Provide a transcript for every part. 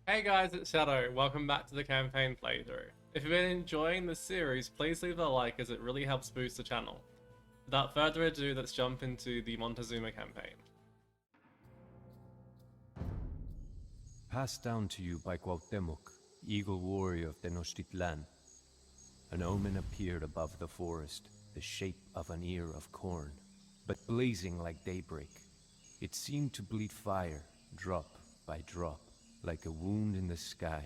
Hey guys, it's Shadow. Welcome back to the campaign playthrough. If you've been enjoying this series, please leave a like as it really helps boost the channel. Without further ado, let's jump into the Montezuma campaign. Passed down to you by Cuauhtémoc, eagle warrior of Tenochtitlan. An omen appeared above the forest, the shape of an ear of corn, but blazing like daybreak. It seemed to bleed fire, drop by drop, like a wound in the sky.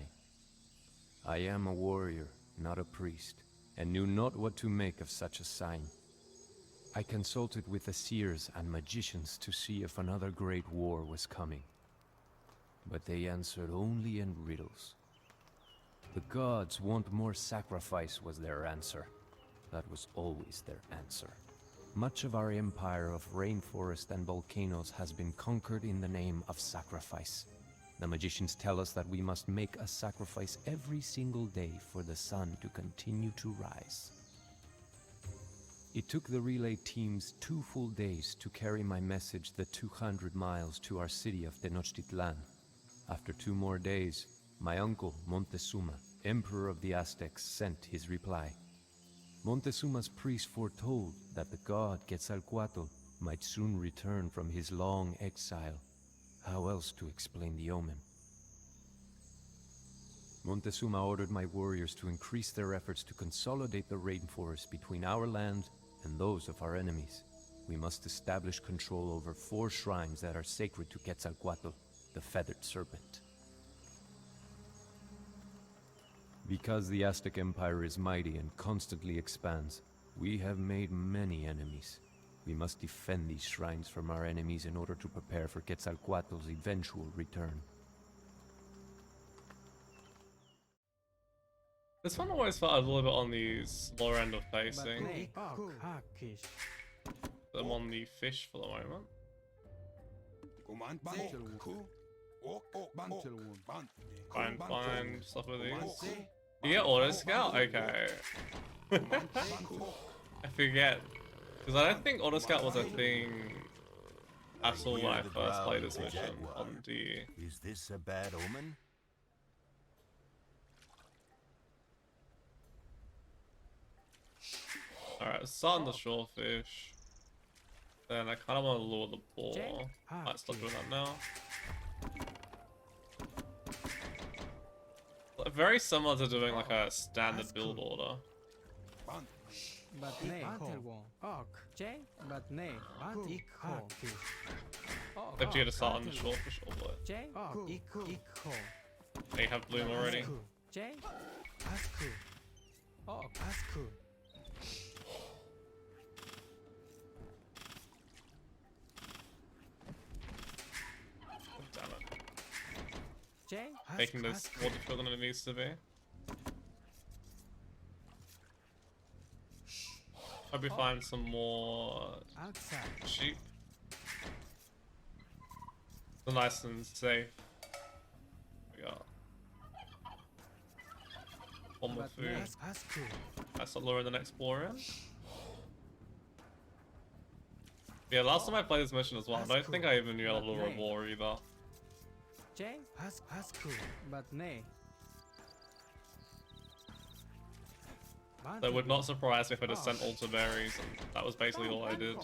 I am a warrior, not a priest, and knew not what to make of such a sign. I consulted with the seers and magicians to see if another great war was coming. But they answered only in riddles. The gods want more sacrifice was their answer. That was always their answer. Much of our empire of rainforest and volcanoes has been conquered in the name of sacrifice. The magicians tell us that we must make a sacrifice every single day for the sun to continue to rise. It took the relay teams 2 full days to carry my message the 200 miles to our city of Tenochtitlan. After 2 more days, my uncle Montezuma, Emperor of the Aztecs, sent his reply. Montezuma's priest foretold that the god Quetzalcoatl might soon return from his long exile. How else to explain the omen? Montezuma ordered my warriors to increase their efforts to consolidate the rainforest between our land and those of our enemies. We must establish control over 4 shrines that are sacred to Quetzalcoatl, the feathered serpent. Because the Aztec Empire is mighty and constantly expands, we have made many enemies. We must defend these shrines from our enemies in order to prepare for Quetzalcoatl's eventual return. This one always felt a little bit on the slower end of pacing. I'm on the fish for the moment. Find stuff with these. You get auto scout? Okay. I forget. Because I don't think auto scout was a thing at all when I first played this mission on D. Is this a bad omen? Alright, start on the shorefish. Then I kind of want to lure the boar. Might stop doing that now. Very similar to doing like a standard build order. If you had to start on the shorefish or what? They have bloom already. Damn it. Making this more difficult than it needs to be. Hope we find some more sheep. So nice and safe. We got one more food. That's not luring the next explorer. Yeah, last time I played this mission as well, I don't think I even knew how to lure a boar either. That would not surprise me if I just sent altar berries and that was basically all I did.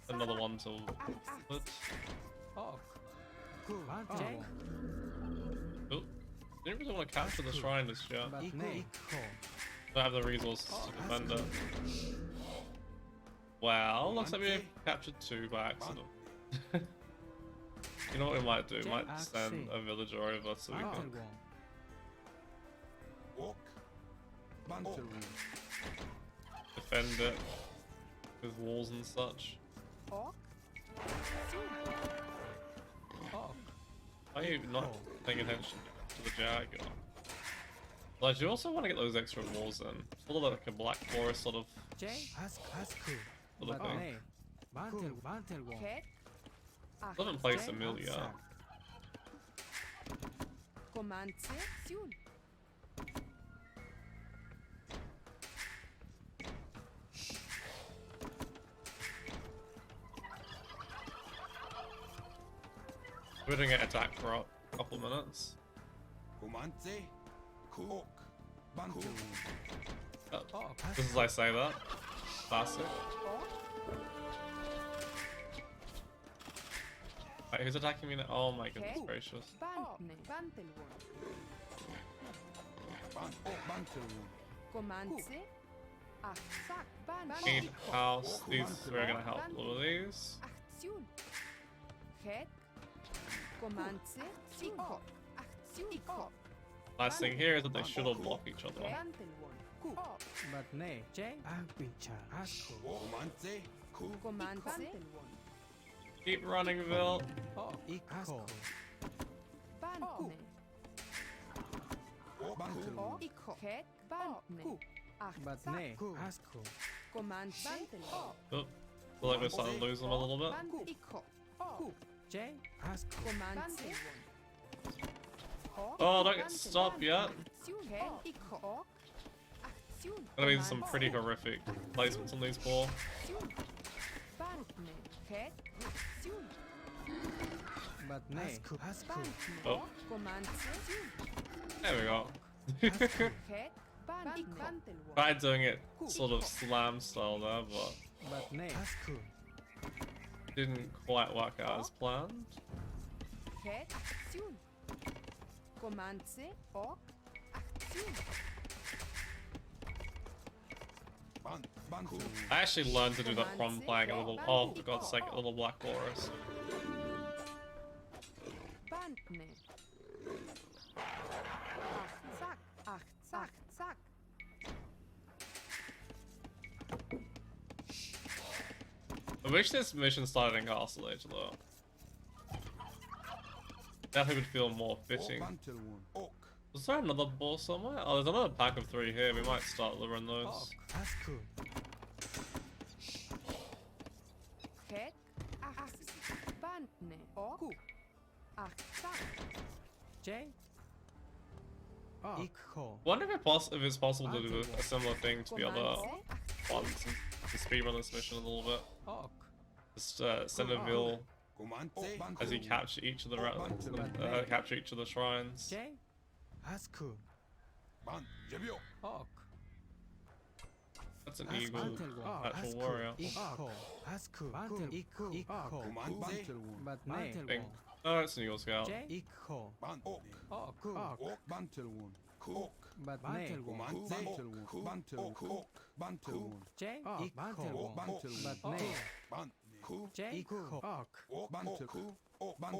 Another one to put. Oh, didn't really want to capture the shrine this year. Don't have the resources to defend it. Well, looks like we captured 2 by accident. You know what we might do? We might send a villager over so we can defend it with walls and such. Why are you not paying attention to the jaguar? Well, I do also want to get those extra walls in. Sort of like a black forest sort of thing. Doesn't play familiar. We're gonna get attacked for a couple minutes. Just as I say that. Classic. Wait, who's attacking me now? Oh my goodness gracious. Need house. These three are gonna help. All of these. Last thing here is that they should all block each other. Keep running, Vil. Oh, feel like we're starting to lose them a little bit. Oh, don't get stopped yet. Gonna be some pretty horrific placements on these four. Oh. There we go. Tried doing it sort of slam style there, but didn't quite work out as planned. I actually learned to do that from playing a little, oh for God's sake, a little Black Walrus. I wish this mission started in Castle Age though. Definitely would feel more fitting. Was there another boss somewhere? Oh, there's another pack of 3 here. We might start delivering those. Wonder if it's possible to do a similar thing to the other ones to speedrun this mission a little bit. Just send a Vil as you capture each of the shrines. That's an eagle, actual warrior. Oh, it's an eagle scout.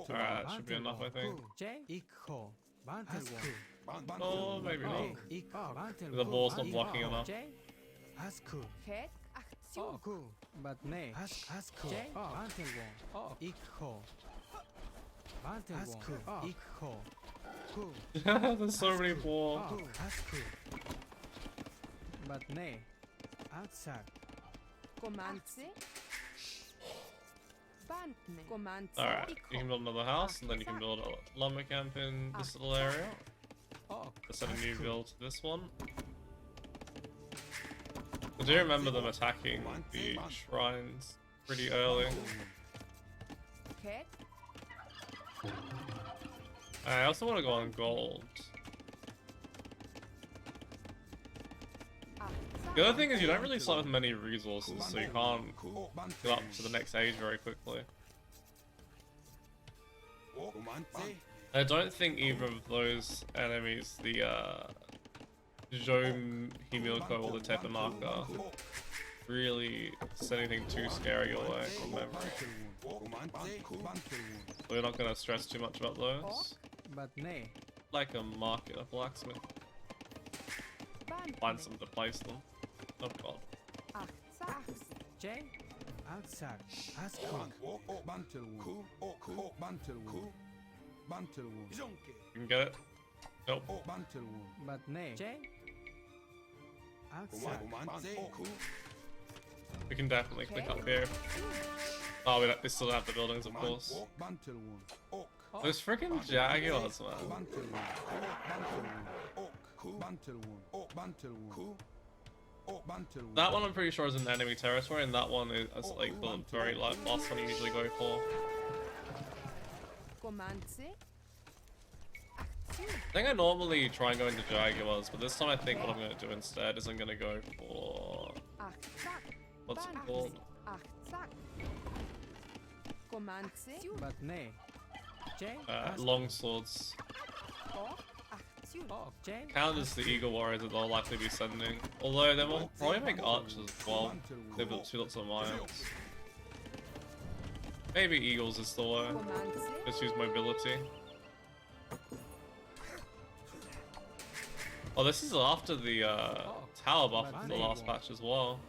Alright, should be enough, I think. Oh, maybe not. The ball's not blocking enough. There's so many balls. Alright, you can build another house, and then you can build a lumber camp in this little area. Let's set a new build to this one. I do remember them attacking the shrines pretty early. I also want to go on gold. The other thing is you don't really start with many resources, so you can't get up to the next age very quickly. I don't think either of those enemies, the Jom Himilko or the Tepamaka, really said anything too scary your way from memory. So we're not going to stress too much about those. Like a market, a blacksmith. Find something to place them. Oh god. You can get it? Nope. We can definitely click up here. Oh, we still have the buildings, of course. Those freaking jaguars, man. That one I'm pretty sure is in enemy territory, and that one is like the very last one you usually go for. think I normally try and go into Jaguars, but this time I think what I'm going to do instead is I'm going to go for... What's it called? Long swords. Count as the Eagle Warriors that they'll likely be sending. Although they will probably make archers as well. They've got 2 lots of miles. Maybe Eagles is the way. Just use mobility. Oh, this is after the tower buff from the last patch as well.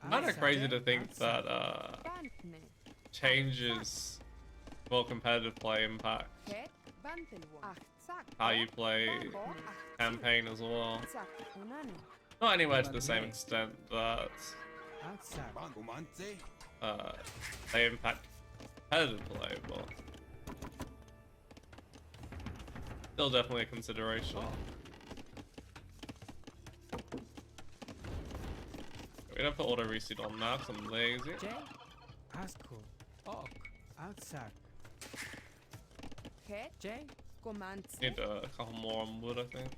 Kind of crazy to think that changes more competitive play impact how you play campaign as well. Not anywhere to the same extent that they impact competitive play, but still definitely a consideration. We're gonna put auto reseed on now because I'm lazy. Need a couple more on wood, I think.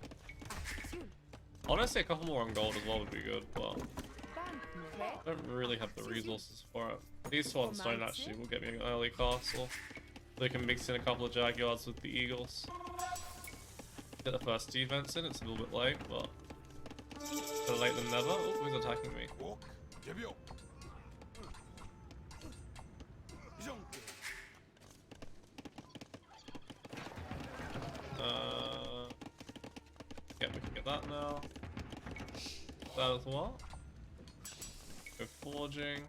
Honestly, a couple more on gold as well would be good, but I don't really have the resources for it. These ones don't actually will get me an early castle. They can mix in a couple of Jaguars with the Eagles. Get the first defense in, it's a little bit late, but better late than never. Oh, who's attacking me? Yeah, we can get that now. That as well. Go forging.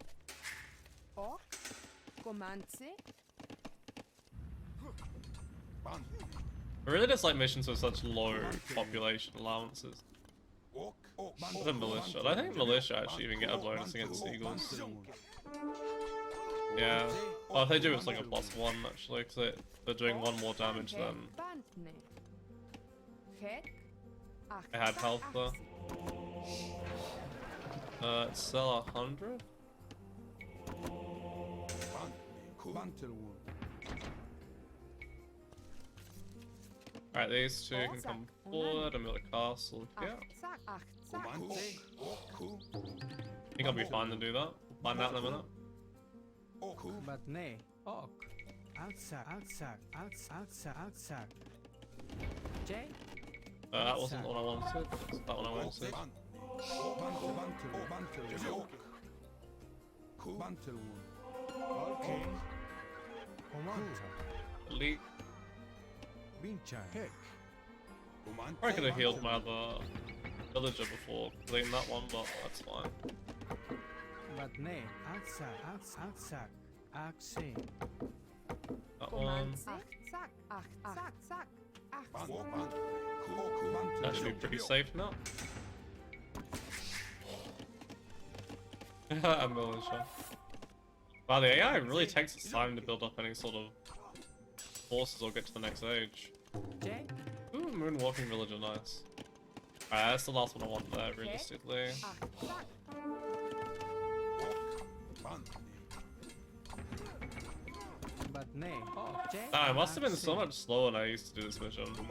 I really dislike missions with such low population allowances. The militia. I think militia actually even get a bonus against Eagles. Yeah. Well, if they do, it's like a +1 actually, because they're doing 1 more damage than I had health though. Sell 100. Alright, these two can come forward and build a castle here. I think I'll be fine to do that. We'll find out in a minute. That wasn't what I wanted. That's that one I wanted. Elite. I could have healed my other villager before completing that one, but that's fine. That one. That should be pretty safe now. A militia. Wow, the AI really takes its time to build up any sort of forces or get to the next age. Ooh, moonwalking villager, nice. Alright, that's the last one I want there, realistically. I must have been so much slower than I used to do this mission. I'm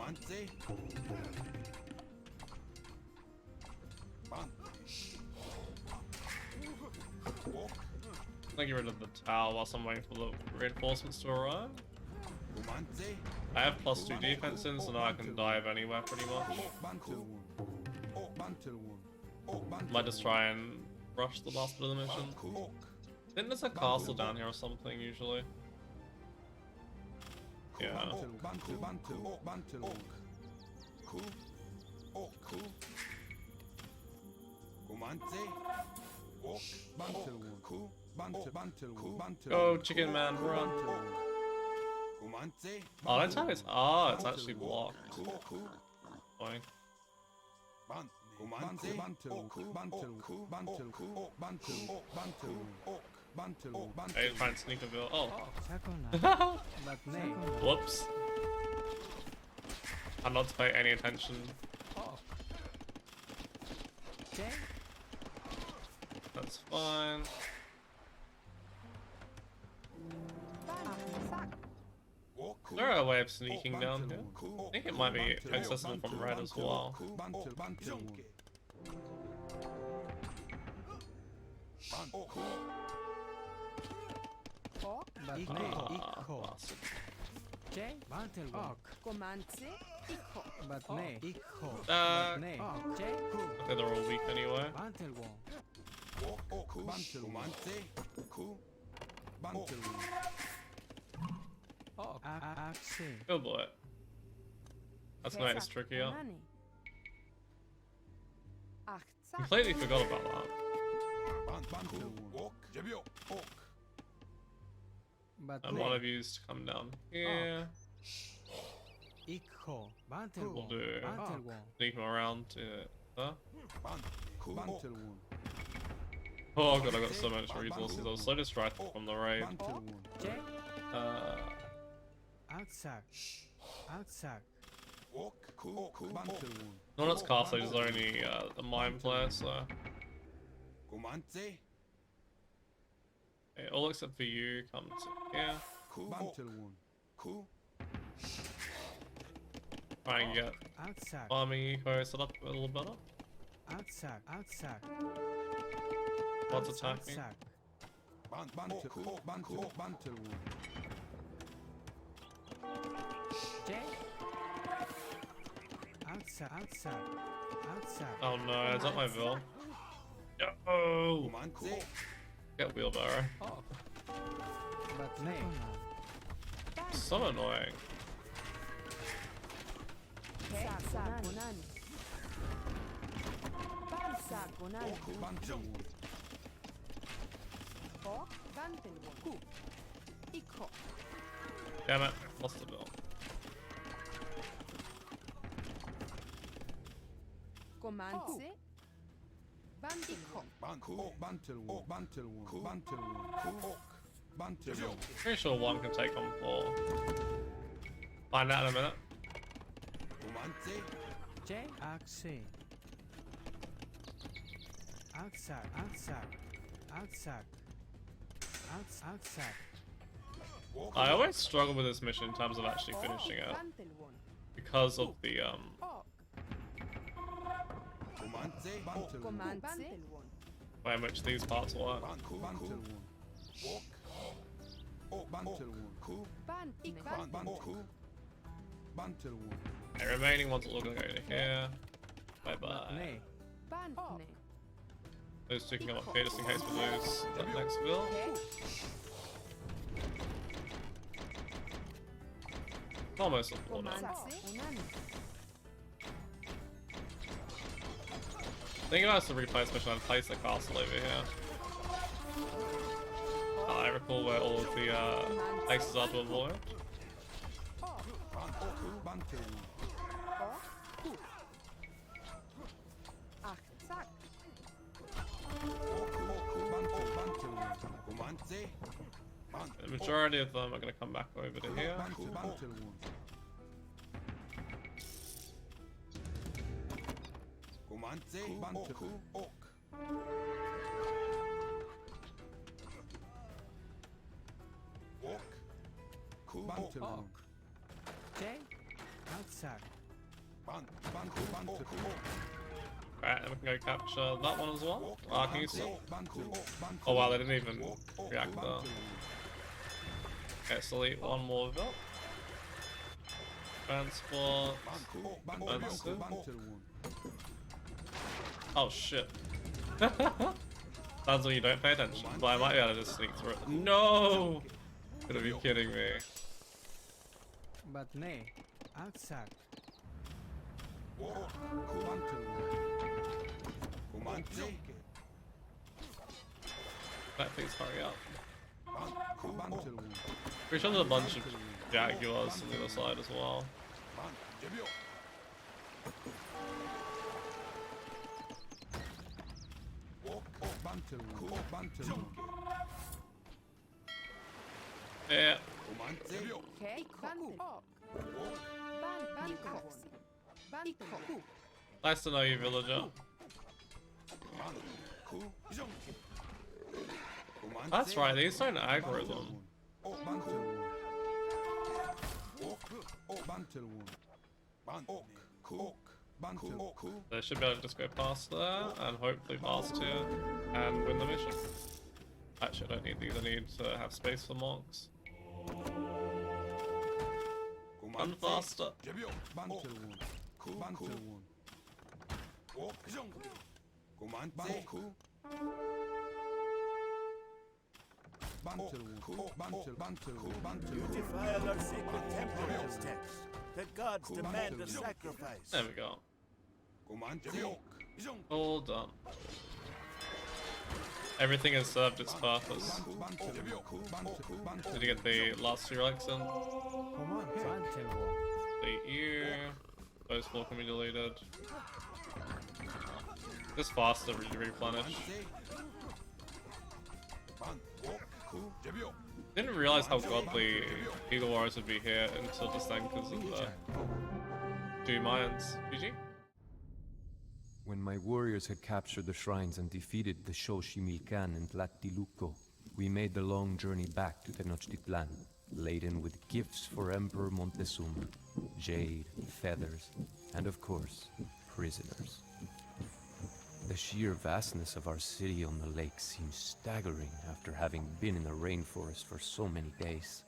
gonna get rid of the tower whilst I'm waiting for the reinforcements to arrive. I have +2 defense in, so now I can dive anywhere pretty much. Might just try and rush the last bit of the mission. I think there's a castle down here or something usually. Yeah. Go, chicken man, run. Oh, that's how it's. Ah, it's actually blocked. Fine. Hey, try and sneak a bill. Oh. Whoops. I'm not to pay any attention. That's fine. there a way of sneaking down here? I think it might be accessible from red as well. Okay, they're all weak anyway. Good boy. That's gonna make this trickier. Completely forgot about that. And one of you's to come down here. We'll do sneak him around to there. Oh god, I got so much resources. I was so distracted from the raid. Not its castle, there's only the mine player, so. Okay, all except for you come to here. Try and get farming eco set up a little better. What's attacking? Oh no, is that my Vil? Oh! Get wheelbarrow. So annoying. Damn it, lost the Vil. Pretty sure one can take on 4. Find out in a minute. I always struggle with this mission in terms of actually finishing it because of the way in which these parts work. The remaining ones are all gonna go to here. Bye bye. Those two can come up here just in case we lose that next Vil. Almost a full now. I think if I was to replay this mission, I'd place the castle over here. I recall where all of the places are to avoid. The majority of them are going to come back over to here. Alright, then we can go capture that one as well. Can you see? Oh wow, they didn't even react there. Okay, so delete one more Vil. Transport. Defensive. Oh shit. Sounds like you don't pay attention, but I might be able to just sneak through it. No! Gonna be kidding me. That please hurry up. Pretty sure there's a bunch of jaguars on the other side as well. Yeah. Nice to know you, villager. That's right, these don't aggro them. They should be able to just go past there and hopefully past here and win the mission. Actually, I don't need these. I need to have space for monks. Run faster. You defile our sacred temple in this text. The gods demand a sacrifice. There we go. All done. Everything has served its purpose. Did you get the last 2 relics in? The ear. Those 4 can be deleted. Just faster to replenish. Didn't realize how godly Eagle Warriors would be here until just then because of the 2 Mayans. GG? When my warriors had captured the shrines and defeated the Xochimilcan and Tlatelolco, we made the long journey back to Tenochtitlan, laden with gifts for Emperor Montezuma, jade, feathers, and of course, prisoners. The sheer vastness of our city on the lake seems staggering after having been in the rainforest for so many days.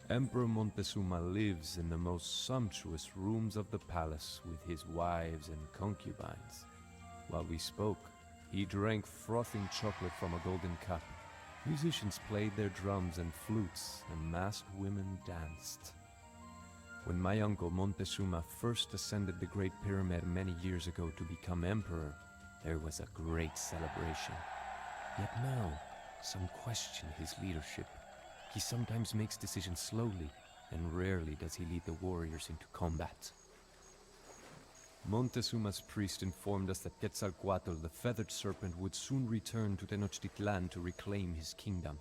Emperor Montezuma lives in the most sumptuous rooms of the palace with his wives and concubines. While we spoke, he drank frothing chocolate from a golden cup. Musicians played their drums and flutes, and masked women danced. When my uncle Montezuma first ascended the Great Pyramid many years ago to become emperor, there was a great celebration. Yet now, some question his leadership. He sometimes makes decisions slowly, and rarely does he lead the warriors into combat. Montezuma's priest informed us that Quetzalcoatl, the feathered serpent, would soon return to Tenochtitlan to reclaim his kingdom.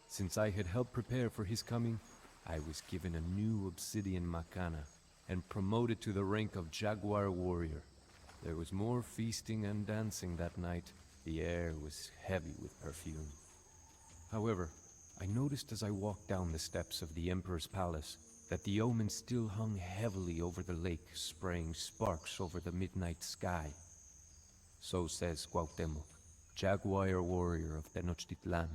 Since I had helped prepare for his coming, I was given a new obsidian macana and promoted to the rank of Jaguar warrior. There was more feasting and dancing that night. The air was heavy with perfume. However, I noticed as I walked down the steps of the Emperor's palace that the omen still hung heavily over the lake, spraying sparks over the midnight sky. So says Cuauhtémoc, Jaguar warrior of Tenochtitlan.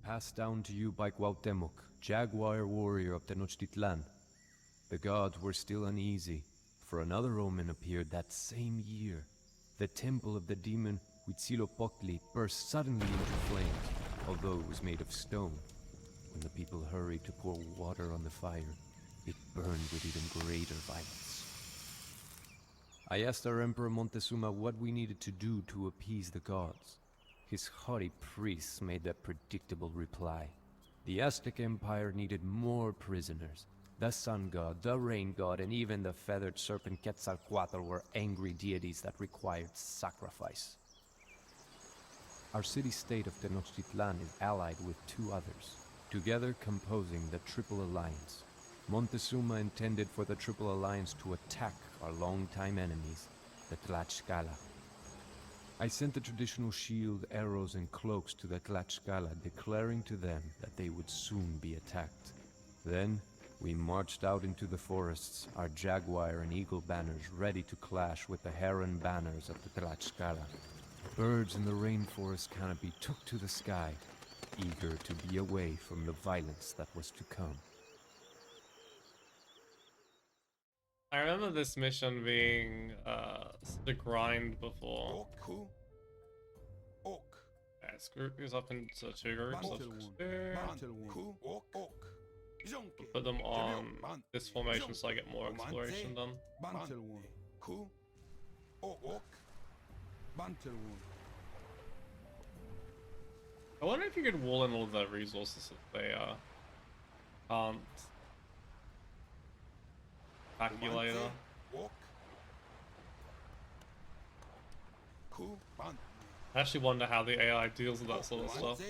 Passed down to you by Cuauhtémoc, Jaguar warrior of Tenochtitlan. The gods were still uneasy, for another omen appeared that same year. The temple of the demon Huitzilopochtli burst suddenly into flames, although it was made of stone. When the people hurried to pour water on the fire, it burned with even greater violence. I asked our Emperor Montezuma what we needed to do to appease the gods. His haughty priests made that predictable reply. The Aztec Empire needed more prisoners. The sun god, the rain god, and even the feathered serpent Quetzalcoatl were angry deities that required sacrifice. Our city-state of Tenochtitlan is allied with 2 others, together composing the Triple Alliance. Montezuma intended for the Triple Alliance to attack our longtime enemies, the Tlaxcala. I sent the traditional shield, arrows, and cloaks to the Tlaxcala, declaring to them that they would soon be attacked. Then, we marched out into the forests, our jaguar and eagle banners ready to clash with the heron banners of the Tlaxcala. Birds in the rainforest canopy took to the sky, eager to be away from the violence that was to come. I remember this mission being the grind before. Let's group these up into 2 groups of 2. Put them on this formation so I get more exploration done. I wonder if you could wall in all the resources if they can't attack you later. I actually wonder how the AI deals with that sort of stuff.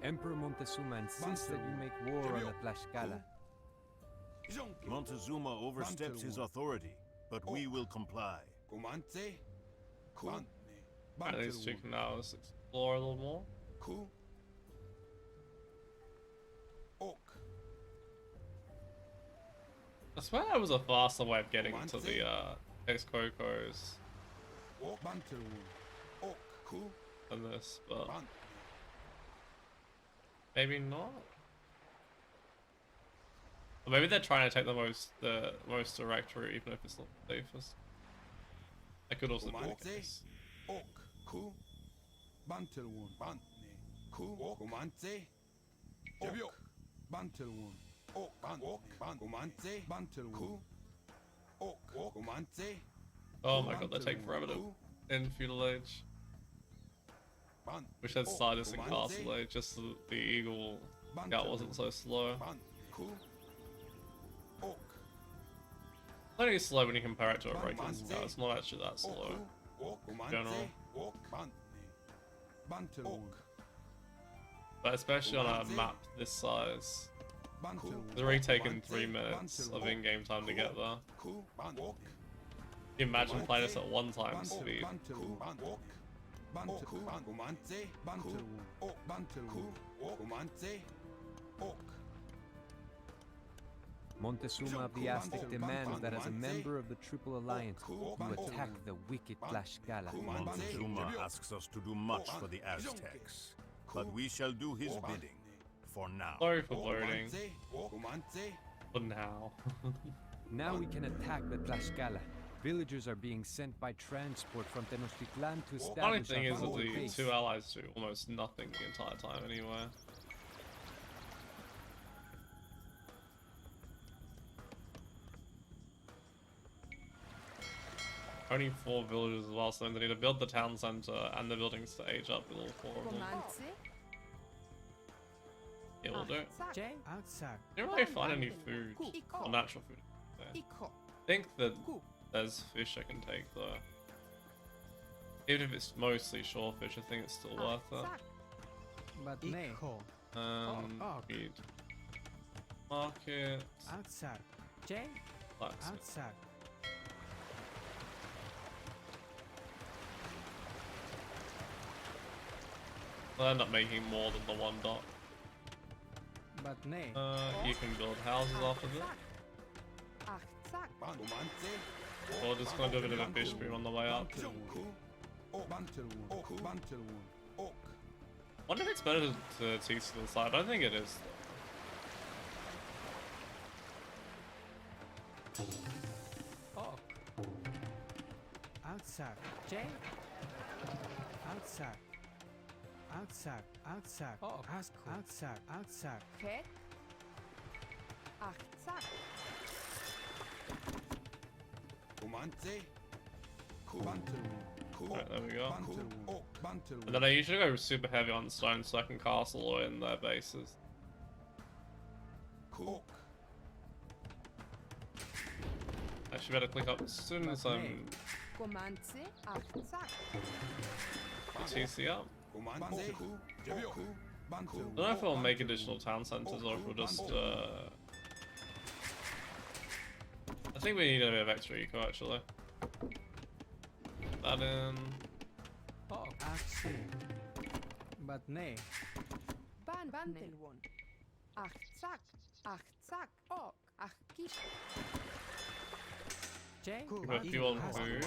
Emperor Montezuma insists that you make war on the Tlaxcala. Montezuma oversteps his authority, but we will comply. At least we can now explore a little more. I swear there was a faster way of getting to the ex-Cocos than this, but maybe not. Or maybe they're trying to take the most direct route, even if it's not the safest. I could also be the case. Oh my god, they take forever to end Feudal Age. Wish they'd start this in Castle Age, just so that the Eagle Scout wasn't so slow. Plenty slow when you compare it to a Breaking Scout, it's not actually that slow in general. But especially on a map this size, it's already taken 3 minutes of in-game time to get there. Imagine playing this at 1 time speed. Montezuma of the Aztec demands that as a member of the Triple Alliance, you attack the wicked Tlaxcala. Montezuma asks us to do much for the Aztecs, but we shall do his bidding, for now. Sorry for loading. For now. Now we can attack the Tlaxcala. Villagers are being sent by transport from Tenochtitlan to establish Funny thing is that forward the base. 2 allies do almost nothing the entire time anyway. Only 4 villagers as well, so they need to build the town center and the buildings to age up with all 4 of them. Yeah, we'll do. Didn't really find any food, or natural food. There. I think that there's fish I can take though. Even if it's mostly shorefish, I think it's still worth it. Feed. Market. Blacksmith. I'll end up making more than the 1 dot. You can build houses off of it. Or just gonna do a bit of a fish boom on the way up. Wonder if it's better to teach to the side. I don't think it is. Alright, there we go. And then I usually go super heavy on stone so I can castle in their bases. I should better click up as soon as I'm TC up. I don't know if we'll make additional town centers or if we'll just I think we need a bit of extra eco actually. That in. If you want food.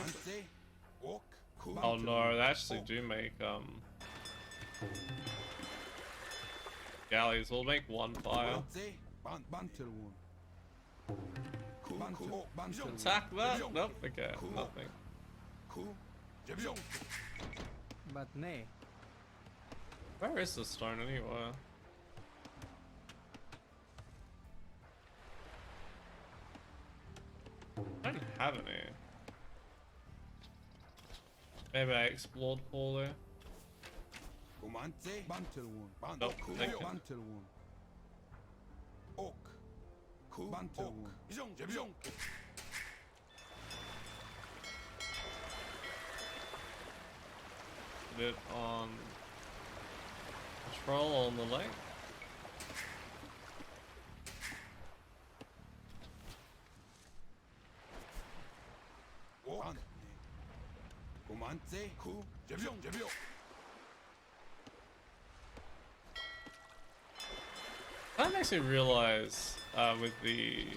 Oh no, they actually do make galleys. We'll make 1 fire. Attack that? Nope, okay, nothing. Where is the stone anyway? I don't have any. Maybe I explored poorly. Nope, taken. A bit on patrol on the lake. That makes me realize with the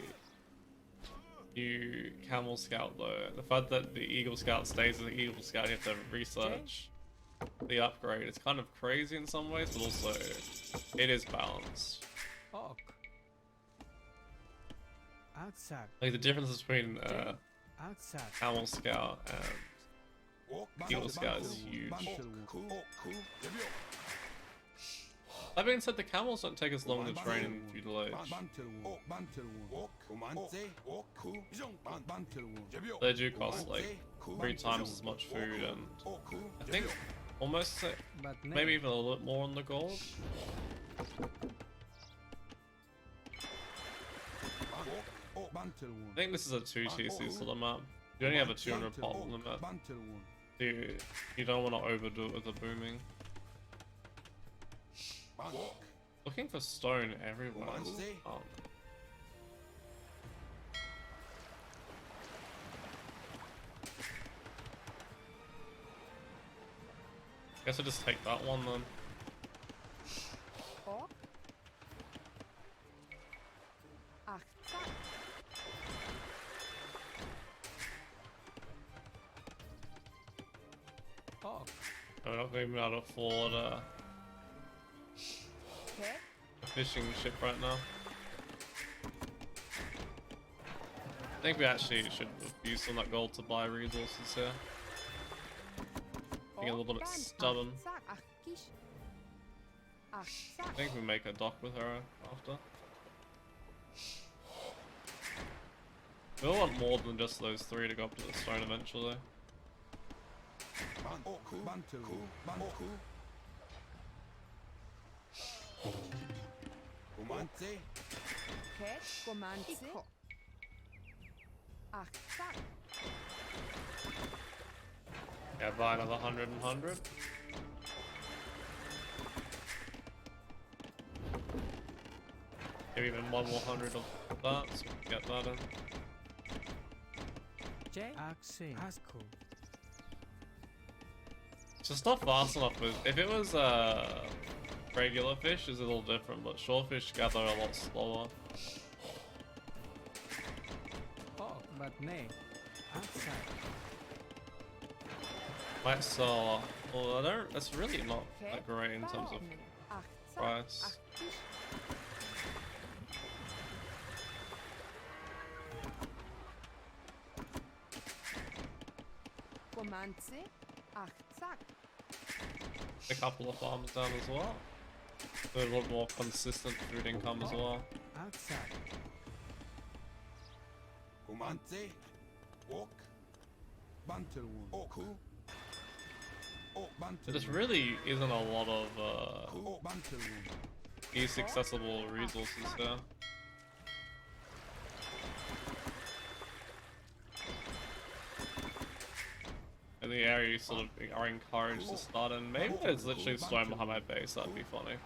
new Camel Scout though, the fact that the Eagle Scout stays as an Eagle Scout, you have to research the upgrade. It's kind of crazy in some ways, but also it is balanced. Ok. Outside. Like the difference between Outside. Camel Scout and Eagle Scout is huge. That being said, the camels don't take as long to train in feudal age. They do cost like 3 times as much food, and I think almost maybe even a little bit more on the gold. I think this is a 2 TC sort of map. You only have a 200 pop limit. You don't want to overdo it with the booming. Looking for stone everywhere. Oh. Guess I'll just take that one then. Oh. We're not going to be able to afford a fishing ship right now. I think we actually should use some of that gold to buy resources here. Being a little bit stubborn. I think we make a dock with her after. We'll want more than just those 3 to go up to the stone eventually. Yeah, buy another 100 and 100. Maybe even one more 100 of that, so we can get that in. Just not fast enough. If it was regular fish, is a little different, but shorefish gather a lot slower. Oh, but nay. Outside. Might sell. Well, I don't. That's really not that great in terms of price. A couple of farms down as well. So a lot more consistent food income as well. Outside. There just really isn't a lot of easy accessible resources there. In the area you sort of are encouraged to start in. Maybe there's literally a stone behind my base, that'd be funny.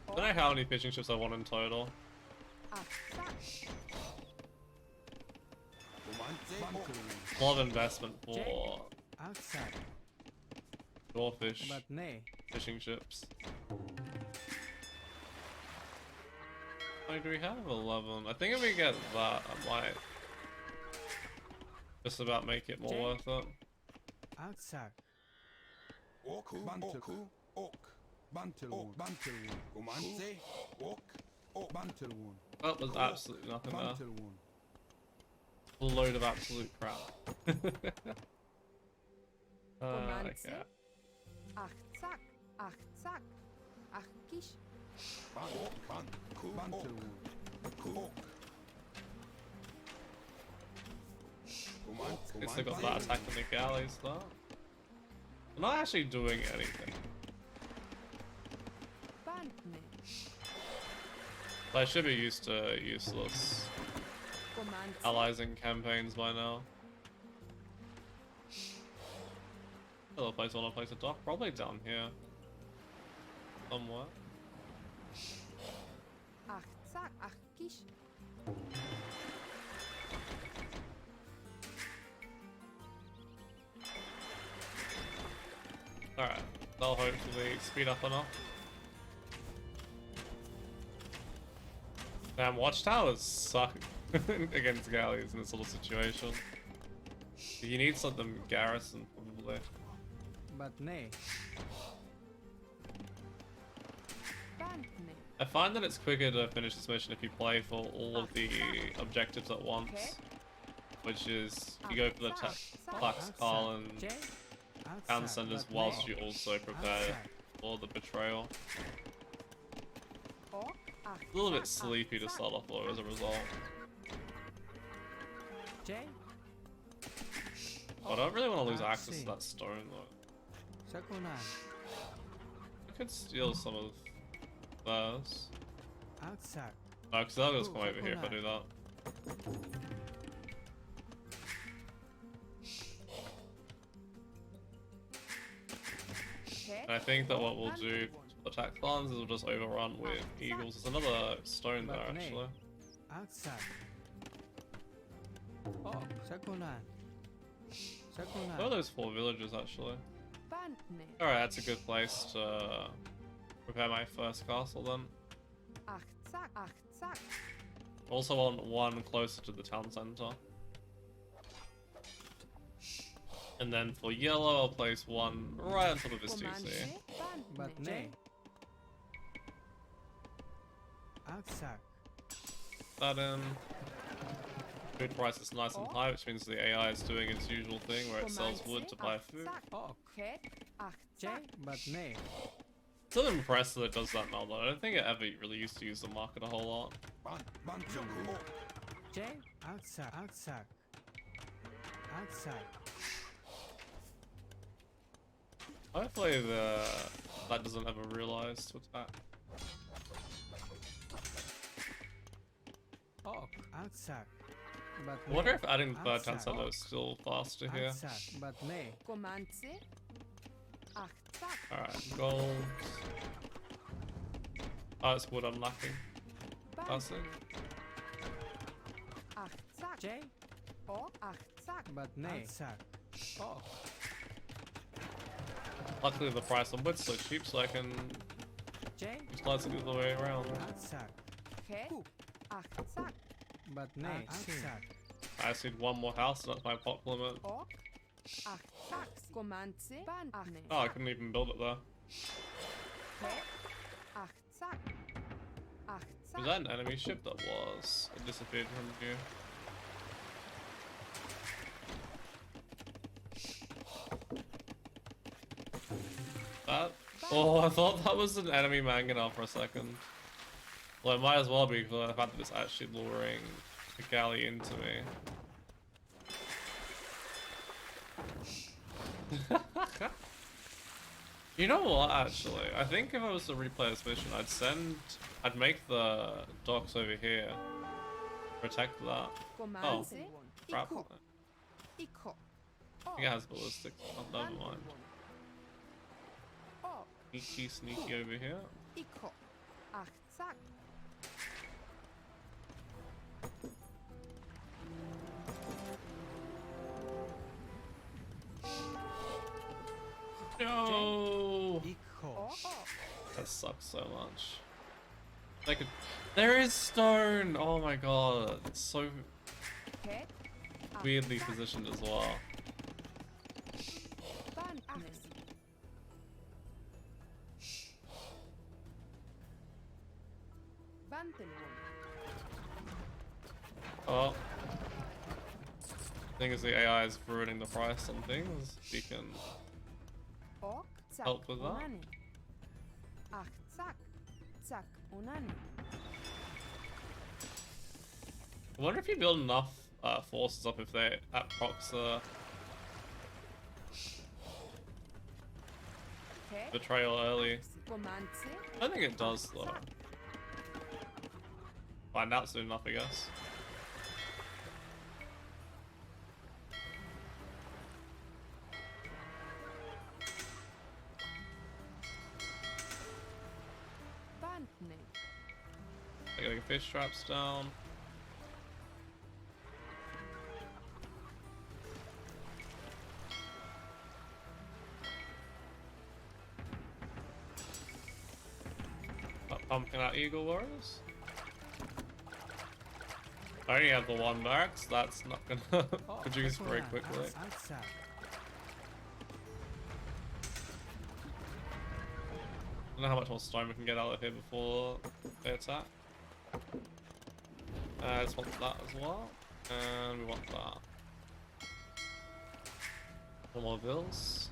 I don't know how many fishing ships I want in total. A lot of investment for Outside. Dwarfish But nay. fishing ships. Oh, do we have 11? I think if we get that, I might just about make it more worth it. Outside. That was absolutely nothing there. A load of absolute crap. Okay. Guess they got that attack in the galleys though. They're not actually doing anything. But I should be used to useless allies in campaigns by now. Other place I want to place a dock? Probably down here. somewhat. Alright, that'll hopefully speed up enough. Damn, watchtowers suck against galleys in this little situation. You need something garrison, probably. But nay. I find that it's quicker to finish this mission if you play for all of the objectives at once. Which is, you go for the Quetzalcoatl and town centers whilst you also prepare for the betrayal. A little bit sleepy to start off though as a result. I don't really want to lose access to that stone though. I could steal some of those. No, because they'll just come over here if I do that. And I think that what we'll do to attack farms is we'll just overrun with eagles. There's another stone there actually. Where are those 4 villages actually? Alright, that's a good place to prepare my first castle then. Also want one closer to the town center. And then for yellow, I'll place one right on top of his TC. But nay. That in. Food price is nice and high, which means the AI is doing its usual thing where it sells wood to buy food. But nay. Still impressed that it does that now though. I don't think it ever really used to use the market a whole lot. Hopefully that doesn't ever realize to attack. I wonder if adding the third town center is still faster here. Alright, gold. Oh, it's wood I'm lacking. That's it. But nay. Luckily the price on wood's so cheap so I can slice it the other way around. But nay. I just need one more house and that's my pop limit. Oh, I couldn't even build it there. Was that an enemy ship? That was. It disappeared from view. That? Oh, I thought that was an enemy mangana for a second. Well, it might as well be because the fact that it's actually luring the galley into me. You know what, actually? I think if I was to replay this mission, I'd make the docks over here. Protect that. Oh, crap. I think it has ballistics. Oh, never mind. Sneaky over here. No! That sucks so much. There is stone! Oh my god, it's so weirdly positioned as well. Oh. Thing is, the AI is ruining the price on things. We can help with that. I wonder if you build enough forces up if they at procs betrayal early. I don't think it does though. Find out soon enough, I guess. getting fish traps down. Pumping out eagle warriors. I only have the one barracks, that's not gonna produce very quickly. Outside. I don't know how much more stone we can get out of here before they attack. I just want that as well. And we want that. One more bills.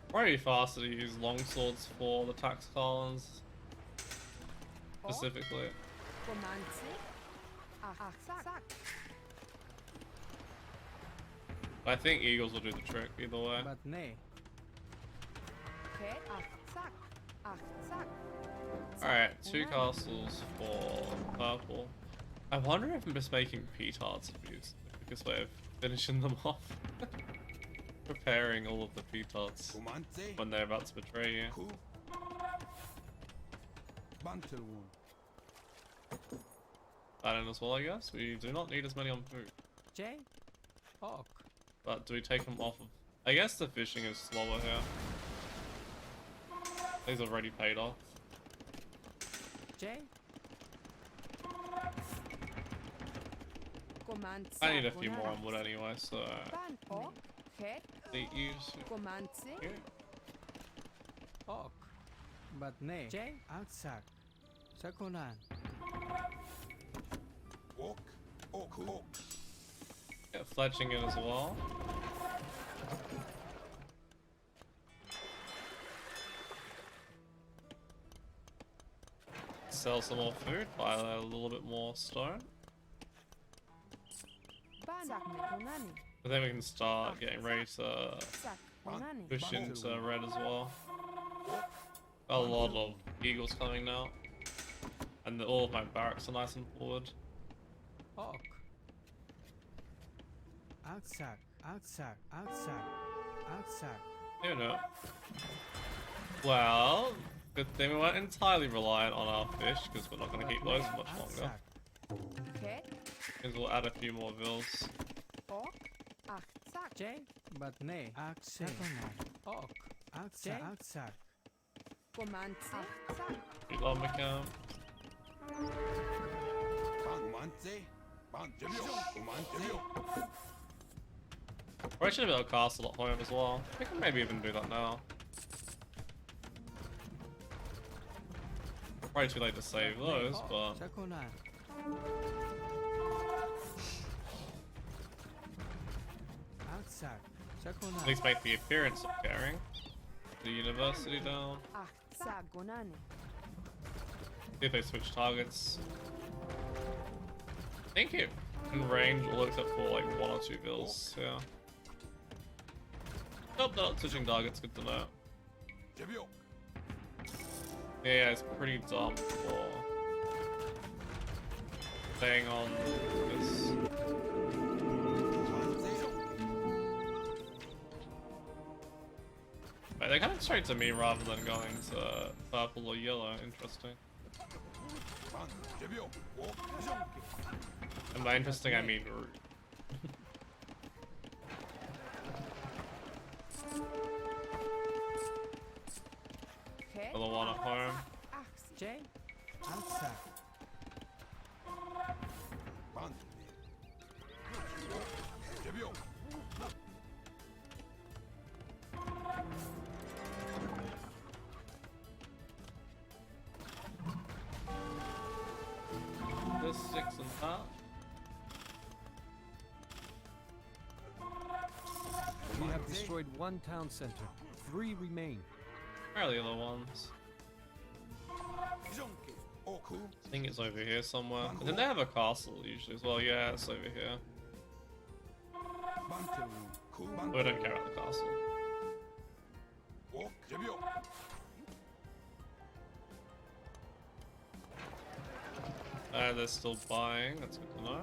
Probably faster to use longswords for the tax columns. Specifically. I think eagles will do the trick either way. But nay. Alright, 2 castles for purple. I wonder if I'm just making petards of these. Because way of finishing them off. Preparing all of the petards when they're about to betray you. That in as well, I guess. We do not need as many on food. J. Hawk. But do we take them off of... I guess the fishing is slower here. These already paid off. J. I need a few more on wood anyway, so... They use... Here. Hawk. But nay. J. Outside. Sakonan. Get fletching in as well. Sell some more food, buy a little bit more stone. But then we can start getting ready to push into red as well. A lot of eagles coming now. And all of my barracks are nice and forward. Hawk. Outside. Outside. Outside. Outside. You know. Well, good thing we weren't entirely reliant on our fish, because we're not going to keep those much longer. Because we'll add a few more vills. J. But nay. Outside. Hawk. Outside. Outside. Good lumber camp. Probably should have built a castle at home as well. We can maybe even do that now. Probably too late to save those, but... At least make the appearance of caring. The university down. See if they switch targets. I think it can range all except for like 1 or 2 bills, yeah. Nope, not switching targets, good to know. Yeah, it's pretty dumb for staying on this. Right, they're coming straight to me rather than going to purple or yellow, interesting. And by interesting I mean rude. For the one at home. J. Outside. This 6 and that. We have destroyed 1 town center. 3 remain. Where are the other ones? I think it's over here somewhere. I think they have a castle usually as well. Yeah, it's over here. We don't care about the castle. They're still buying, that's good to know.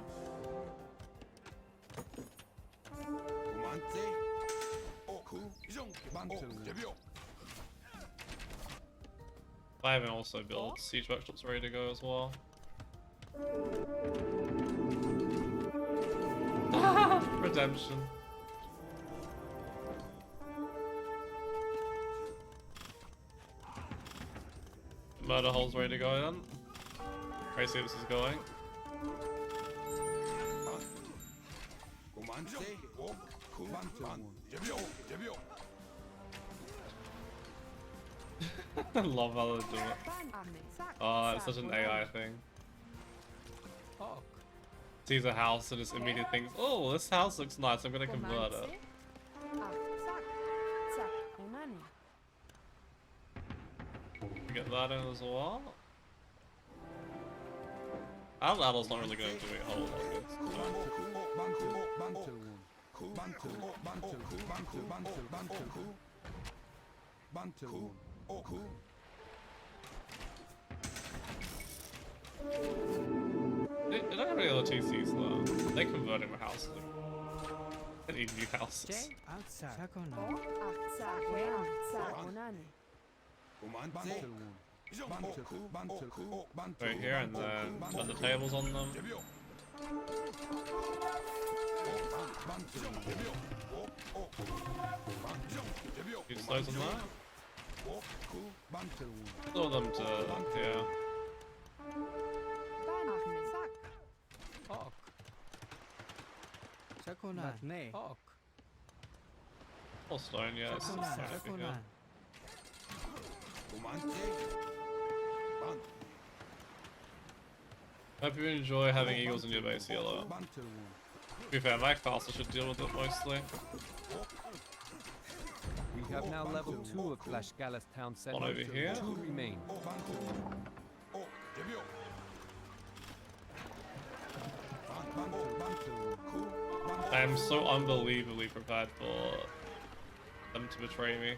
I haven't also built siege workshops ready to go as well. Redemption. Murder hole's ready to go then. Let's see how this is going. I love how they do it. Oh, it's such an AI thing. Sees a house and just immediately thinks, oh, this house looks nice, I'm gonna convert it. Get that in as well. Our ladder's not really gonna do a whole lot They don't have any other TCs though. They converted my houses. They need new houses. Right here and then the tables on them. Use those on that. Throw them to yeah. Or stone, yeah. It's stone over here. Hope you enjoy having eagles in your base, Yellow. To be fair, my castle should deal with it mostly. We have now level 2 of Tlaxcala's town center. One over here. 2 remain. I am so unbelievably prepared for them to betray me.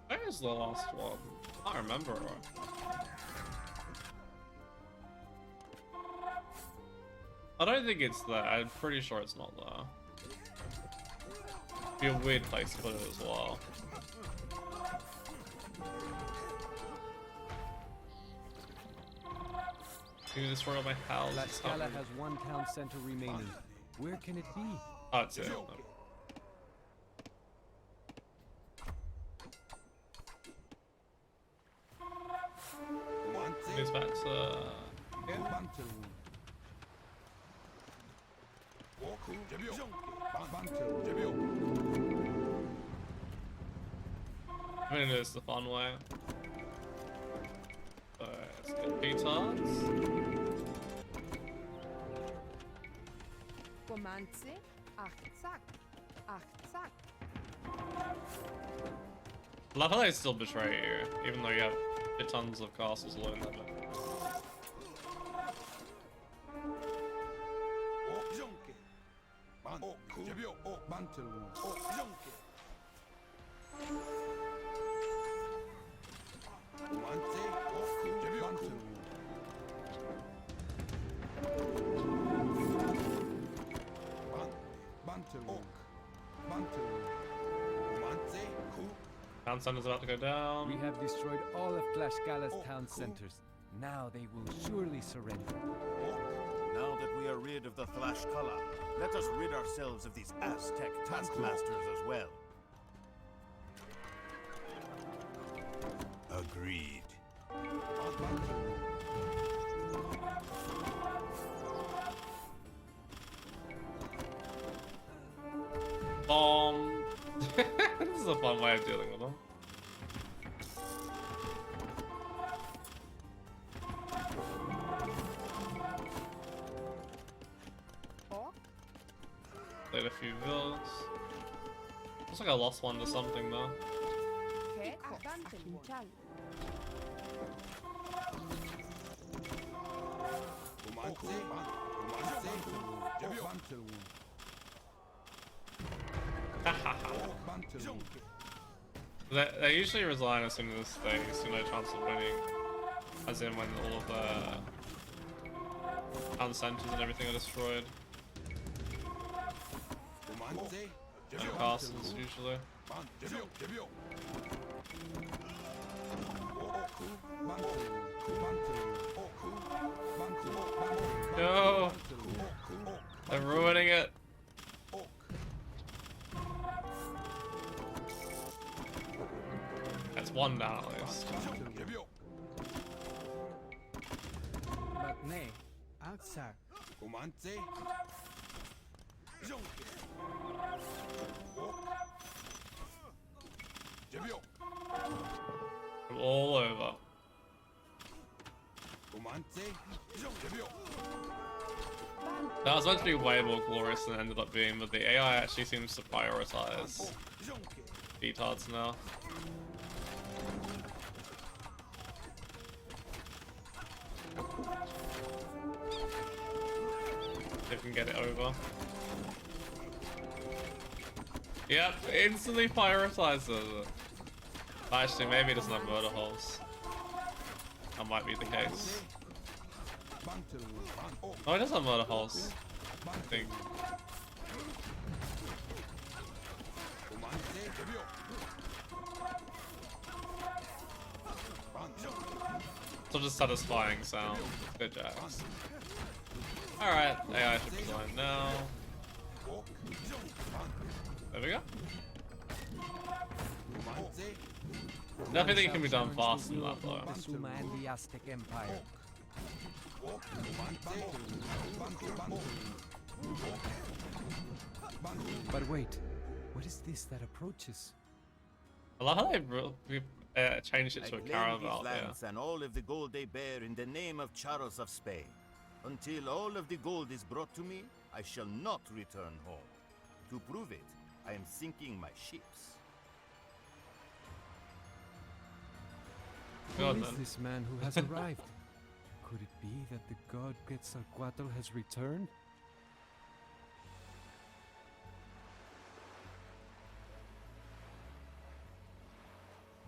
Where is the last one? I can't remember. I don't think it's there. I'm pretty sure it's not there. Be a weird place to put it as well. You destroy all my houses. Tlaxcala has 1 town center remaining. Where can it be? Oh, it's it. Moves back to yeah. I'm gonna do this the fun way. Let's get petards. I love how they still betray you, even though you have tons of castles alone them. Town center's about to go down. We have destroyed all of Tlaxcala's town centers. Now they will surely surrender. Now that we are rid of the Tlaxcala, let us rid ourselves of these Aztec taskmasters as well. Agreed. This is a fun way of dealing with them. Played a few villas. Looks like I lost one to something though. They usually resign as soon as they see no chance of winning. As in when all of the town centers and everything are destroyed. And castles usually. No! They're ruining it! That's one down at least. But nay, outside. I'm all over. That was meant to be way more glorious than it ended up being, but the AI actually seems to prioritize retards now. They can get it over. Yep, instantly prioritizes it. Actually, maybe it doesn't have murder holes. That might be the case. Oh, it does have murder holes, I think. Such a satisfying sound. Good jobs. Alright, AI should be going now. There we go. Definitely think it can be done faster than that though. Montezuma and the Aztec Empire. But wait, what is this that approaches? I love how they changed it I to a claim caravel. these lands and all of the gold they bear in the name of Charles of Spain. Until all of the gold is brought to me, I shall not return home. To prove it, I am sinking my ships. Who God, is man. this man who has arrived? Could it be that the god Quetzalcoatl has returned?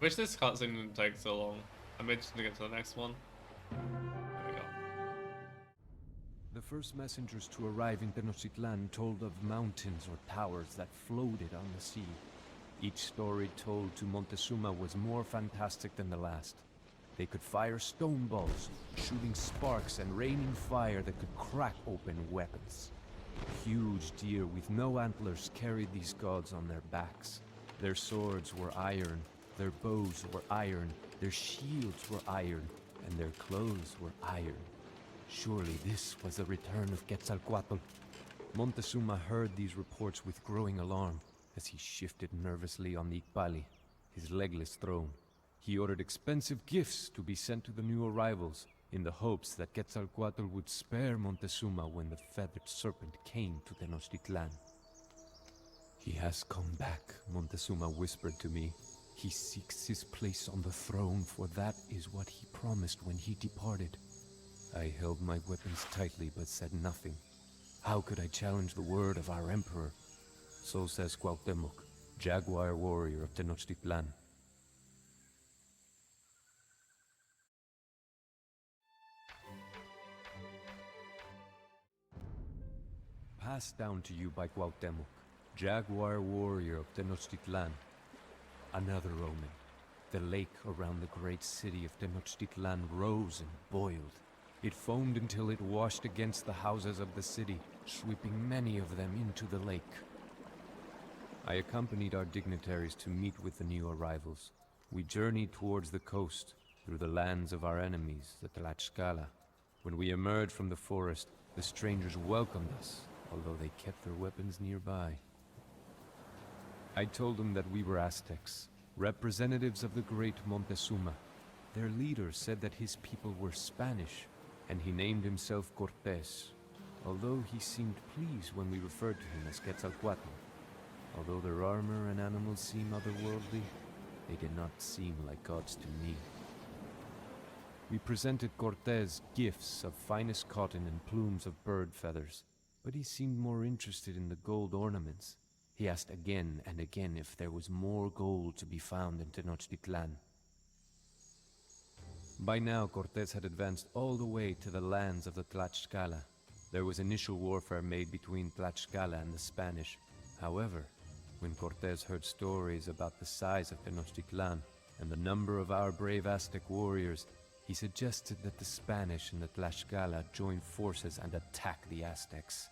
Wish this cutscene didn't take so long. I'm interested to get to the next one. There we go. The first messengers to arrive in Tenochtitlan told of mountains or towers that floated on the sea. Each story told to Montezuma was more fantastic than the last. They could fire stone balls, shooting sparks and raining fire that could crack open weapons. Huge deer with no antlers carried these gods on their backs. Their swords were iron, their bows were iron, their shields were iron, and their clothes were iron. Surely this was the return of Quetzalcoatl. Montezuma heard these reports with growing alarm as he shifted nervously on the Ikpali, his legless throne. He ordered expensive gifts to be sent to the new arrivals in the hopes that Quetzalcoatl would spare Montezuma when the feathered serpent came to Tenochtitlan. He has come back, Montezuma whispered to me. He seeks his place on the throne, for that is what he promised when he departed. I held my weapons tightly but said nothing. How could I challenge the word of our emperor? So says Cuauhtémoc, jaguar warrior of Tenochtitlan. Passed down to you by Cuauhtémoc, jaguar warrior of Tenochtitlan. Another omen. The lake around the great city of Tenochtitlan rose and boiled. It foamed until it washed against the houses of the city, sweeping many of them into the lake. I accompanied our dignitaries to meet with the new arrivals. We journeyed towards the coast, through the lands of our enemies, the Tlaxcala. When we emerged from the forest, the strangers welcomed us, although they kept their weapons nearby. I told them that we were Aztecs, representatives of the great Montezuma. Their leader said that his people were Spanish, and he named himself Cortés, although he seemed pleased when we referred to him as Quetzalcoatl. Although their armor and animals seem otherworldly, they did not seem like gods to me. We presented Cortés gifts of finest cotton and plumes of bird feathers, but he seemed more interested in the gold ornaments. He asked again and again if there was more gold to be found in Tenochtitlan. By now, Cortés had advanced all the way to the lands of the Tlaxcala. There was initial warfare made between Tlaxcala and the Spanish. However, when Cortés heard stories about the size of Tenochtitlan and the number of our brave Aztec warriors, he suggested that the Spanish and the Tlaxcala join forces and attack the Aztecs.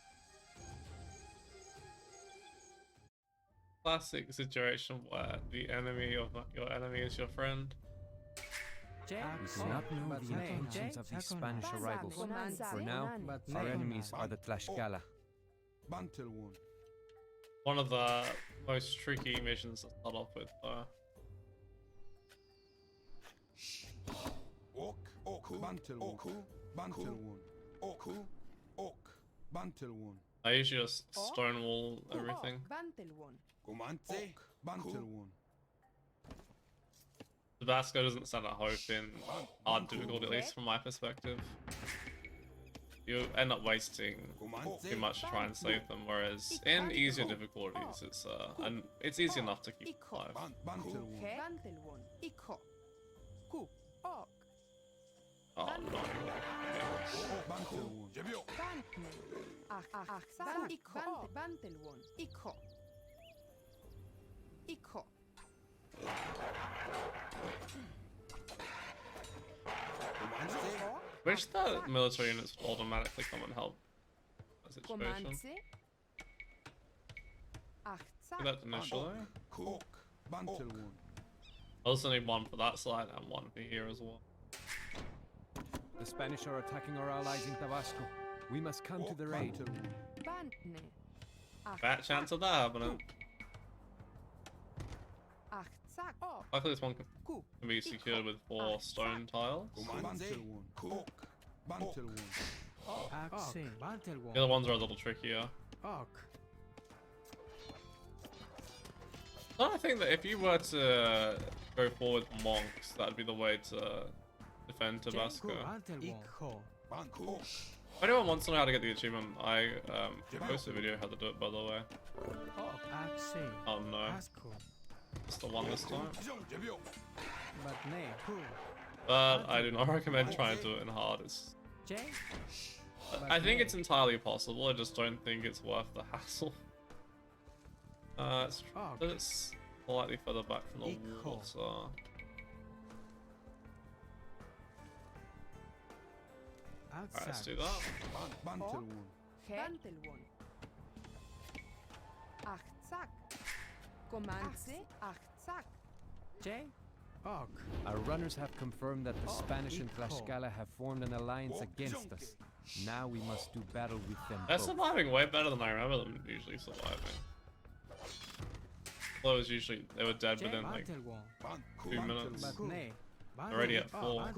Classic situation where the enemy of your enemy is your friend. We do not know the intentions of these Spanish arrivals. For now, our enemies are the Tlaxcala. One of the most tricky missions to start off with, though. I usually just stonewall everything. Tabasco doesn't stand a hope in hard difficulty, at least from my perspective. You end up wasting too much to try and save them, whereas in easier difficulties, it's easy enough to keep alive. Oh no. Wish the military units would automatically come and help the situation. Do that initially. I also need one for that side and one for here as well. The Spanish are attacking our allies in Tabasco. We must come to their aid. Fat chance of that happening. Luckily this one can be secured with 4 stone tiles. The other ones are a little trickier. I think that if you were to go forward monks, that'd be the way to defend Tabasco. If anyone wants to know how to get the achievement, I posted a video how to do it, by the way. Oh no. It's the one this time. But I do not recommend trying to do it in hard. I think it's entirely possible, I just don't think it's worth the hassle. It's slightly further back from the water. Alright, let's do that. Our runners have confirmed that the Spanish and Tlaxcala have formed an alliance against us. Now we must do battle with them They're both. surviving way better than I remember them usually surviving. Well, it was usually, they were dead within like 2 minutes. Already at 4.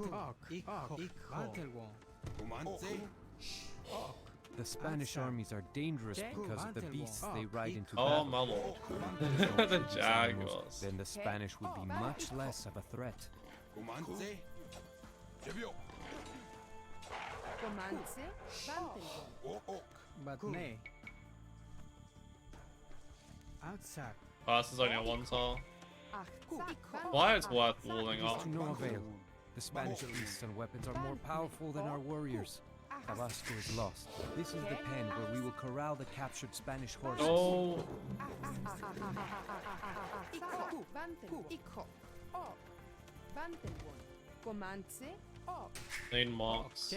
The Spanish armies are dangerous because of the beasts they ride into Oh battle. my lord. The jaguars. Then the Spanish would be much less of a threat. Pass is only a 1 tile. Why it's worth walling up. To no avail. The Spanish beasts and weapons are more powerful than our warriors. Tabasco is lost. This is the pen where we will corral the captured Spanish horses. Oh. Need marks.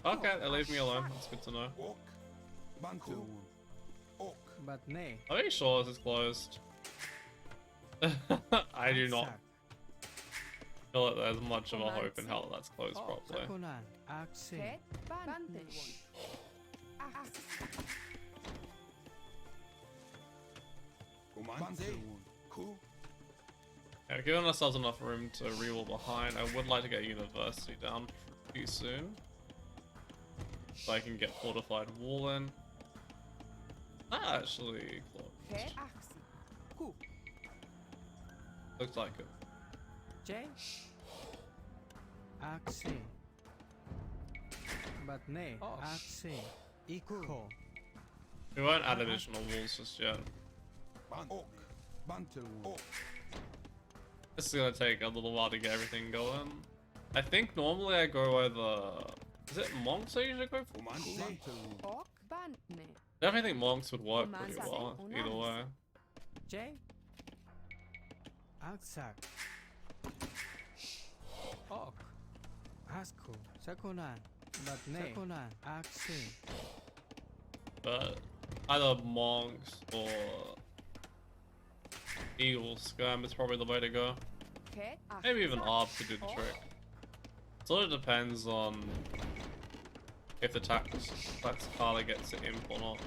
Okay, they leave me alone. That's good to know. Are you sure this is closed? I do not feel that there's much of a hope in hell that that's closed properly. Yeah, giving ourselves enough room to rewall behind, I would like to get University down pretty soon. So I can get fortified wall in. Actually, closed. Looks like it. We won't add additional walls just yet. This is gonna take a little while to get everything going. I think normally I go either... Is it monks I usually go for? Definitely think monks would work pretty well, either way. J. Aksak. Ok. Asko. Sakonan. Batne. Sakonan. Aksi. But either monks or eagle scam is probably the way to go. Maybe even ARB could do the trick. Sort of depends on if the Quetzalcoatl gets it imp or not.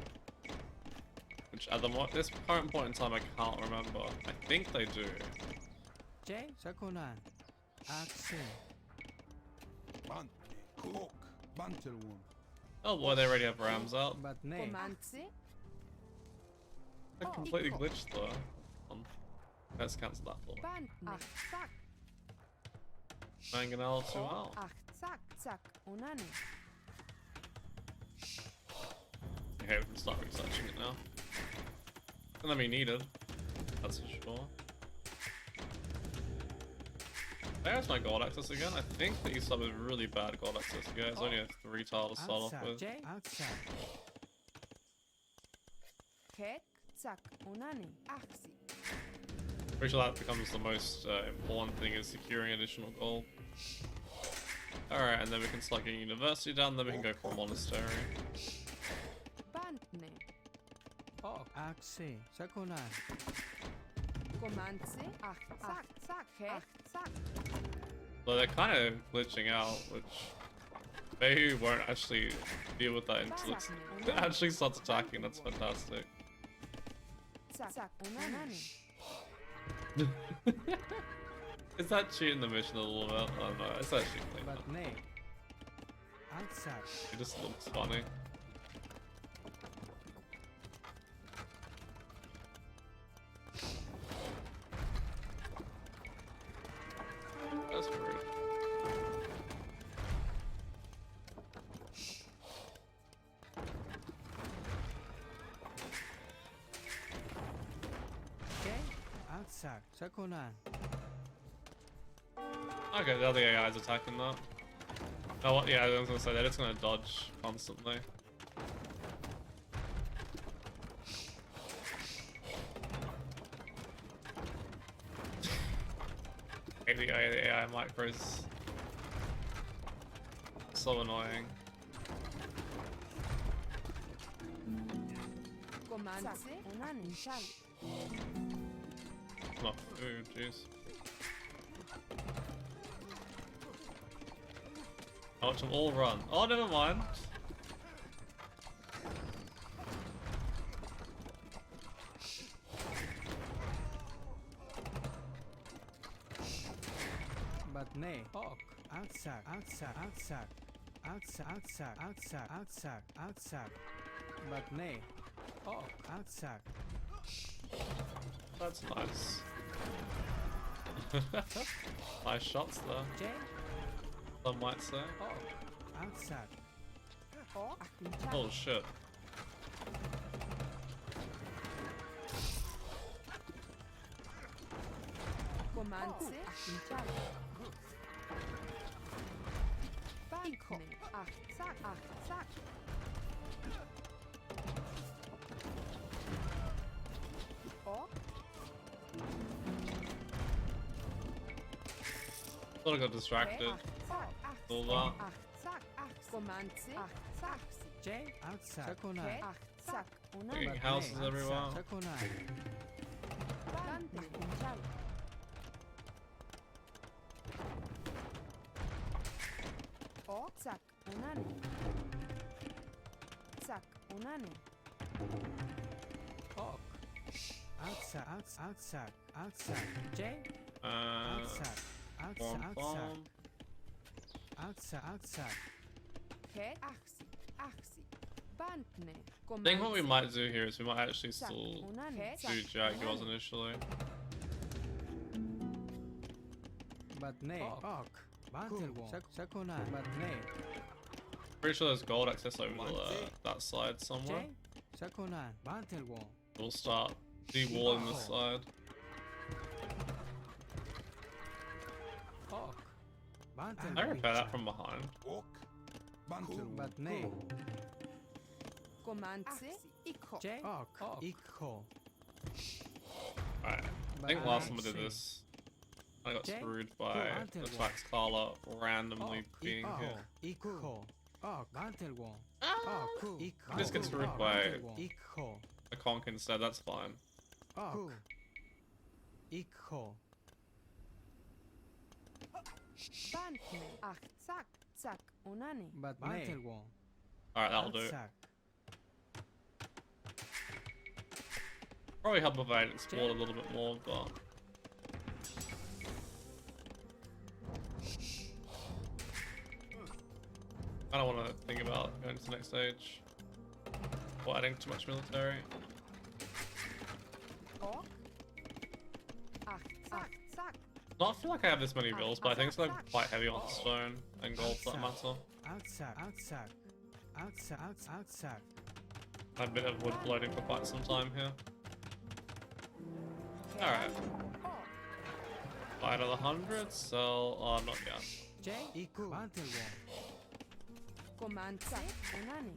Which at this current point in time I can't remember. I think they do. J. Sakonan. Aksi. Oh boy, they already have rams out. Batne. They're completely glitched though. Let's cancel that floor. Manganel 2 out. Okay, we can start researching it now. And then we needed. That's for sure. There's my gold access again. I think the east sub is really bad gold access again. It's only a 3 tile to start off with. Pretty sure that becomes the most important thing, is securing additional gold. Alright, and then we can start getting university down, then we can go for a monastery. So they're kind of glitching out, which they won't actually deal with that until it actually starts attacking. That's fantastic. Is that cheating the mission a little bit? I don't know, it's actually clean. It just looks funny. That's rude. Okay, the other AI is attacking that. Oh, what? Yeah, I was gonna say they're just gonna dodge constantly. The AI micros. So annoying. Not food, jeez. I'll watch them all run. Oh, never mind. Batne. Ok. Outside. Outside. Outside. Outside. Outside. Outside. Outside. Outside. Batne. Ok. Outside. That's nice. Nice shots there. J. Some might say. Ok. Outside. Oh shit. Thought I got distracted. All that. J. Outside. Getting houses everywhere. Ok. Outside. Outside. Outside. J. Outside. Outside. Outside. Outside. Outside. I think what we might do here is we might actually still do Jaguars initially. Batne. Ok. Batne. Pretty sure there's gold access over that side somewhere. Sakonan. We'll start wall on this side. Ok. Bantel. I repair that from behind. But nay. Komance ikho. J. Ok. Ikho. Alright, I think last time I did this, I got screwed by the Quetzalcoatl randomly being here. Ikho. Ok. Bantel one. Ah! Ok. I just get screwed by Ikho. a conch instead, that's fine. Ok. Ikho. Bantne. Ach, zack, zack, unani. But Bantel one. Alright, that'll do. Probably help if I had explored a little bit more, but... I don't want to think about going to the next stage. Or adding too much military. Ok. Ach, zack, zack. Not feel like I have this many bills, but I think it's like quite heavy on stone and gold for that matter. Outside. I've had a bit of wood floating for quite some time here. Alright. Buy another 100, sell... oh, not yet. J. Ikho. Bantel one. Komance unani.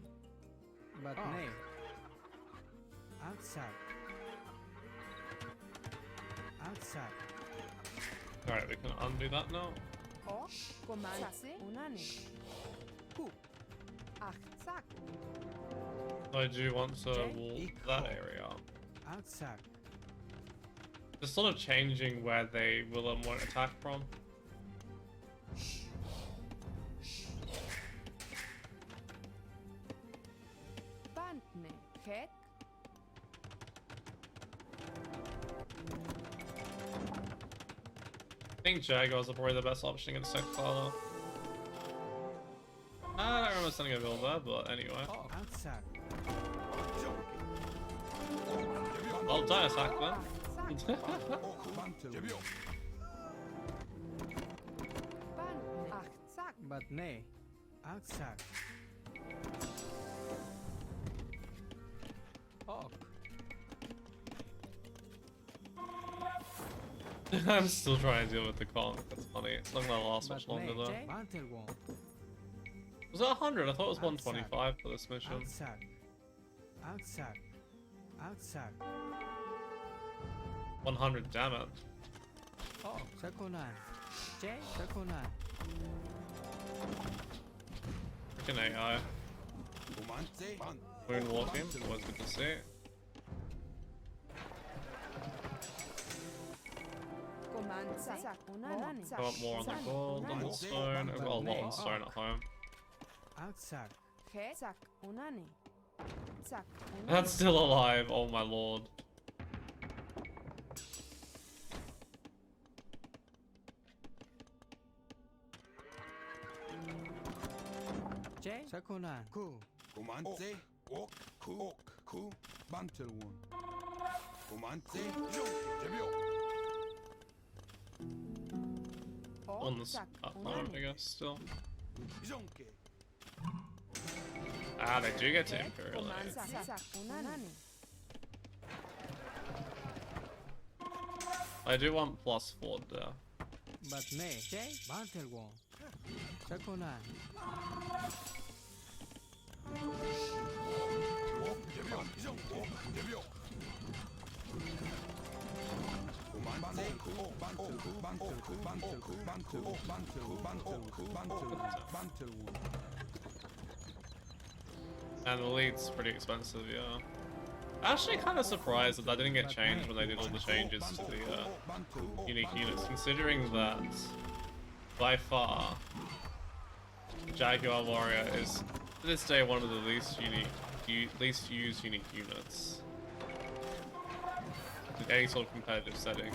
But nay. Outside. Alright, we can undo that now. Ok. Komance unani. Ku. Ach, zack. I do want to wall that area up. Outside. Just sort of changing where they will and won't attack from. Bantne. Hek. I think Jaguars are probably the best option against Quetzalcoatl. I don't remember sending a build there, but anyway. Outside. I'll die attack then. Bantel one. Bantne. Ach, zack. But nay. Outside. Ok. I'm still trying to deal with the conch. That's funny. It's not gonna last much But longer nay. though. Bantel one. Was that 100? I thought it was 125 for this mission. Outside. 100, damn it. Oh, second line. J. Second line. Freaking AI. Moonwalking, always good to see. Komance zack unani. I want more on the gold, on the stone. I've got a lot on stone at home. Outside. He. Zack unani. Zack unani. That's still alive, oh my lord. J. Second line. Ku. Komance. Ok. Ku. Bantel one. Komance. On the platform, I guess, still. Ah, they do get to Imperial. Komance zack unani. I do want +4 there. But nay. J. Bantel one. Second line. And the lead's pretty expensive, yeah. Actually kind of surprised that didn't get changed when they did all the changes to the unique units, considering that by far Jaguar Warrior is to this day one of the least used unique units in any sort of competitive setting.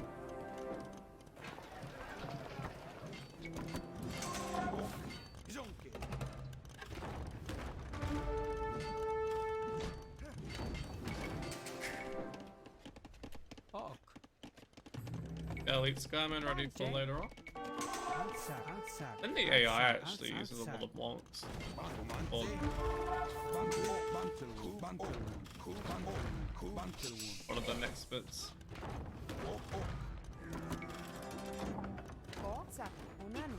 Ok. Elite Skyman ready for later on. Outside. And the AI actually uses a lot of monks. Or One of the next bits. Sak. Onani.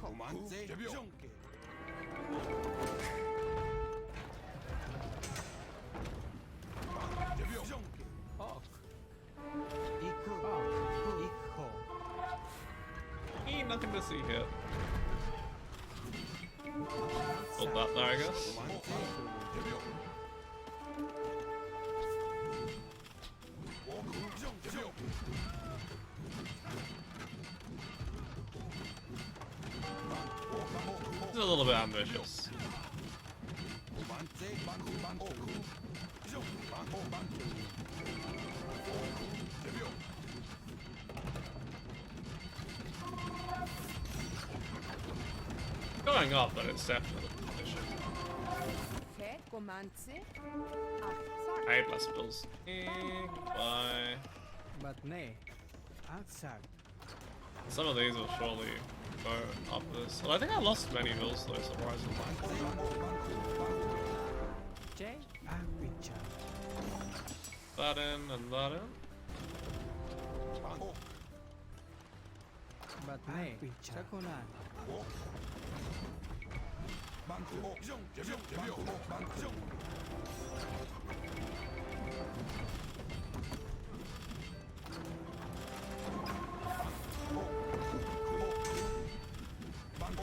Ok. Iko. Iko. Nothing to see here. Hold that there, I guess. This is a little bit ambitious. Going up, but it's definitely ambitious. Fe. Comance. I hate less bills. Bye. But ne. Aksak. Some of these will surely go up this. Well, I think I lost many bills though, surprisingly. J. Akwicha. That in and that in. But ne. Sakonan.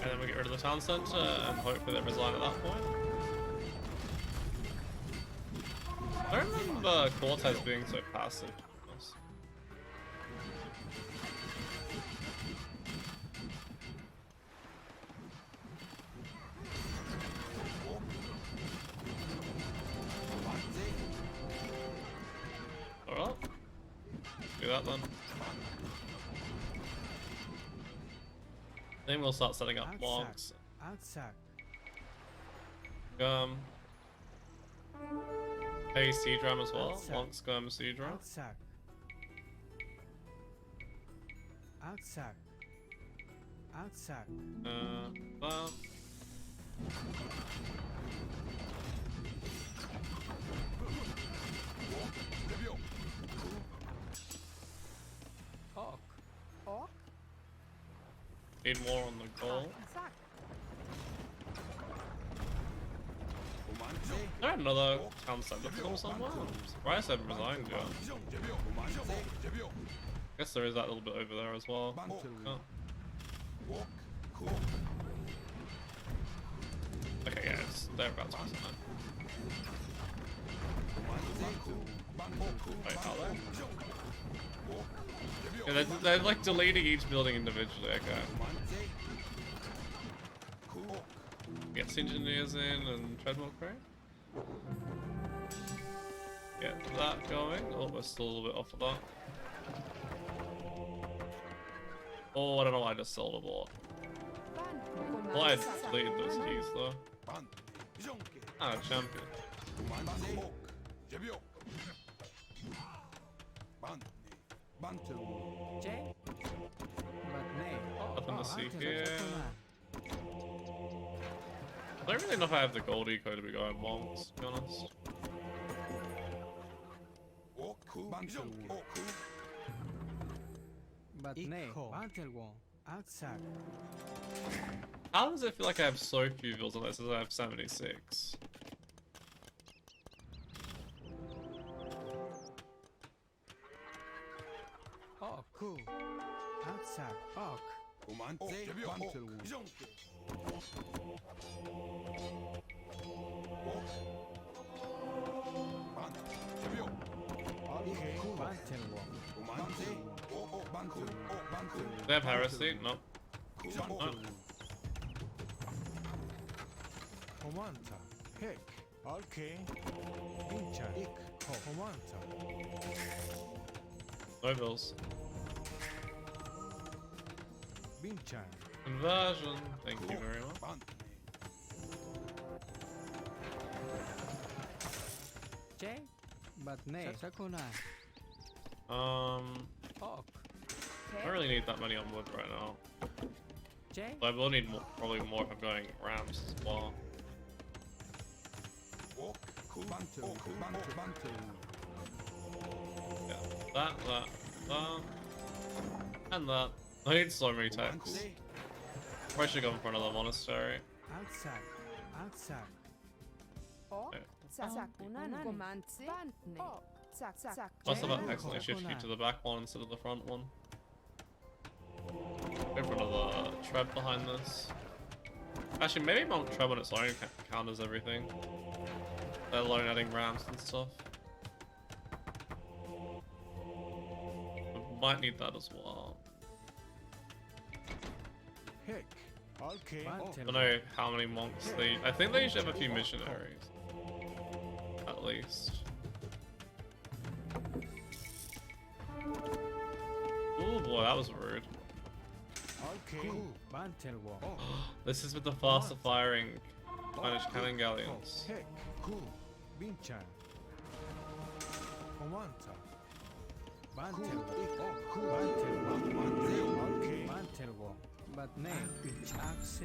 And then we get rid of the town centre and hopefully they resign at that point. I don't remember Cortez being so passive. Alright. Do that then. Then we'll start setting up logs. Aksak. Hey, Seadram as well. Monks go Seadram. Aksak. Aksak. Aksak. That. Ok. Ok. Need more on the goal. Sak. Is there another town centre from somewhere? I'm surprised they haven't resigned yet. I guess there is that little bit over there as well. Oh. Okay, yeah, it's thereabouts. Wait, are they? Yeah, they're like deleting each building individually, okay. Get engineers in and treadmill crane. Get that going. Oh, we're still a little bit off of that. Oh, I don't know why I just sold a board. Well, I deleted those keys though. Ah, champion. J. But ne. Nothing to see here. I don't really know if I have the gold eco to be going monks, to be honest. But ne. Bantelwon. Aksak. How does it feel like I have so few bills on this as I have 76? Oh, cool. Aksak. Ok. They have heresy? Nope. No. Comanta. Heck. Okay. Incha. Ik. Comanta. No bills. Binchan. Conversion. Thank you very much. J. But ne. Sakona. Ok. I don't really need that many on wood right now. J. But I will need more, probably more if I'm going rams as well. Yeah, that, and that. I need so many tanks. I should go in front of the monastery. Outside. Outside. O, Yeah. Tsak, Unane, Gomanzi, Bantne, O, Tsak, Must have Jay. accidentally shifted you to the back one instead of the front one. Go in front of the Treb behind this. Actually, maybe Monk Treb on its own counters everything. Let alone adding ramps and stuff. We might need that as well. Heck. Okay. I don't know how many monks they... I think they usually have a few missionaries. At least. Oh boy, that was rude. Okay. Bantelwa. This is with the faster firing Spanish cannon galleons. Heck. Cool. Binchan. Comanta. Bantelwa. Bantelwa. Okay. Bantelwa. But name. Axe.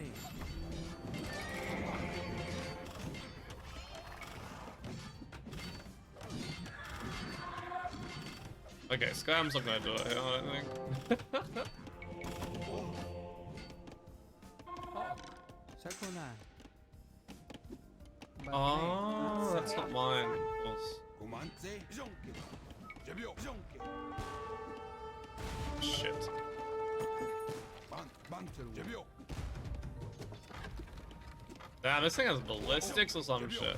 Okay, Skyham's not gonna do it here, I don't think. Sakuna. Oh, that's not mine. Shit. Damn, this thing has ballistics or some shit.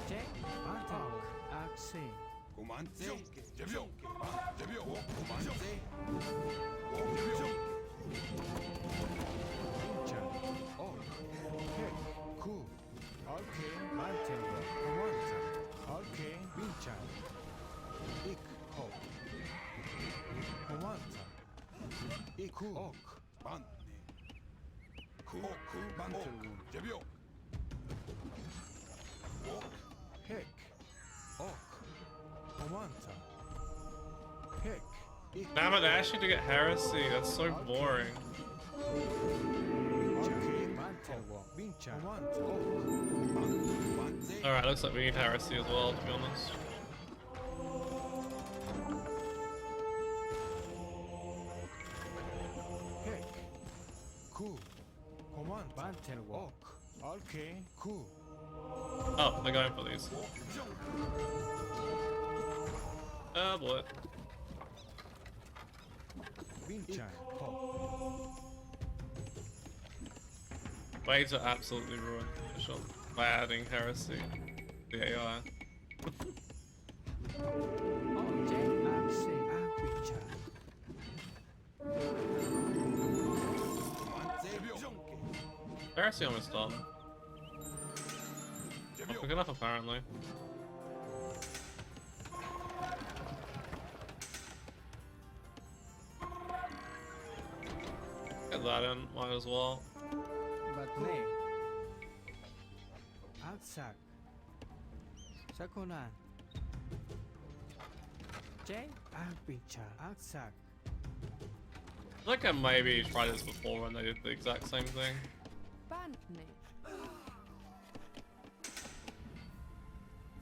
Check. Bantelwa. Axe. Binchan. Oh. Heck. Cool. Okay. Bantelwa. Comanta. Okay. Binchan. Ik. Hop. Comanta. Ik. Ok. Bantelwa. Heck. Ok. Comanta. Heck. Ik. Damn it, I actually to get heresy. That's so boring. Okay. Bantelwa. Binchan. Comanta. Alright, looks like we need heresy as well, to be honest. Heck. Cool. Command. Bantelwa. Okay. Cool. Oh, they're going for these. Oh boy. Binchan. Hop. Way to absolutely ruin the shot by adding heresy. The AI. Oh, Jay. Axe. Binchan. Heresy almost done. Not quick enough apparently. Get that in, might as well. But nay. Outside. Sakonan. Jay. Binchan. Outside. I think I maybe tried this before when they did the exact same thing. Bantne,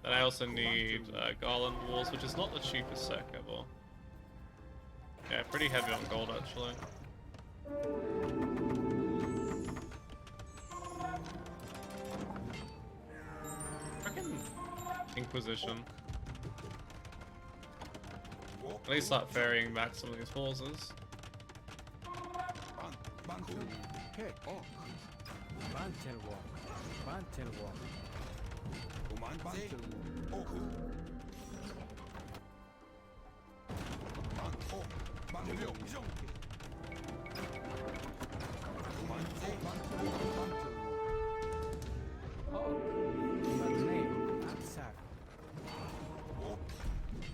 And I also need Garland Walls, which is not the cheapest sec ever. Yeah, pretty heavy on gold actually. Frickin' Inquisition. At least start ferrying back some of these forces. Heck. Ok. Bantelwa. Bantelwa.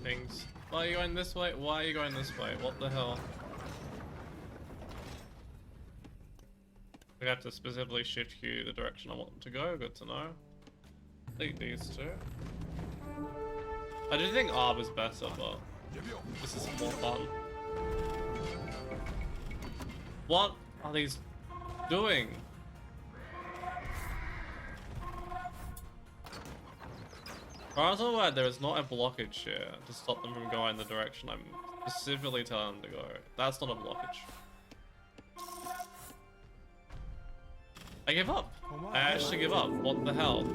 Things. Why are you going this way? Why are you going this way? What the hell? We have to specifically shift you the direction I want them to go. Good to know. Delete these two. I do think Arb is better, but this is more fun. What are these doing? I was aware there is not a blockage here to stop them from going the direction I'm specifically telling them to go. That's not a blockage. I give up. I actually give up. What the hell?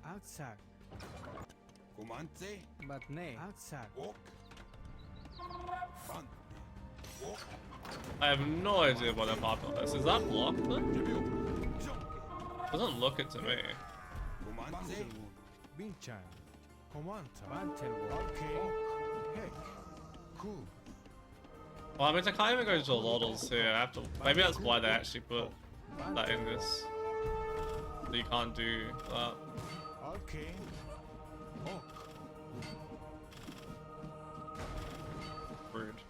Outside. But nay. Outside. I have no idea what they're popping on this. Is that blocked then? Doesn't look it to me. Well, I mean, I can't even go to the lodels here. I have to. Maybe that's why they actually put that in this. So you can't do that. Rude.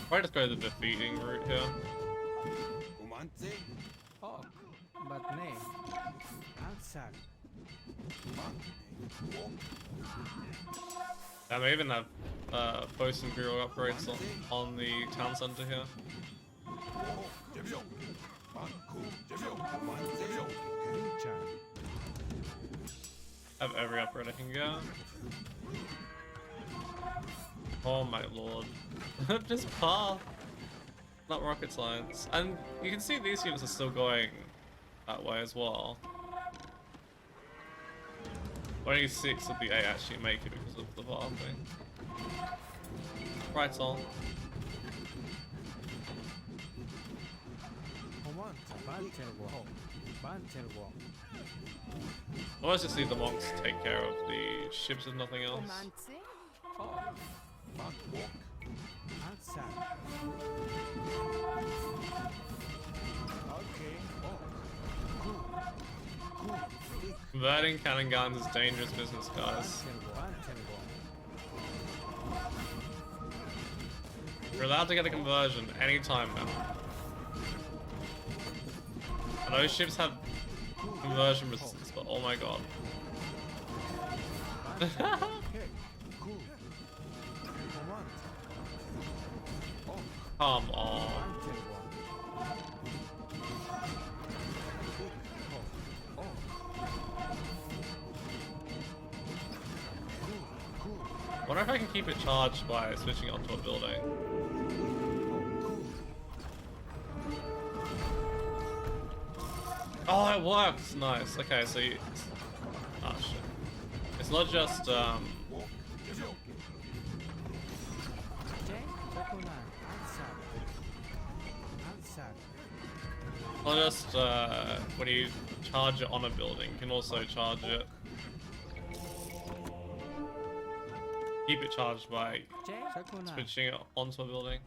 Probably just go the defeating route here. But nay. Outside. I may even have post-imperial upgrades on the town center here. Have every upgrade I can get. Oh my lord. Just path. Not rocket science. And you can see these units are still going that way as well. Only 6 of the 8 actually make it because of the path thing. Right on. I always just need the monks to take care of the ships if nothing else. Converting cannon guns is dangerous business, guys. You're allowed to get a conversion anytime now. And those ships have conversion resistance, but oh my god. Come on. I wonder if I can keep it charged by switching it onto a building. Oh, it works! Nice. Okay, so you... Oh shit. It's not just, not just, when you charge it on a building, you can also charge it... Keep it charged by switching it onto a building.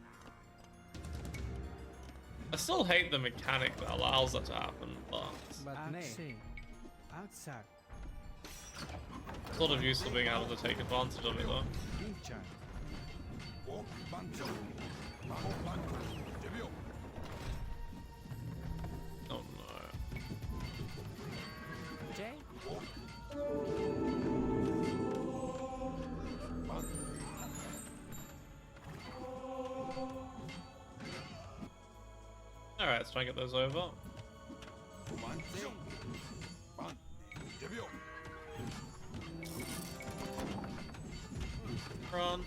I still hate the mechanic that allows that to happen, but sort of useful being able to take advantage of it though. Oh no. Alright, let's try and get those over. Run.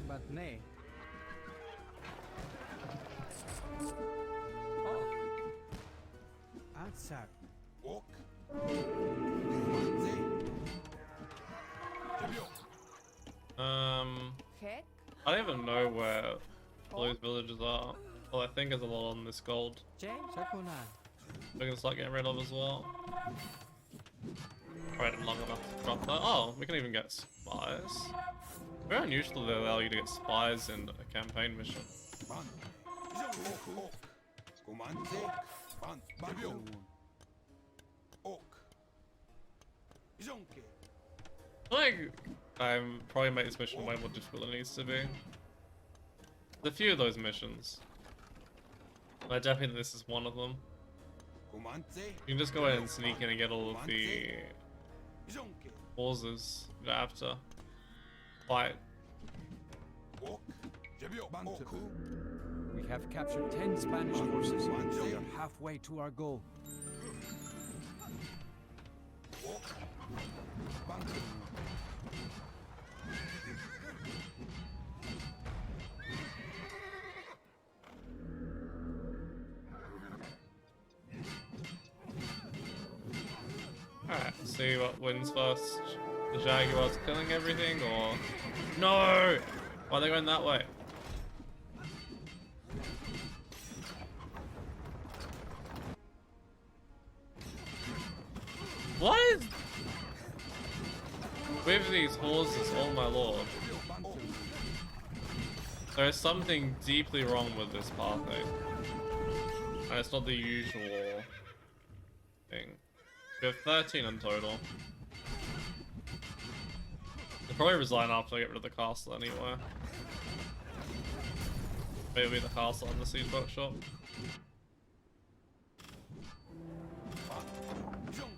But nay. Outside. I don't even know where all these villages are. Well, I think there's a lot on this gold. We're gonna start getting rid of as well. Alright, long enough to drop that. Oh, we can even get spies. Very unusual they allow you to get spies in a campaign mission. Like, I'm probably make this mission way more difficult than it needs to be. There's a few of those missions. I definitely think this is one of them. You can just go in and sneak in and get all of the pauses you don't have to fight. We have captured 10 Spanish forces. We are halfway to our goal. Alright, see what wins first. The Jaguars killing everything, or... No! Why are they going that way? What is... with these horses, oh my lord. There is something deeply wrong with this pathway. And it's not the usual thing. We have 13 in total. They'll probably resign after I get rid of the castle anyway. Maybe the castle and the siege workshop.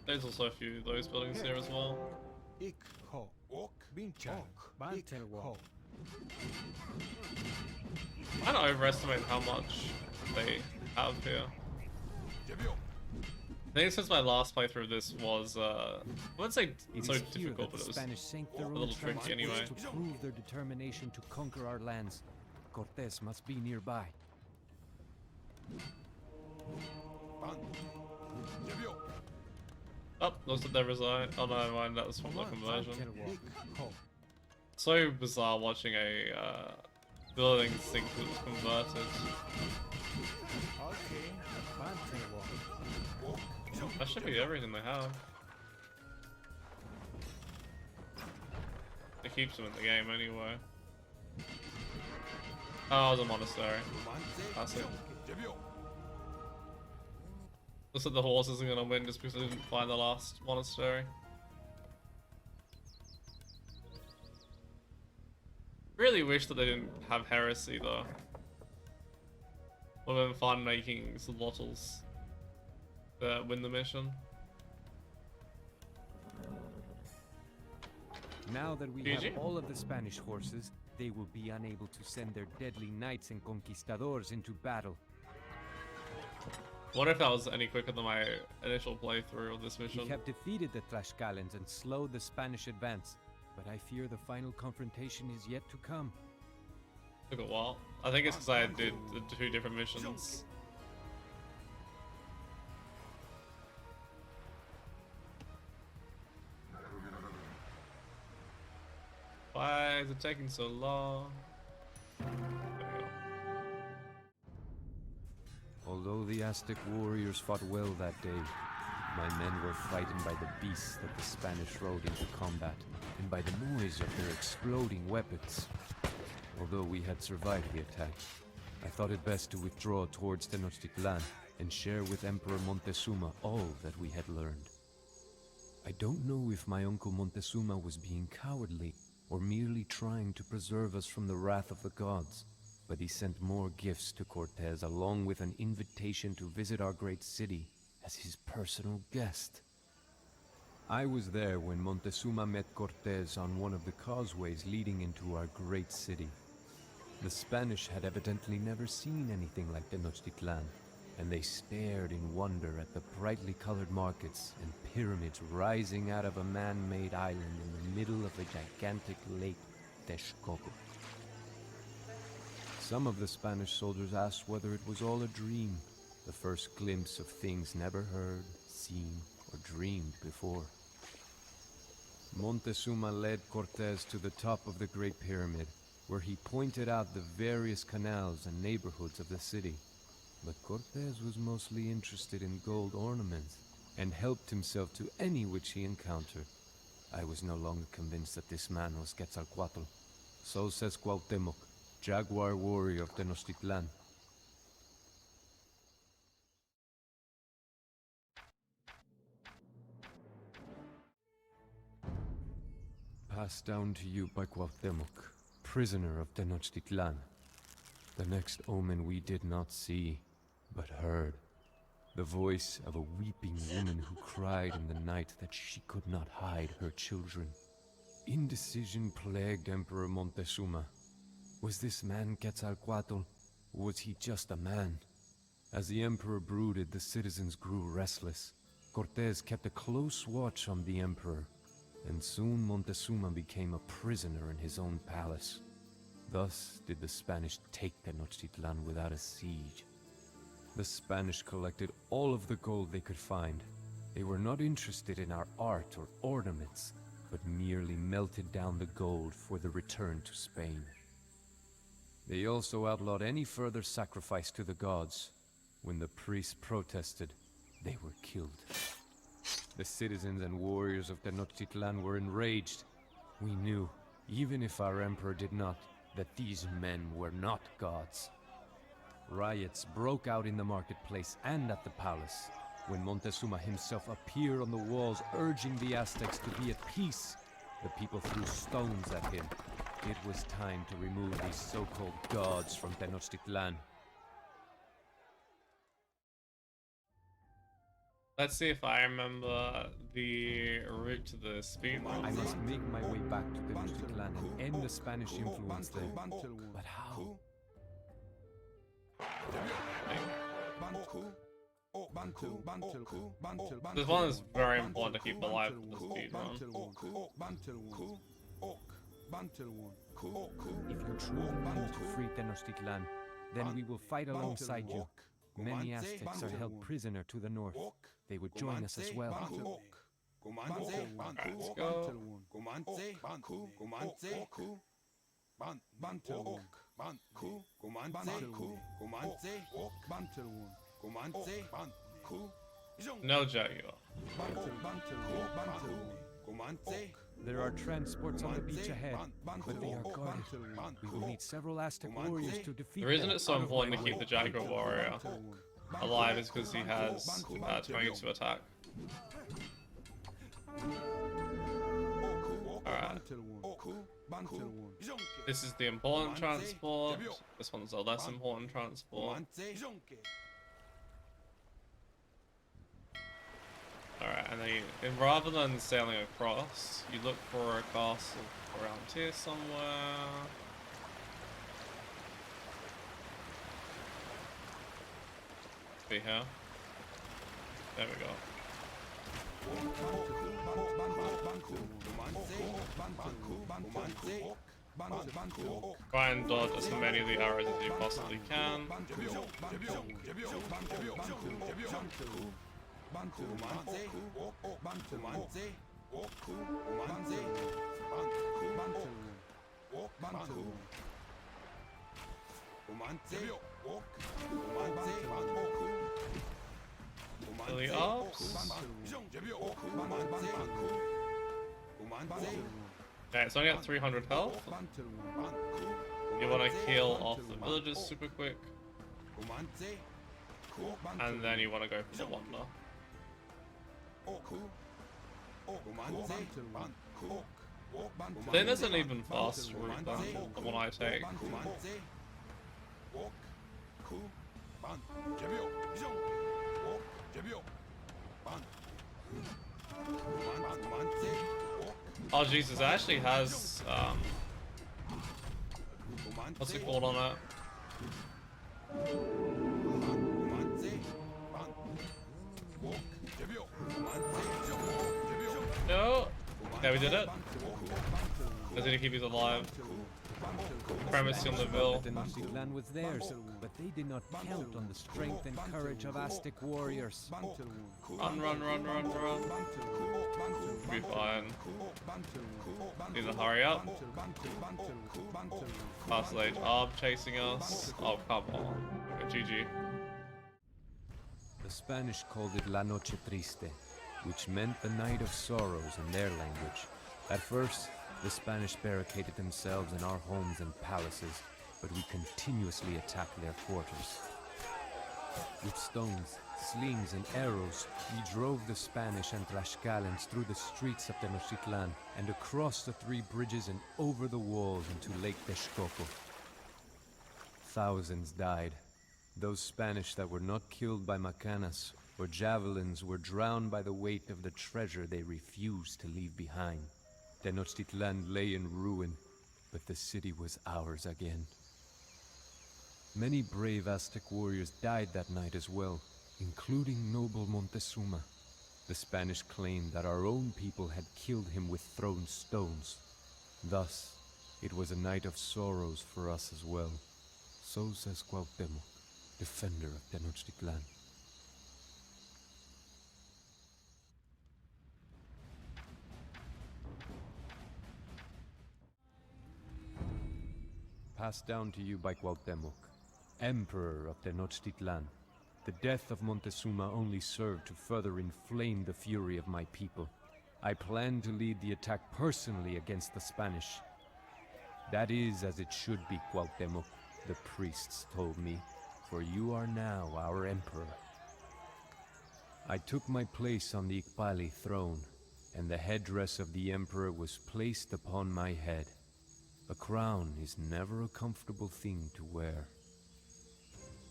There's also a few of those buildings here as well. I don't overestimate how much they have here. I think since my last playthrough, this was, I wouldn't say so difficult, but it was a little tricky anyway. To prove their determination to conquer our lands, Cortés must be nearby. Oh, looks like they resign. Oh no, never mind, that was from the conversion. So bizarre watching a building sink that was converted. That should be everything they have. It keeps them in the game anyway. Oh, it was a monastery. That's it. Looks like the horse isn't gonna win just because I didn't find the last monastery. Really wish that they didn't have heresy though. Would have been fun making Zolotls win the mission. Now that we GG. have all of the Spanish horses, they will be unable to send their deadly knights and conquistadors into battle. Wonder if that was any quicker than my initial playthrough of this mission. We have defeated the Tlaxcalans and slowed the Spanish advance, but I fear the final confrontation is yet to come. Took a while. I think it's because I did the 2 different missions. Why is it taking so long? There we go. Although the Aztec warriors fought well that day, my men were frightened by the beasts that the Spanish rode into combat, and by the noise of their exploding weapons. Although we had survived the attack, I thought it best to withdraw towards Tenochtitlan and share with Emperor Montezuma all that we had learned. I don't know if my uncle Montezuma was being cowardly or merely trying to preserve us from the wrath of the gods, but he sent more gifts to Cortés along with an invitation to visit our great city as his personal guest. I was there when Montezuma met Cortés on one of the causeways leading into our great city. The Spanish had evidently never seen anything like Tenochtitlan, and they stared in wonder at the brightly colored markets and pyramids rising out of a man-made island in the middle of a gigantic lake, Texcoco. Some of the Spanish soldiers asked whether it was all a dream, the first glimpse of things never heard, seen, or dreamed before. Montezuma led Cortés to the top of the Great Pyramid, where he pointed out the various canals and neighborhoods of the city. But Cortés was mostly interested in gold ornaments, and helped himself to any which he encountered. I was no longer convinced that this man was Quetzalcoatl. So says Cuauhtémoc, jaguar warrior of Tenochtitlan. passed down to you by Cuauhtemoc, prisoner of Tenochtitlan. The next omen we did not see, but heard. The voice of a weeping woman who cried in the night that she could not hide her children. Indecision plagued Emperor Montezuma. Was this man Quetzalcoatl, or was he just a man? As the Emperor brooded, the citizens grew restless. Cortés kept a close watch on the Emperor, and soon Montezuma became a prisoner in his own palace. Thus did the Spanish take Tenochtitlan without a siege. The Spanish collected all of the gold they could find. They were not interested in our art or ornaments, but merely melted down the gold for the return to Spain. They also outlawed any further sacrifice to the gods. When the priests protested, they were killed. The citizens and warriors of Tenochtitlan were enraged. We knew, even if our emperor did not, that these men were not gods. Riots broke out in the marketplace and at the palace. When Montezuma himself appeared on the walls urging the Aztecs to be at peace, the people threw stones at him. It was time to remove these so-called gods from Tenochtitlan. Let's see if I remember the route to the speedrun. I must make my way back to Tenochtitlan and end the Spanish influence there. But how? This one is very important to keep alive for the speedrun. If you truly want to free Tenochtitlan, then we will fight alongside you. Many Aztecs are held prisoner to the north. They would join us as well. Alright, let's go. No Jaguar. There are transports on the beach ahead, but they are guarded. We will need several Aztec warriors to defeat The reason them it's so out of important my to keep way. the Jaguar warrior alive is because he has 20 to attack. Alright. This is the important transport. This one's a less important transport. Alright, and then and rather than sailing across, you look for a castle around here somewhere. Be here. There we go. Try and dodge as many of the arrows as you possibly can. Billy ups. Okay, so I got 300 health. You want to kill off the villagers super quick. And then you want to go for the wonder. Then there's an even faster route than the one I take. Oh Jesus, it actually has what's it called on it? No. Okay, we did it. Let's need to keep these alive. Premise on the bill. Tenochtitlan was theirs, but they did not count on the strength and courage of Aztec warriors. Run, run, run, run, run. Be fine. Need to hurry up. Castle Age Arb chasing us. Oh, come on. Okay, GG. The Spanish called it La Noche Triste, which meant the night of sorrows in their language. At first, the Spanish barricaded themselves in our homes and palaces, but we continuously attacked their quarters. With stones, slings, and arrows, we drove the Spanish and Tlaxcalans through the streets of Tenochtitlan and across the 3 bridges and over the walls into Lake Texcoco. Thousands died. Those Spanish that were not killed by macanas or javelins were drowned by the weight of the treasure they refused to leave behind. Tenochtitlan lay in ruin, but the city was ours again. Many brave Aztec warriors died that night as well, including noble Montezuma. The Spanish claimed that our own people had killed him with thrown stones. Thus, it was a night of sorrows for us as well. So says Cuauhtémoc, defender of Tenochtitlan. Passed down to you by Cuauhtémoc, Emperor of Tenochtitlan. The death of Montezuma only served to further inflame the fury of my people. I plan to lead the attack personally against the Spanish. That is as it should be, Cuauhtémoc, the priests told me, for you are now our emperor. I took my place on the Ixpali throne, and the headdress of the emperor was placed upon my head. A crown is never a comfortable thing to wear.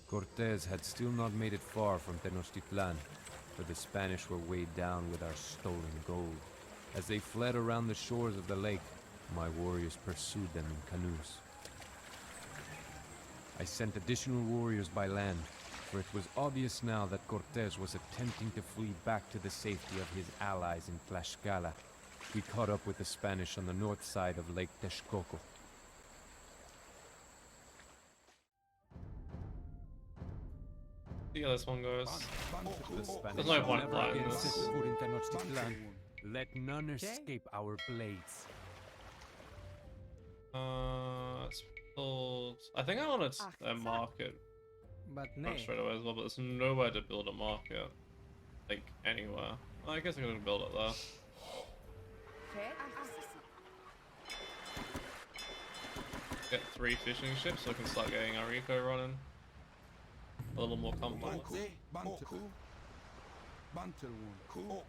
Cortés had still not made it far from Tenochtitlan, for the Spanish were weighed down with our stolen gold. As they fled around the shores of the lake, my warriors pursued them in canoes. I sent additional warriors by land, for it was obvious now that Cortés was attempting to flee back to the safety of his allies in Tlaxcala. We caught up with the Spanish on the north side of Lake Texcoco. See how this one goes. The Spanish There's no point in never playing again this. set foot in Tenochtitlan. Let none escape our blades. Let's build. I think I want a market. But Not nay. straight away as well, but there's nowhere to build a market. Like, anywhere. Well, I guess I'm gonna build it there. Get 3 fishing ships so I can start getting our eco running. A little more comfortable.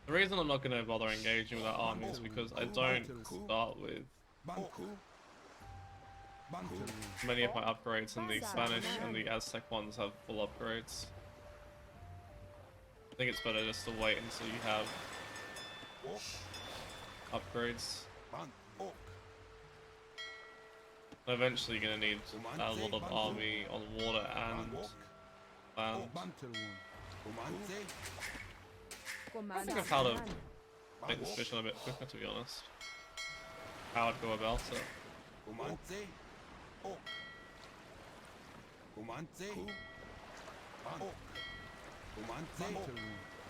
The reason I'm not gonna bother engaging with that army is because I don't start with many of my upgrades, and the Spanish and the Aztec ones have full upgrades. I think it's better just to wait until you have upgrades. Eventually you're gonna need a lot of army on water and land. I think of how to make this mission a bit quicker, to be honest. How I'd go about it. I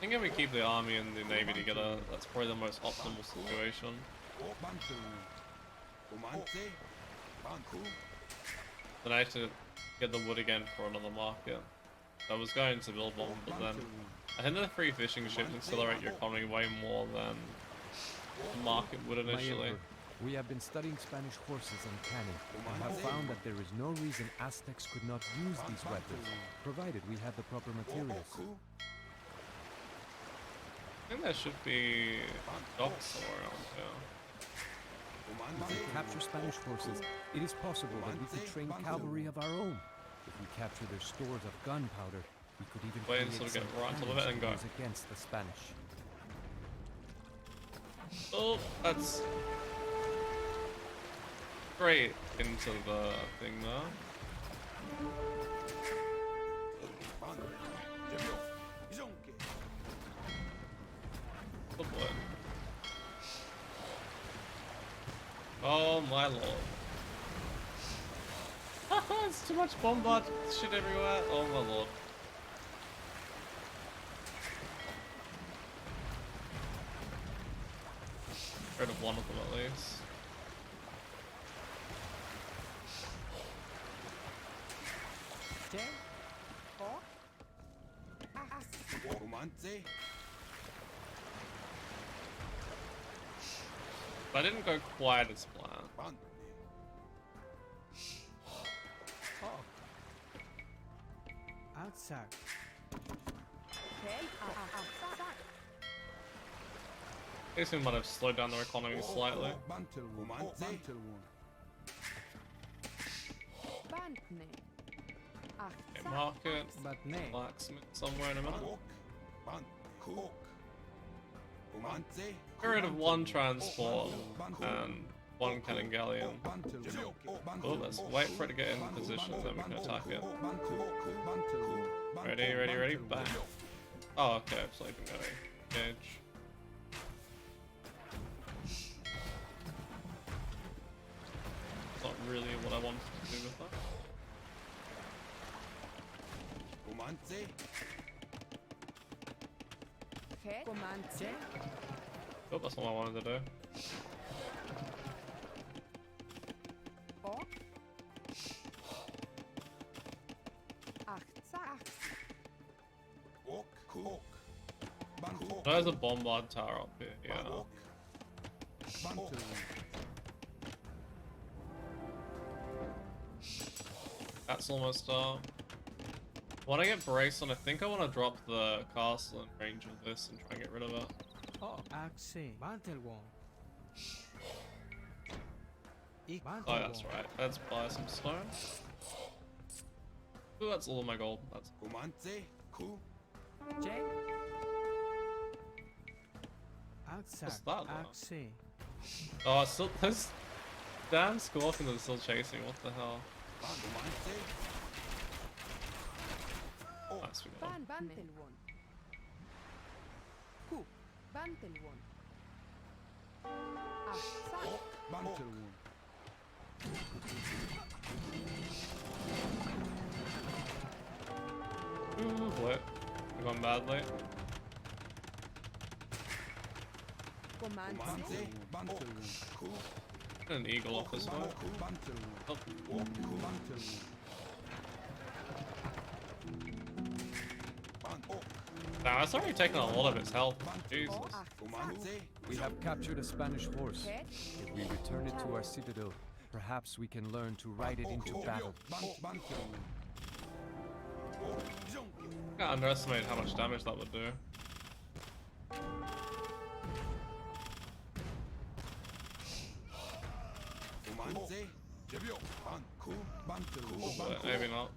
think if we keep the army and the navy together, that's probably the most optimal situation. Then I have to get the wood again for another market. I was going to build one, but then I think the 3 fishing ships accelerate your economy way more than the market would My initially. Emperor, we have been studying Spanish horses and cannon, and have found that there is no reason Aztecs could not use these weapons, provided we have the proper materials. I think there should be docks all around here. If we capture Spanish horses, it is possible that we could train cavalry of our own. If we capture their stores of gunpowder, we could even Wait create until we some get right to the cannons bit and to go. use against the Spanish. Oh, that's straight into the thing there. Oh boy. Oh my lord. It's too much bombard shit everywhere. Oh my lord. Rid of one of them at least. But I didn't go quite as planned. Outside. Okay. Sack. I guess we might have slowed down their economy slightly. Bantne. Okay, market, Batne. blacksmith somewhere in a minute. Get rid of one transport and one cannon galleon. Oh, let's wait for it to get in position, then we can attack it. Ready, ready, ready, bang. Oh, okay, I'm sleeping going. Engage. Not really what I wanted to do with that. Okay. Comanche. Oh, that's what I wanted to do. Ok. Sack. There's a bombard tower up here, yeah. That's almost up. When I get braced on, I think I want to drop the castle in range of this and try and get rid of it. Oh, Axe. Bantelwong. Oh, that's right. Let's buy some stone. Ooh, that's all of my gold. That's J. What's that, though? Axe. Oh, it's still those damn scorpions are still chasing. What the hell? Nice, we got him. Bantelwon. Ku. Bantelwon. Sack. Ooh, what? We're going badly. Comanche. An eagle off this way. Oh. Nah, that's already taken a lot of its health. Jesus. We have captured a Spanish horse. Okay. If we return it to our citadel, perhaps we can learn to ride it into battle. I underestimated how much damage that would do. But maybe not.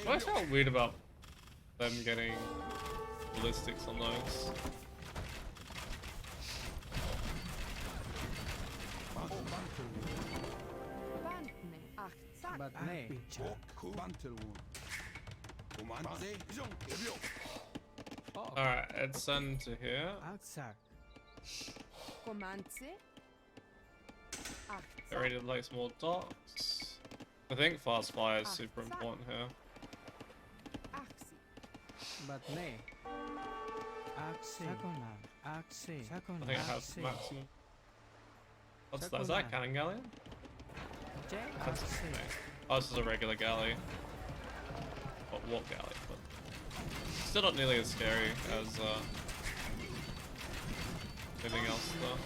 I always felt weird about them getting ballistics on those. Batne. Oh, Alright, let's send to here. Axe. Comanche. Get ready to lay some more docks. I think fast fire is super important here. Batne. Axe. Axe. I think I have maximum. What's that? Is that a cannon galleon? J. That's Axe. okay. Oh, this is a regular galley. What galley? But still not nearly as scary as anything else though.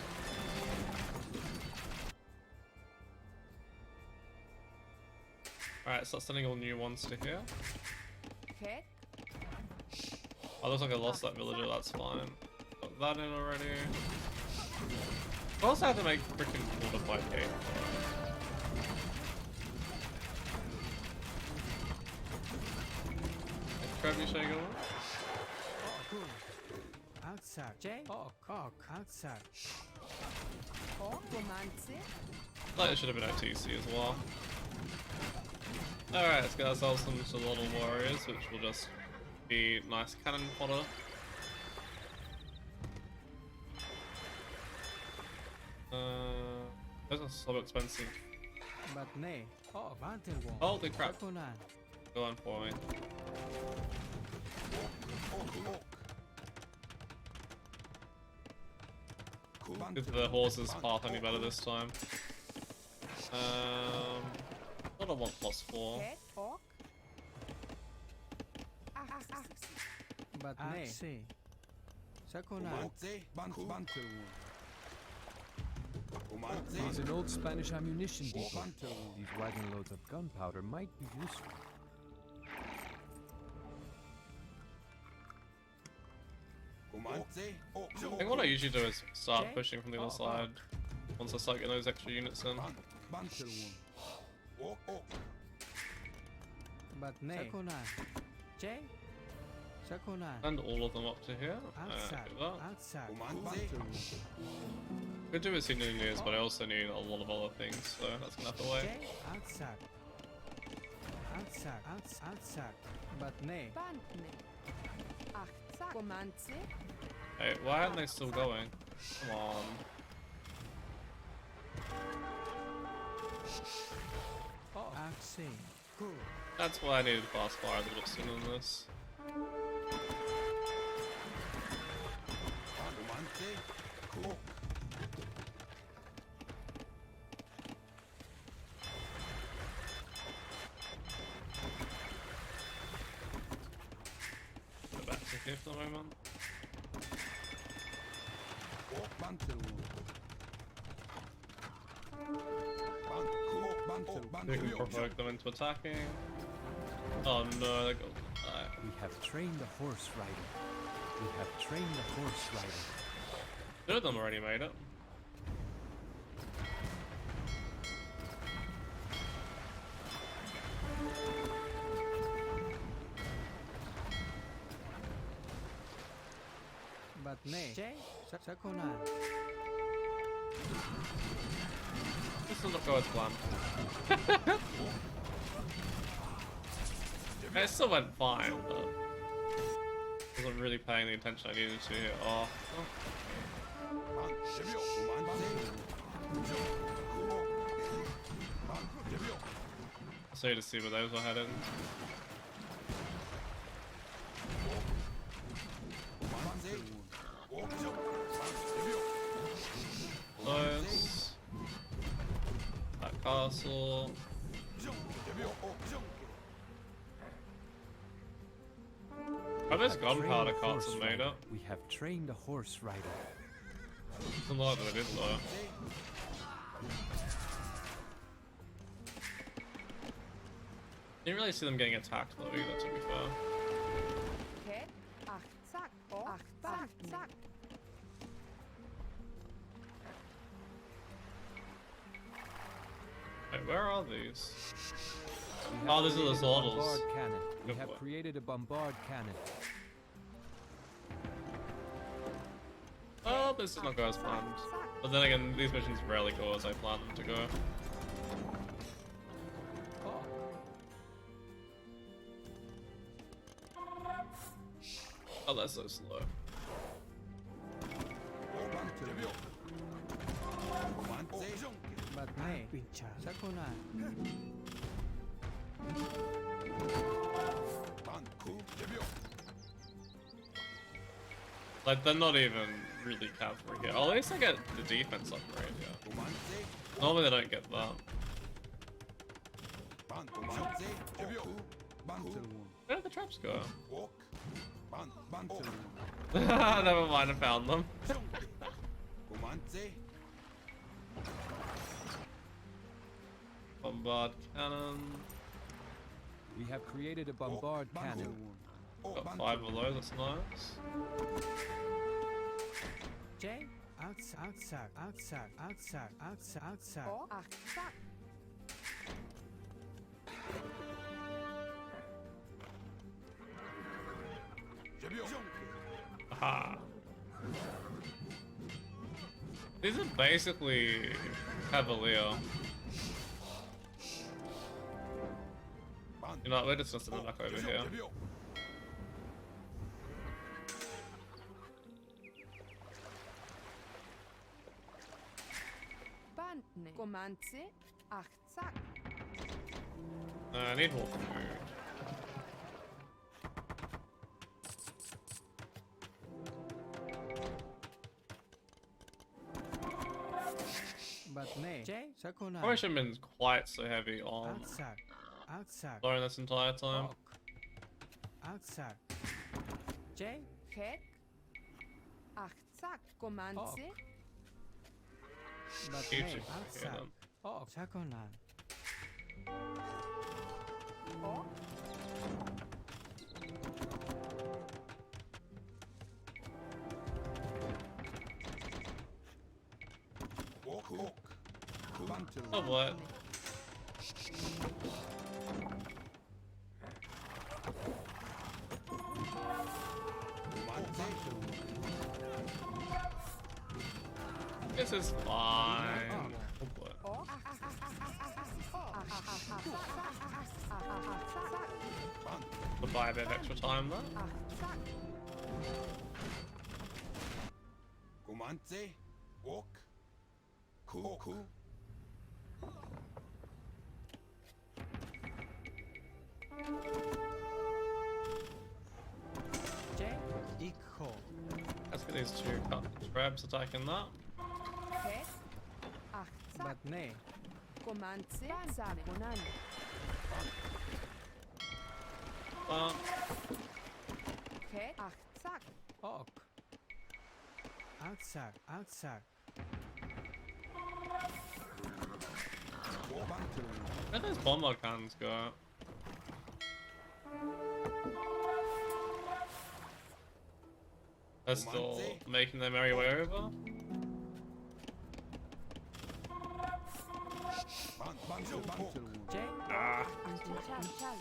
Alright, start sending all new ones to here. Okay. Oh, looks like I lost that villager, that's fine. Got that in already. I also have to make freaking fortified gate. Trebuchet going? Axe. J. Oh, cock. Axe. Oh, Comanche. That should have been OTC as well. Alright, let's get ourselves some Solidal warriors, which will just be nice cannon fodder. Those are so expensive. Batne. Oh, Bantelwong. Holy crap. Sakunan. Go on for me. Did the horse's path any better this time? I don't want +4. Okay. Ok. Batne. Sakunan. There's an old Spanish ammunition depot. These wagon loads of gunpowder might be useful. I think what I usually do is start pushing from the other side once I start getting those extra units in. But nay. Jay? And all of them up to here. Could do with sinews, but I also need a lot of other things, so that's gonna have to wait. But nay. Hey, why aren't they still going? Come on. That's why I needed to fast fire a little bit sooner than this. Go back to here for the moment. We can provoke them into attacking. Oh no, they go. We have trained the horse rider. We have trained the horse rider. Two of them already made it. But nay. This doesn't go as planned. It still went fine, but wasn't really paying the attention I needed to here. Oh. So to see where those were headed. Close. That castle. Oh, this gunpowder carts have made it. We have trained a horse rider. It's a lot that I did though. Didn't really see them getting attacked though either, to be fair. Wait, where are these? Oh, these are the Zordals. We have created a bombard cannon. Oh, this did not go as planned. But then again, these missions rarely go as I planned them to go. Oh, that's so slow. But nay. Like, they're not even really countering it. Oh, at least I get the defense upgrade, yeah. Normally they don't get that. Where did the traps go? Never mind, I found them. Bombard cannon. We have created a bombard cannon. Got 5 of those, that's nice. Jay? Outside. Aha. These are basically Cavalier. You know, we're just gonna send them back over here. I need more food. But nay. Probably shouldn't have been quite so heavy on Outside. throwing this entire time. Outside. Jay? But Huge nay, here Aksak. then. Oh, Chakonan. Oh what? This is fine. Oh boy. We'll buy a bit of extra time though. Comance, walk, cool. J. Ikho. Let's get these two crabs attacking that. But nay. Comance, Sakonan. Aksak. Ok. Aksak. Where those bomber cannons go? They're still making their merry way over. J. Ah, Chal.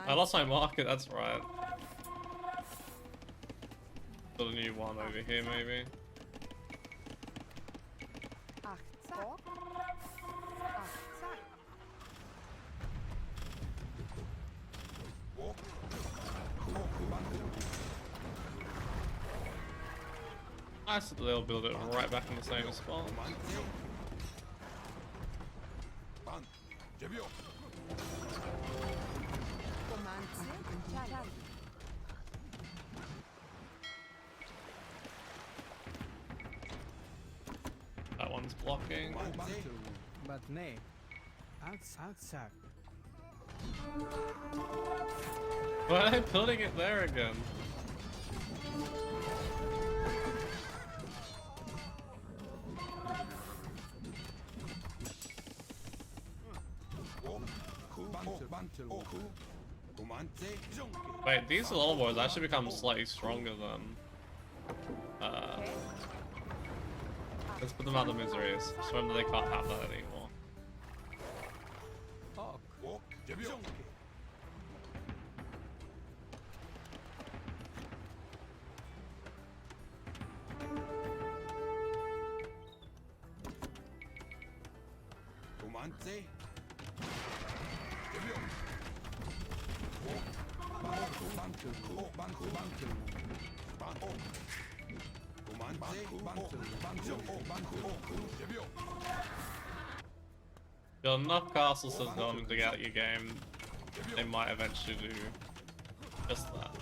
I lost my market, that's right. Got a new one over here maybe. Nice that they'll build it right back in the same spot. That one's blocking. But nay. Aksak. Why are they building it there again? Wait, these little boys actually become slightly stronger than. Let's put them out of the miseries. So remember they can't have that anymore. Got enough castles to them to get your game. They might eventually do just that.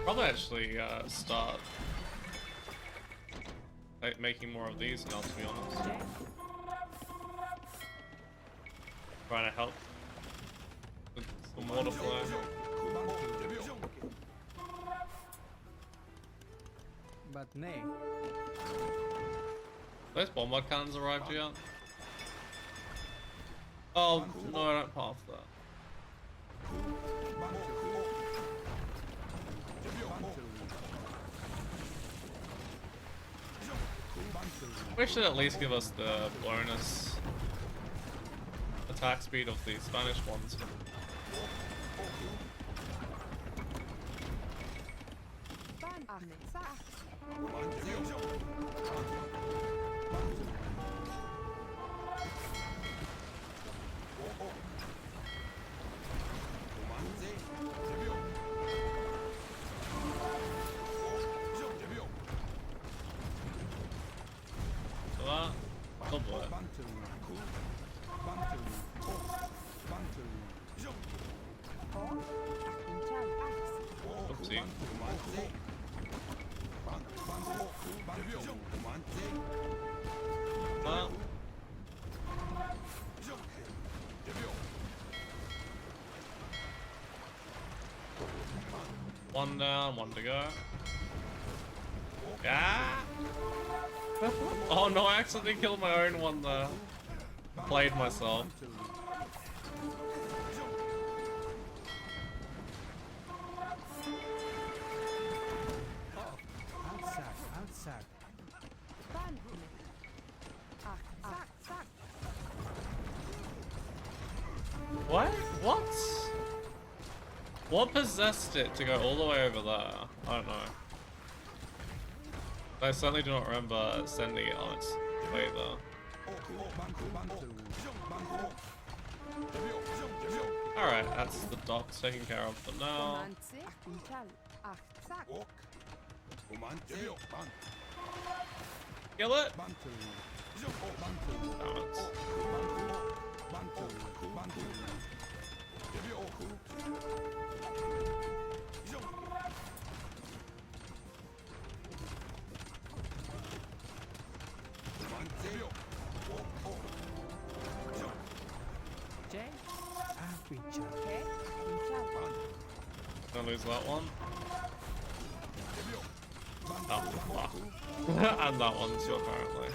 Probably actually start like making more of these now, to be honest. Trying to help with some water flow. But nay. Those bomber cannons arrived yet? Oh no, I don't pass that. Wish they'd at least give us the bonus attack speed of the Spanish ones. So that, oh boy. Oopsie. Well. One down, one to go. Ah! Oh no, I accidentally killed my own one there. Played myself. Outside. What? What? What possessed it to go all the way over there? I don't know. I certainly do not remember sending it on its way there. Alright, that's the docks taken care of for now. Kill it! Damn it. Gonna lose that one. Oh, fuck. And that one too, apparently.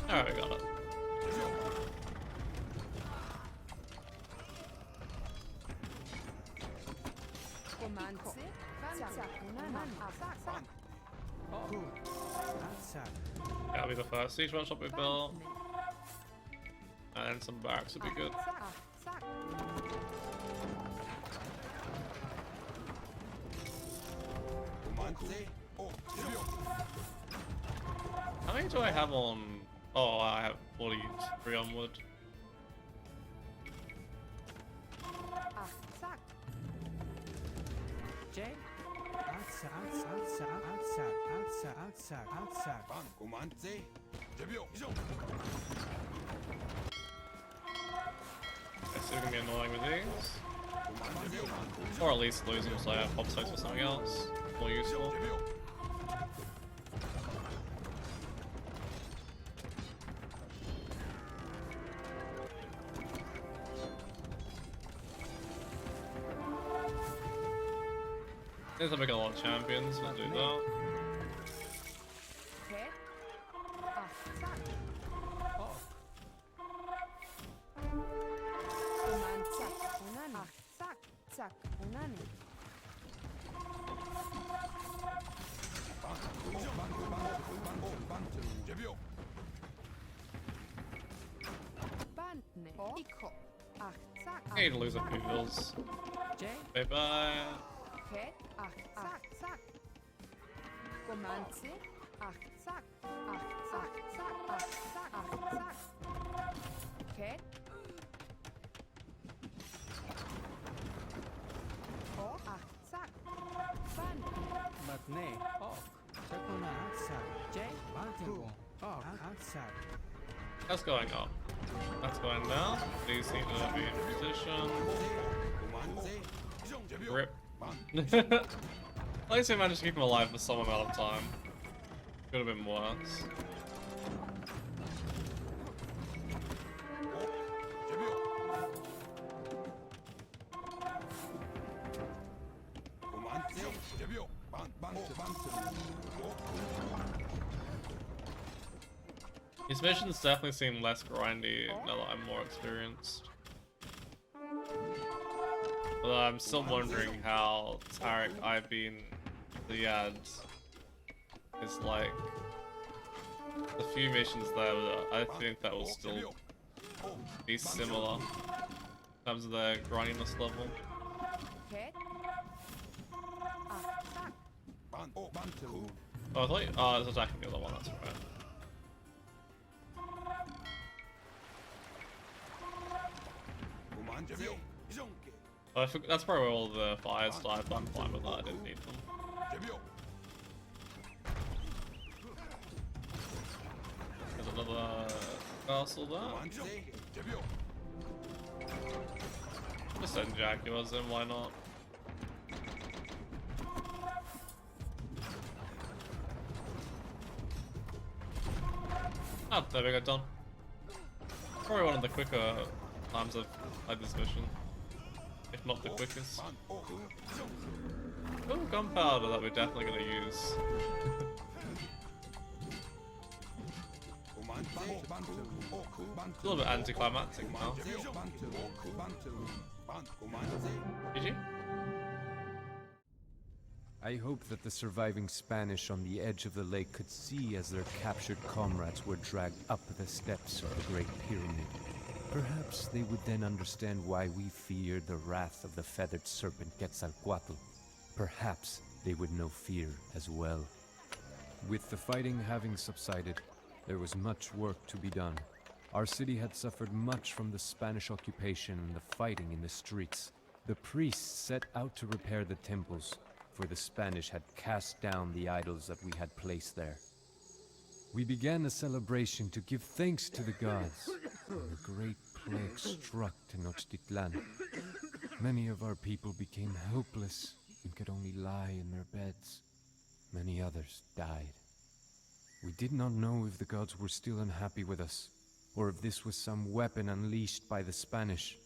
Alright, we got it. That'll be the first siege workshop we built. And some barracks would be good. How many do I have on? Oh, I have 43 on wood. Outside. Okay, so we're gonna be annoying with these. Or at least lose them so I have pop soaks or something else more useful. There's like a lot of champions, we'll do that. I need to lose a few bills. Bye bye. That's going up. That's going down. These need to be in position. Rip. At least we managed to keep him alive for some amount of time. Could have been worse. These missions definitely seem less grindy now that I'm more experienced. But I'm still wondering how Tarek I've been the ads is like. The few missions there, I think that will still be similar in terms of their grindiness level. Oh, I thought I was attacking the other one, that's right. Oh, that's probably where all the fires died, but I'm fine with that, I didn't need them. the castle there. Just send Jaguars in, why not? Ah, there we go, done. Probably one of the quicker times I've played this mission. If not the quickest. Oh, gunpowder that we're definitely going to use. A little bit anticlimactic now. GG? I hope that the surviving Spanish on the edge of the lake could see as their captured comrades were dragged up the steps of the Great Pyramid. Perhaps they would then understand why we feared the wrath of the feathered serpent Quetzalcoatl. Perhaps they would know fear as well. With the fighting having subsided, there was much work to be done. Our city had suffered much from the Spanish occupation and the fighting in the streets. The priests set out to repair the temples, for the Spanish had cast down the idols that we had placed there. We began a celebration to give thanks to the gods when the great plague struck Tenochtitlan. Many of our people became helpless and could only lie in their beds. Many others died. We did not know if the gods were still unhappy with us, or if this was some weapon unleashed by the Spanish.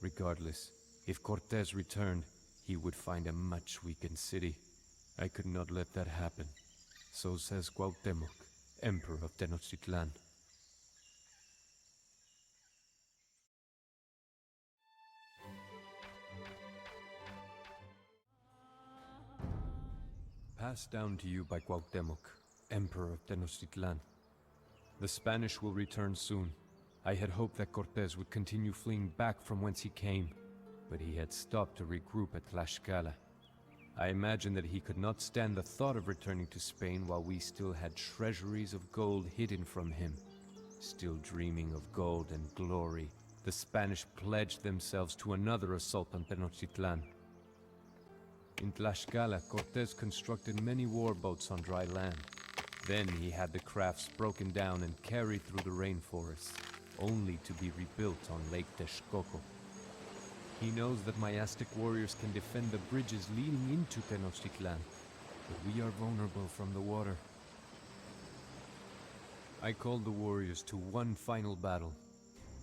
Regardless, if Cortés returned, he would find a much weakened city. I could not let that happen. So says Cuauhtémoc, Emperor of Tenochtitlan. Passed down to you by Cuauhtémoc, Emperor of Tenochtitlan. The Spanish will return soon. I had hoped that Cortés would continue fleeing back from whence he came, but he had stopped to regroup at Tlaxcala. I imagine that he could not stand the thought of returning to Spain while we still had treasuries of gold hidden from him. Still dreaming of gold and glory, the Spanish pledged themselves to another assault on Tenochtitlan. In Tlaxcala, Cortés constructed many warboats on dry land. Then he had the crafts broken down and carried through the rainforests, only to be rebuilt on Lake Texcoco. He knows that my Aztec warriors can defend the bridges leading into Tenochtitlan, but we are vulnerable from the water. I called the warriors to one final battle.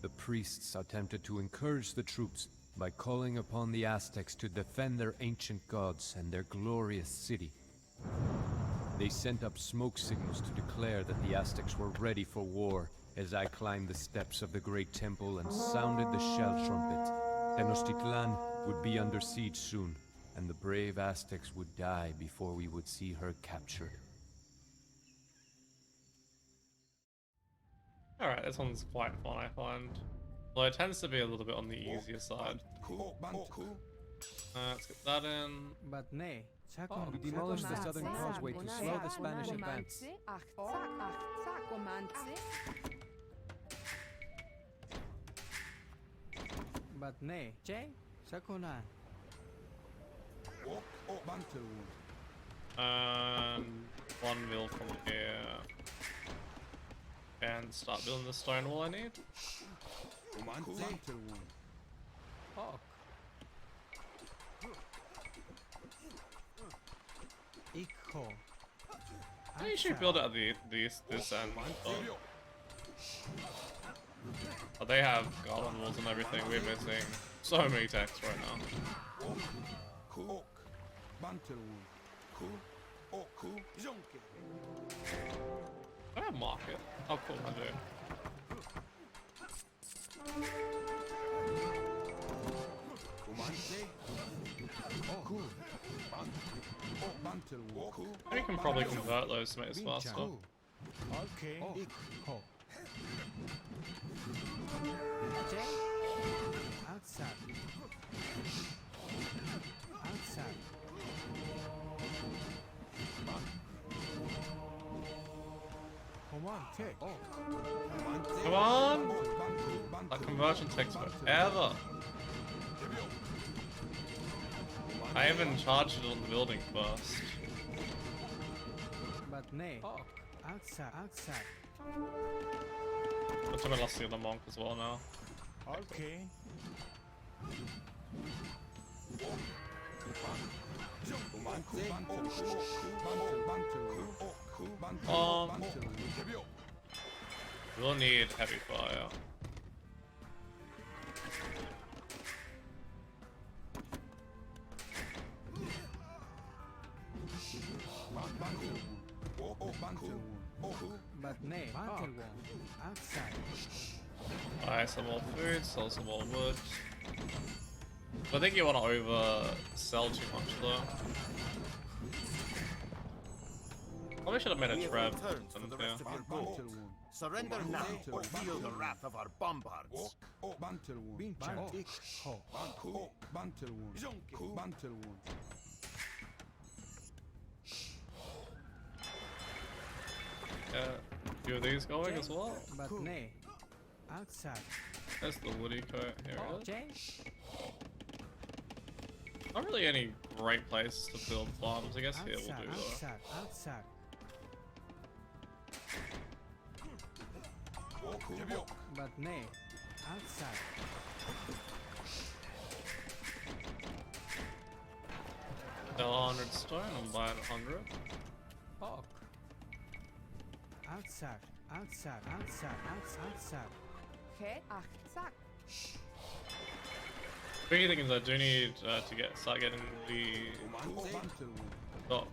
The priests attempted to encourage the troops by calling upon the Aztecs to defend their ancient gods and their glorious city. They sent up smoke signals to declare that the Aztecs were ready for war as I climbed the steps of the great temple and sounded the shell trumpet. Tenochtitlan would be under siege soon, and the brave Aztecs would die before we would see her captured. Alright, this one's quite fun, I find. Although it tends to be a little bit on the easier side. Let's get that in. But nay, We demolished the southern causeway to slow the Spanish advance. but nay, Sakonan. One mil from here. And start building the stone wall I need. Hawk. Ikko. I think you should build it at this end. Oh, they have garland walls and everything. We're missing so many texts right now. I have market. Oh, cool, I do. We can probably convert those to make this faster. Outside. Outside. Come on, take. Come on! That conversion takes forever. I even charged it on the building first. But nay. Outside. Outside. But I'm lost the monk as well now. Okay. We'll need heavy fire. But nay, battle wall. Outside. Buy some more food, sell some more wood. I think you want to oversell too much though. Probably should have made a We have trap. returned for the rest of your gold. Surrender now or feel the wrath of our bombards. Yeah, a few of these going as well. But nay, outside. There's the woody coat here. Oh, It is. Jay. Not really any great places to build farms. I guess here we'll do though. Outside, outside. But nay, outside. Sell 100 stone and buy 100. Orc. Outside, outside, outside, outside. He ach zack. Tricky thing is I do need to start getting the dock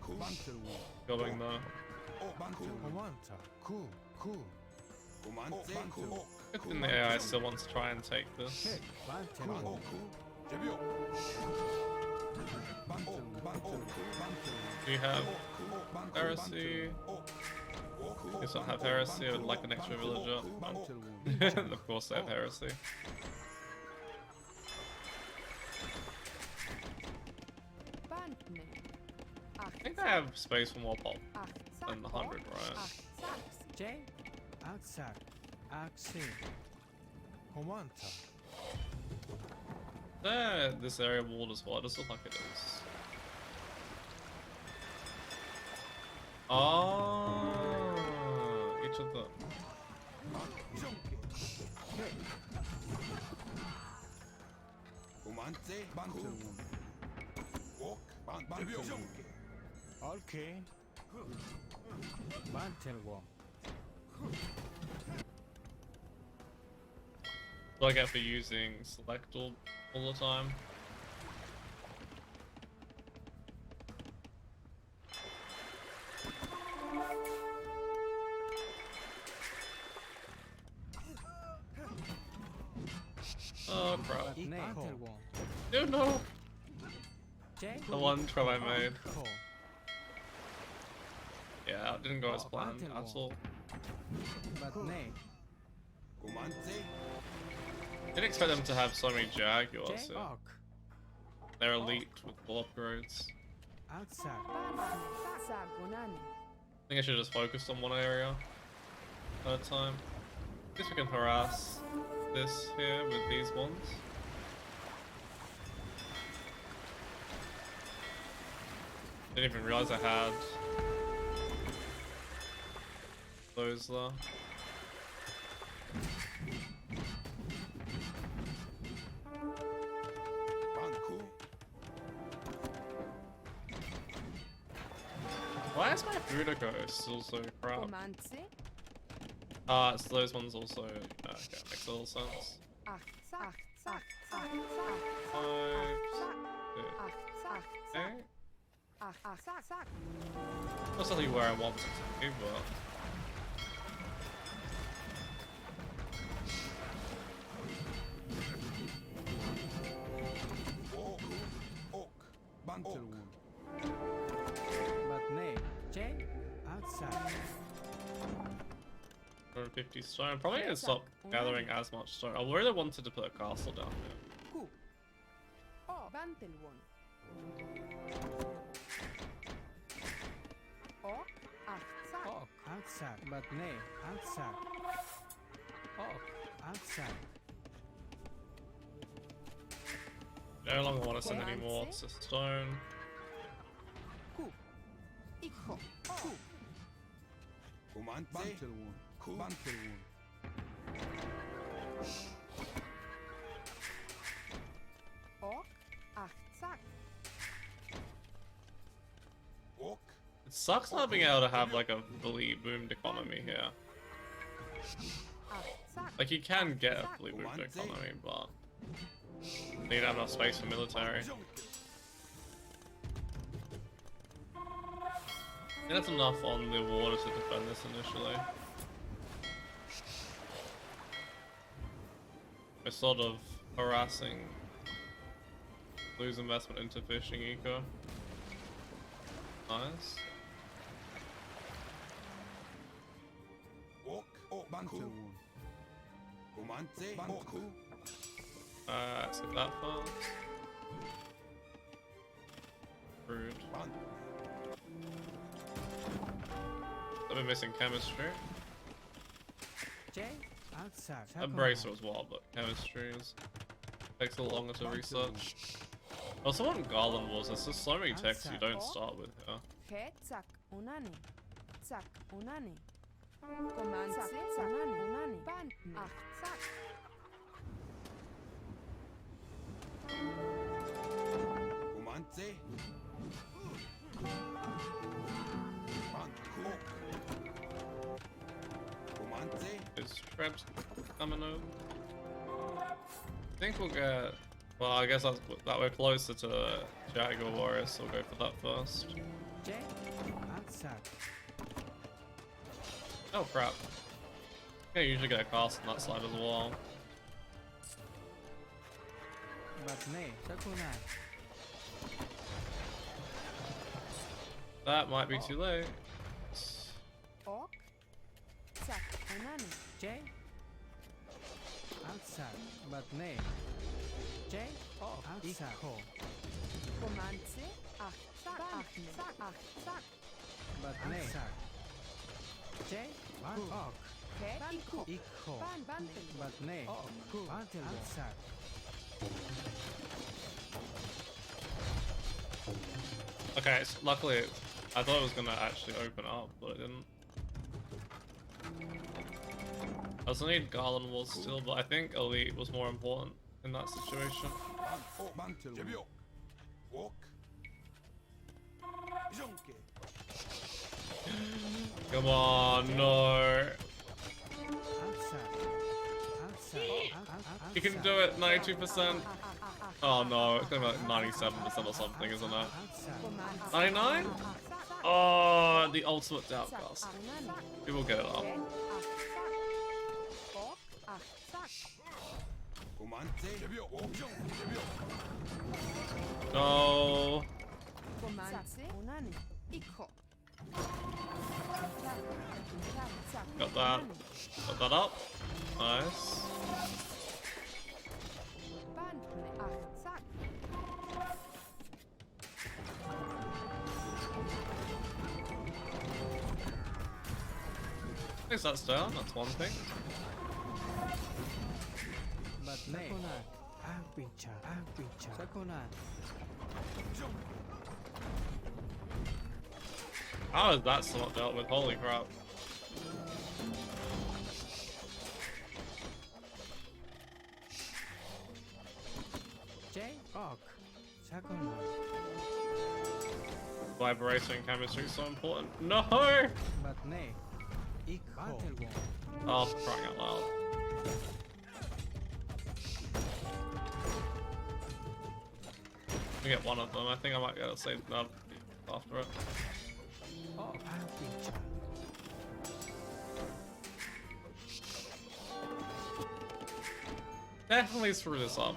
going though. Good thing the AI still wants to try and take this. Do you have heresy? You don't have heresy. I would like an extra villager. Oh. Of course, I have heresy. Bantne. I think I have space for more pop than 100, right? Jay, outside. Axie. This area walled as well. It does look like it is. Oh, each of them. Okay. Battle wall. What do I get for using select all the time? Oh crap. But nay, battle wall. Oh no! Jay. The one try I made. Call. Yeah, it didn't go as planned at all. But nay. Didn't expect them to have so many Jaguars. Jay. Yeah. Orc. They're elite with full upgrades. Outside. Zagonane. I think I should have just focused on one area at a time. I guess we can harass this here with these ones. Didn't even realize I had those there. Why is my Fudico still so crap? Romanze. So those ones also okay, makes a little sense. Ach zack. Ach zack. 5, Ach zack. 8. Ach zack. Not exactly where I want it to be, but But nay. Jay. Outside. 150 stone. Probably gonna stop gathering as much stone. I really wanted to put a castle down here. Ku. Oh, Bantelwon. Oh, ach zack. Orc. Outside. But nay. Outside. Orc. Outside. I no longer want to send any more to stone. Ku. Ikko. Ku. Ok, achtzak. It sucks not being able to have like a fully boomed economy here. Achtzak. Like you can get a fully boomed economy, but you need to have enough space for military. And that's enough on the water to defend this initially. We're sort of harassing lose investment into fishing eco. Nice. Skip that fast. Rude. I've been missing chemistry. J. Outside. A bracer as well, but chemistry takes a little longer to research. I also want Garland Wars. There's just so many texts you don't start with here. Quetzalcoatl, unani. Tzak, unani. Comanche, unani. Pan, achtzak. Is traps coming over? I think we'll get. Well, I guess that we're closer to Jaguar Warriors, so we'll go for that first. J. Outside. Oh crap. I usually get a cast on that side as well. But nay. Sakunai. That might be too late. Ok, tzak, unani. J. Outside. But nay. J. Oh. Outside. Comanche, achtzak, achtzak, achtzak. But nay. J. One. Ok. Quetzalcoatl. Equal. Pan, bantel. But nay. Bantel. Outside. Okay, so luckily I thought it was gonna actually open up, but it didn't. I also need Garland Walls still, but I think Elite was more important in that situation. Come on, no. You can do it, 92%. Oh no, it's gonna be like 97% or something, isn't it? 99? Oh, the ultimate Doubtcast. We will get it up. No. Got that. Got that up. Nice. At least that's down, that's one thing. But nay. Sakunai. How is that still not dealt with? Holy crap. J. Ok. Sakunai. Vibration and chemistry is so important. No! But nay. Equal. Oh, for crying out loud. We get one of them. I think I might be able to save that after it. Oh, Definitely screw this up.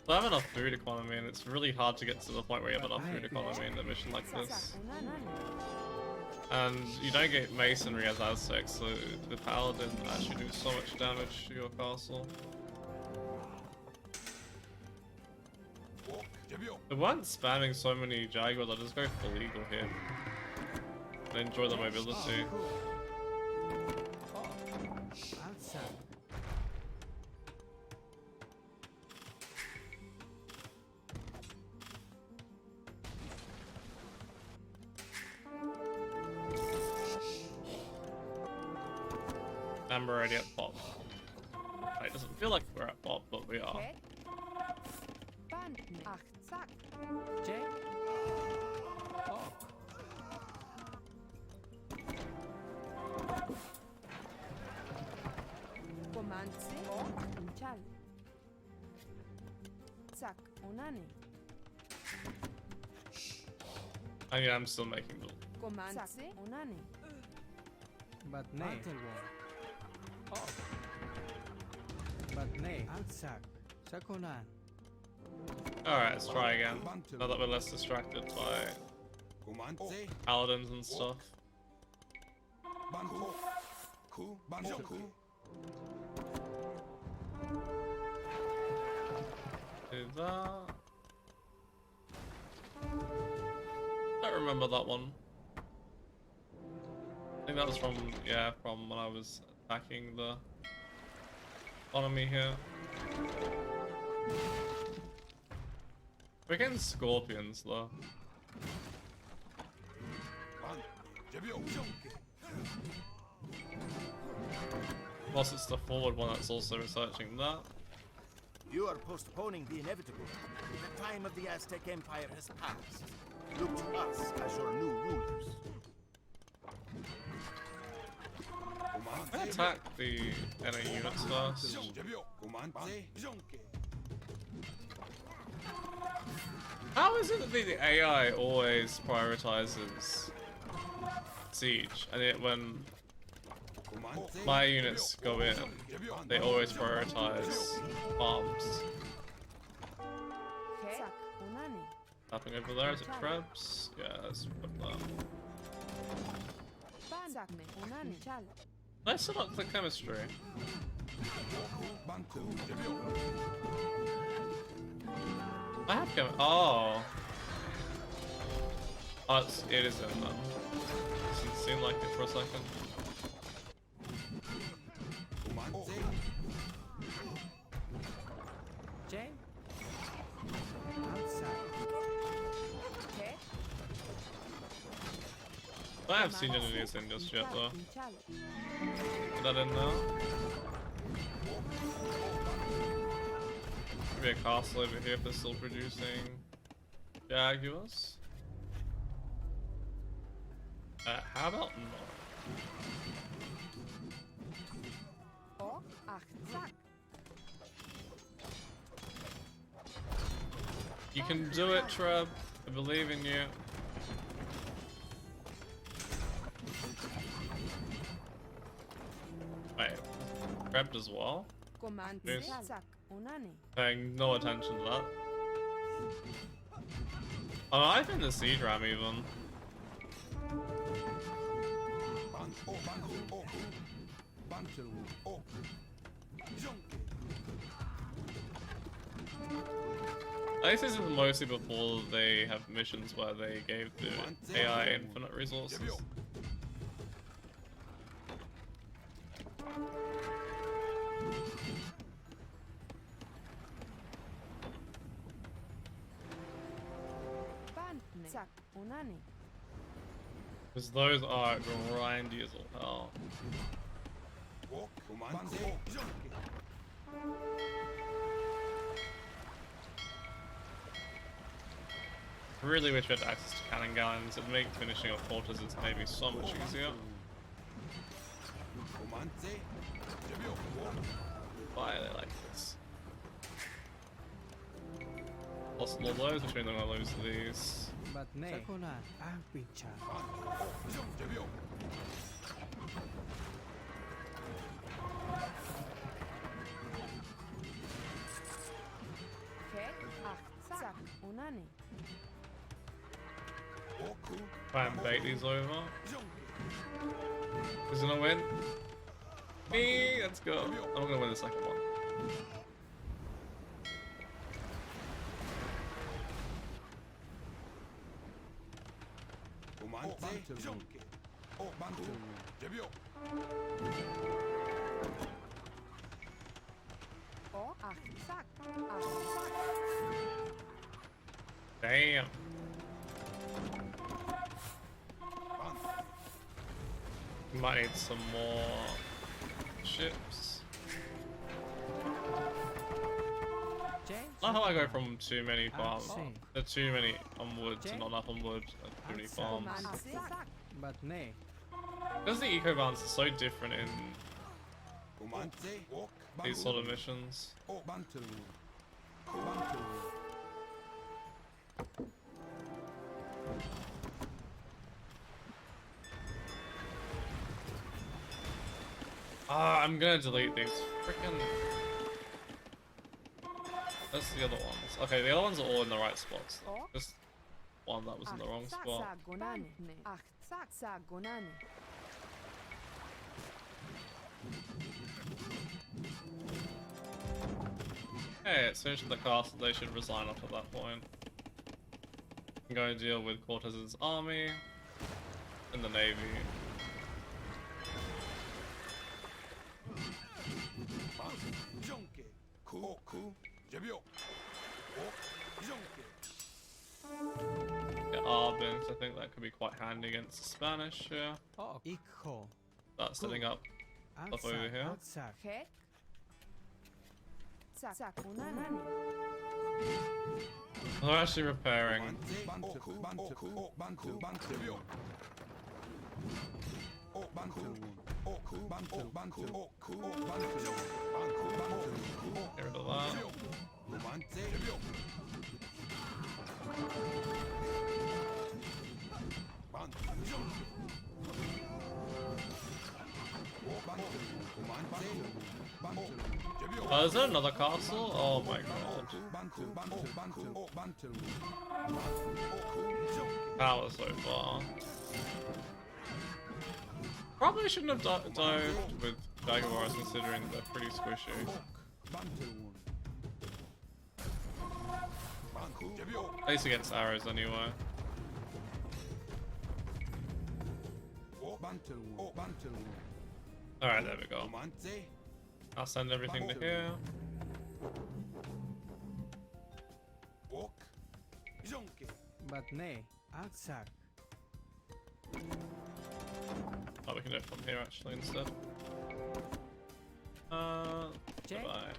I have enough food economy, and it's really hard to get to the point where you have enough food economy in a mission like this. And you don't get masonry as Aztec, so the paladin actually do so much damage to your castle. If we weren't spamming so many Jaguars, I'll just go for legal here. And enjoy the mobility. outside. And we're already at bot. It doesn't feel like we're at bot, but we are. Okay. Band. Ach, zack. J. Ok. Comanche. Ok. Inchal. Zack. Onani. I mean, I'm still making the. Comanche. Onani. But nay. Ok. But nay. Aksak. Sakonan. Alright, let's try again. Now that we're less distracted by paladins and stuff. Do that. Don't remember that one. I think that was from, yeah, from when I was attacking the economy here. We're getting scorpions though. Plus it's the forward one that's also researching that. You are postponing the inevitable. The time of the Aztec Empire has passed. Look to us as your new rulers. I attack the enemy units first. How is it that the AI always prioritizes siege, and yet when my units go in, they always prioritize farms? Okay. Zack. Onani. Tapping over there, is it traps? Yeah, let's put that. Band. Zack. Onani. Inchal. Let's set up the chemistry. I have chem. Oh. Oh, it is in them. Doesn't seem like it for a second. J. Outside. Okay. I haven't seen any of these in just yet though. Inchal. Put that in now. Maybe a castle over here if they're still producing Jaguars. How about not? Ok. Ach, zack. You can do it, Treb. I believe in you. Wait, Treb as well? Comanche. Yes. Zack. Onani. Paying no attention to that. Oh, I think the siege ram even. I guess this is mostly before they have missions where they gave the AI infinite resources. Band. Zack. Onani. Because those are grindy as all hell. Really wish we had access to cannon gallons. It'd make finishing off fortresses maybe so much easier. Why are they like this? Lost all those, which means I'm gonna lose these. But nay. Sakonan. Agpincha. Okay. Ach, zack. Onani. Try and bait these over. Who's gonna win? Me! Let's go. I'm gonna win the second one. Oh, ach, zack. Ach, zack. Damn. Might need some more ships. J. Not how I go from too many farms. Axi. Too many on wood to not enough on wood. Too many farms. But nay. Because the eco balance is so different in these sort of missions. Ah, I'm gonna delete these freaking. That's the other ones. Okay, the other ones are all in the right spots. Just one that was in the wrong spot. Hey, it's finished the castle. They should resign off at that point. And go deal with Cortez's army and the navy. Get Arbins, I think that could be quite handy against the Spanish, yeah. Oh, Ikho. Start setting up stuff over here. Hek. Sakunani. They're actually repairing. Get rid of that. Oh, is there another castle? Oh my god. Power so far. Probably shouldn't have dived with Jaguars considering they're pretty squishy. At least against arrows anyway. Alright, there we go. I'll send everything to here. But nay. Aksak. Oh, we can do it from here actually instead. Goodbye.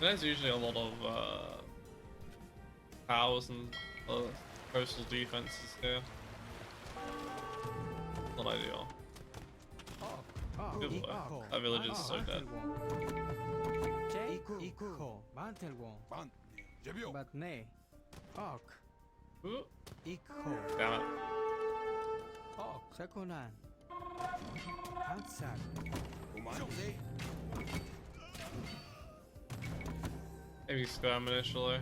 There's usually a lot of towers and coastal defenses here. Not ideal. Good work. That village is so dead. Ikho. Bantelwon. But nay. Ok. Ooh. Ikho. Damn it. Ok. Sakunan. Aksak. Maybe scram initially.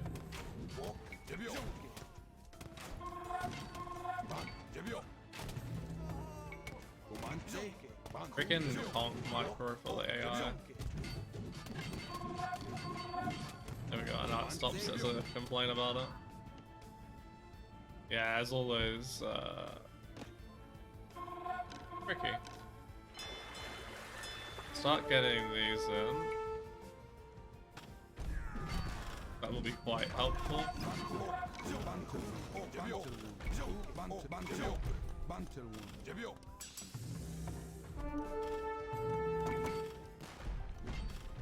Freaking conk micro for the AI. There we go, and now it stops as a complaint about it. Yeah, as all those tricky. Start getting these in. That will be quite helpful.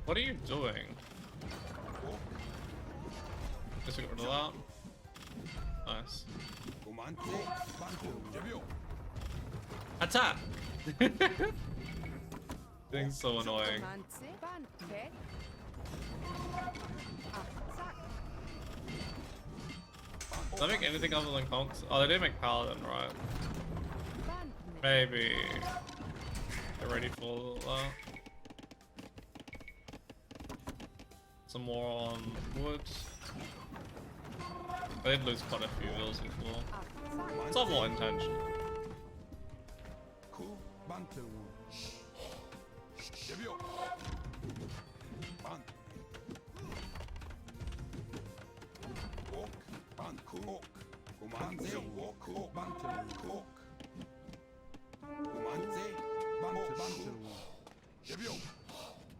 What are you doing? Just got rid of that. Nice. Attack! Thing's so annoying. Does that make anything other than conks? Oh, they did make paladin, right? Maybe. Get ready for that. Some more on wood. I did lose quite a few villas before. Somewhat intentional.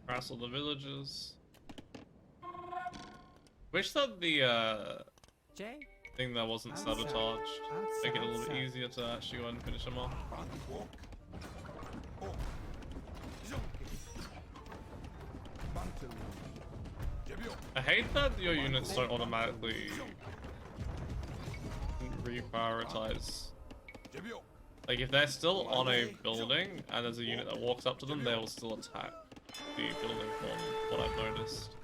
Wrestle the villages. Wish that the thing that wasn't sabotaged. Make it a little bit easier to actually go and finish him off. I hate that your units don't automatically reprioritize. Like if they're still on a building and there's a unit that walks up to them, they will still attack the building from what I've noticed.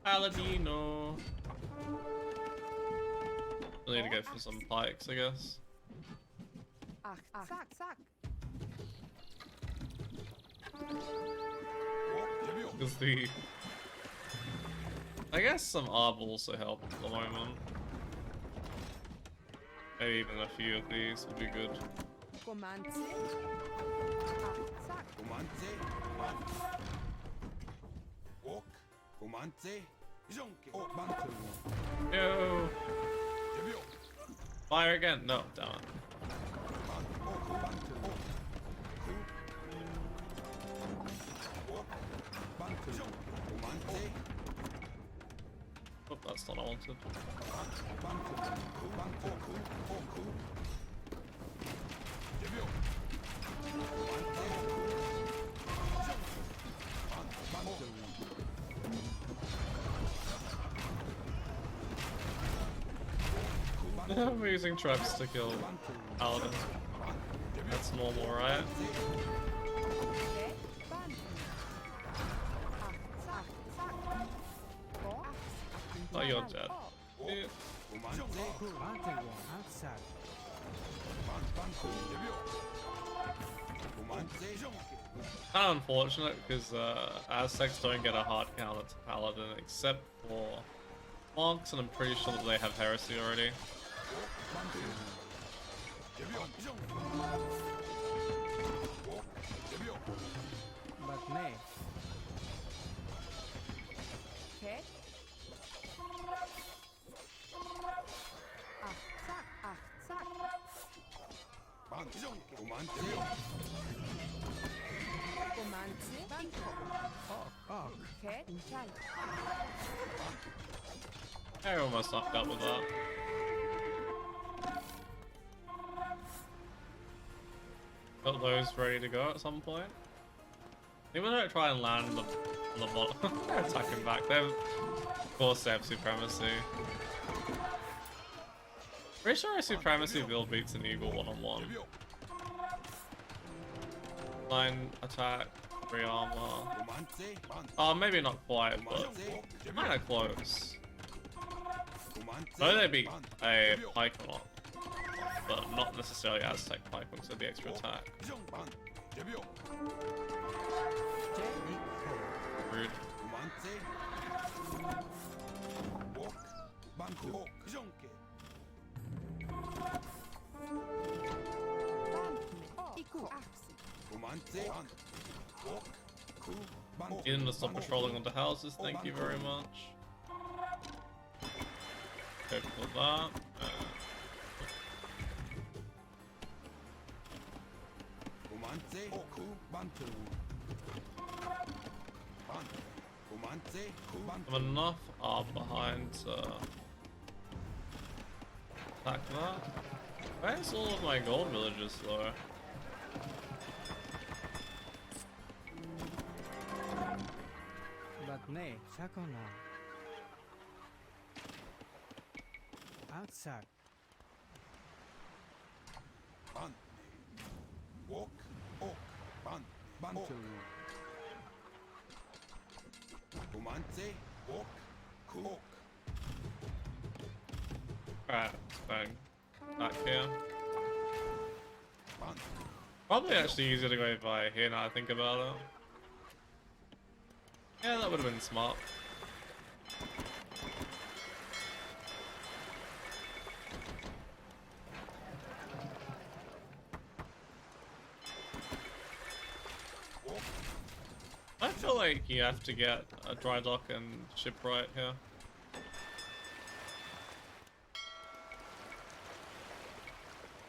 Paladino. We need to go for some pikes, I guess. Because I guess some arb will also help at the moment. Maybe even a few of these would be good. Yo! Fire again? No, damn it. Oh, that's not what I wanted. We're using traps to kill Paladin. That's normal, right? Oh, you're dead. Yeah. Kind of unfortunate because Aztecs don't get a hard counter to Paladin except for monks, and I'm pretty sure that they have heresy already. But nay. Okay. I almost knocked out with that. Got those ready to go at some point. Even though I try and land on the bottom, they're attacking back. Of course they have supremacy. Pretty sure a supremacy build beats an eagle one-on-one. 9 attack, 3 armor. Oh, maybe not quite, but kinda close. I know they beat a pike or not, but not necessarily Aztec pike because of the extra attack. Rude. You didn't stop patrolling onto houses, thank you very much. Go for that. I'm enough arm behind to attack that. Where's all of my gold villagers though? But nay, Sakona. Outside. Walk, ok, bantu. Comante, walk, cook. Alright, bang. Back here. Probably actually easier to go by here now I think about it. Yeah, that would have been smart. I feel like you have to get a dry dock and shipwright here.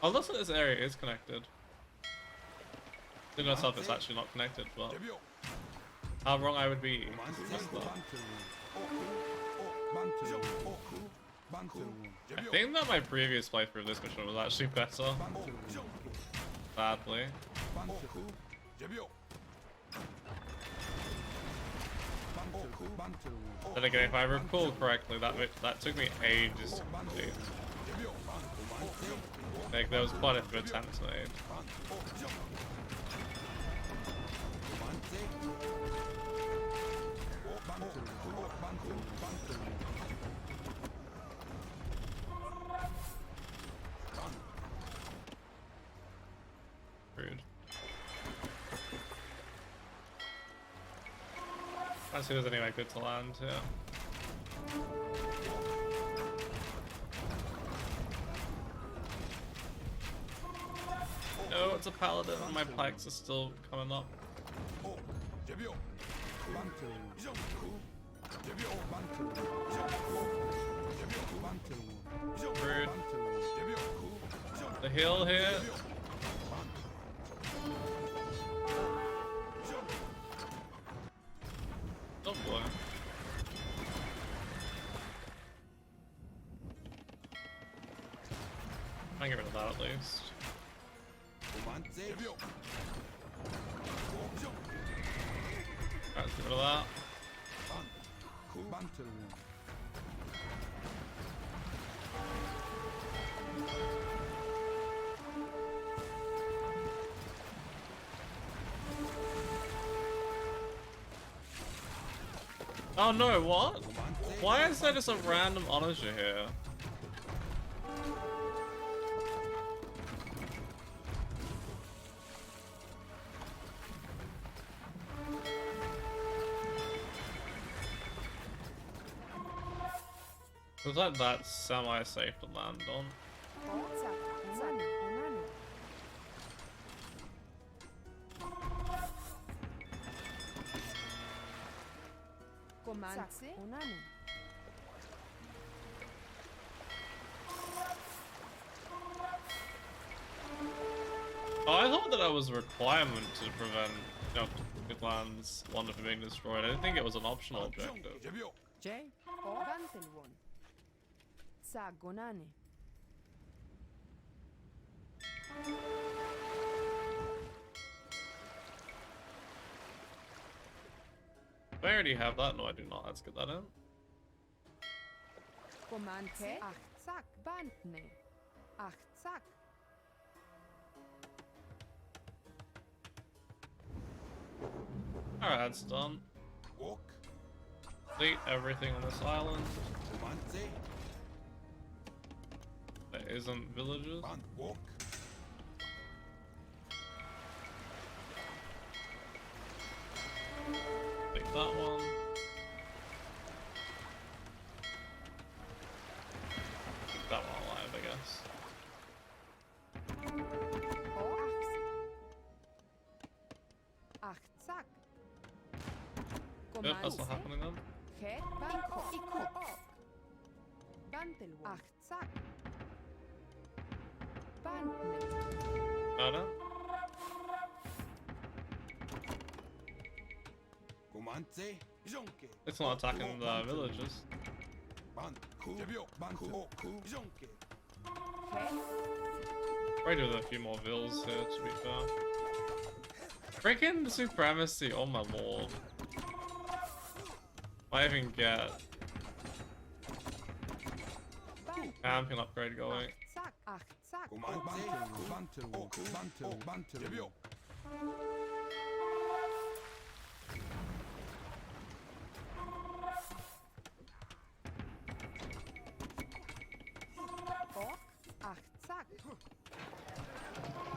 Oh, looks like this area is connected. Didn't know if it's actually not connected, but how wrong I would be. That's that. I think that my previous playthrough of this mission was actually better. Sadly. Then again, if I recall correctly, that took me ages to complete. Like, there was quite a few attempts made. Rude. Let's see if there's anywhere good to land here. No, it's a paladin and my pikes are still coming up. Rude. The hill here. Oh boy. I can get rid of that at least. Alright, let's get rid of that. Oh no, what? Why is there just a random onager here? Looks like that's semi-safe to land on. Oh, I thought that was a requirement to prevent good lands wander from being destroyed. I didn't think it was an optional objective. I already have that. No, I do not. Let's get that in. Alright, that's done. Complete everything on this island. There isn't villages. Take that one. Keep that one alive, I guess. Yep, that's not happening then. No. It's not attacking the villages. Probably do a few more vills here, to be fair. Freaking supremacy, oh my lord. Might even get camping upgrade going.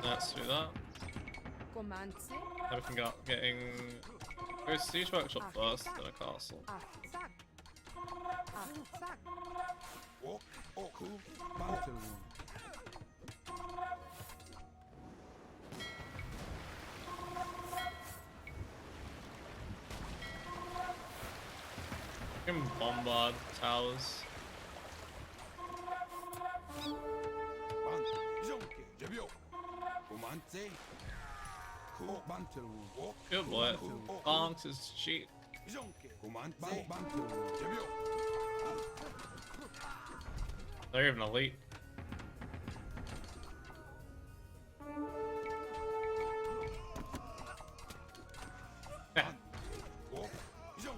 Let's do that. Now we can get go siege workshop first, then a castle. We can bombard towers. Good boy. Bonks is cheap. They're even elite. Yeah.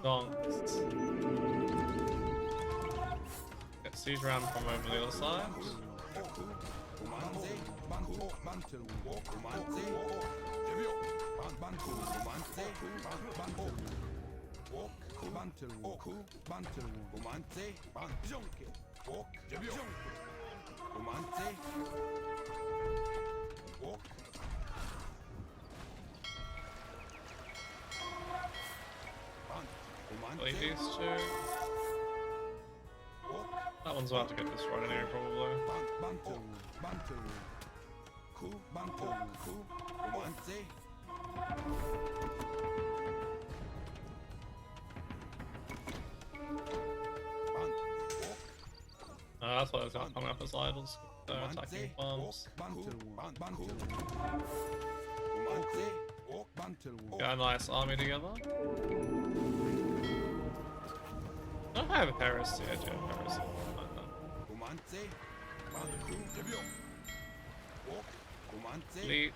Donks. Get siege round from over the other side. Delete these two. That one's about to get destroyed anyway, probably. That's why it's not coming up as idols. They're attacking farms. Got a nice army together. I don't have heresy. I do have heresy. Elite.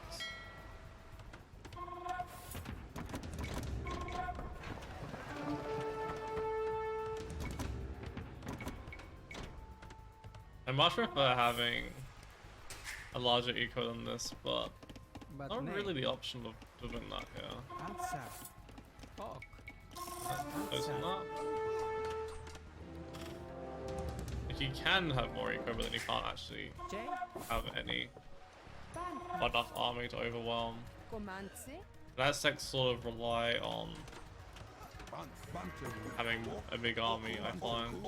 I much prefer having a larger eco than this, but not really the option of doing that here. Close enough. Like, you can have more eco, but then you can't actually have any enough army to overwhelm. The Aztecs sort of rely on having a big army, I find.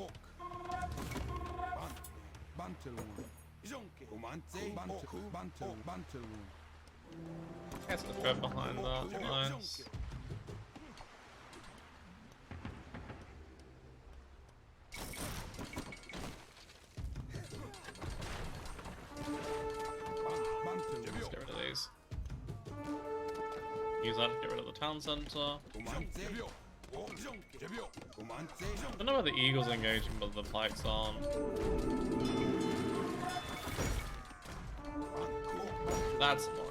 Gets the threat behind that, nice. Let's get rid of these. Use that to get rid of the town center. I don't know where the eagle's engaging, but the pikes aren't. That's annoying.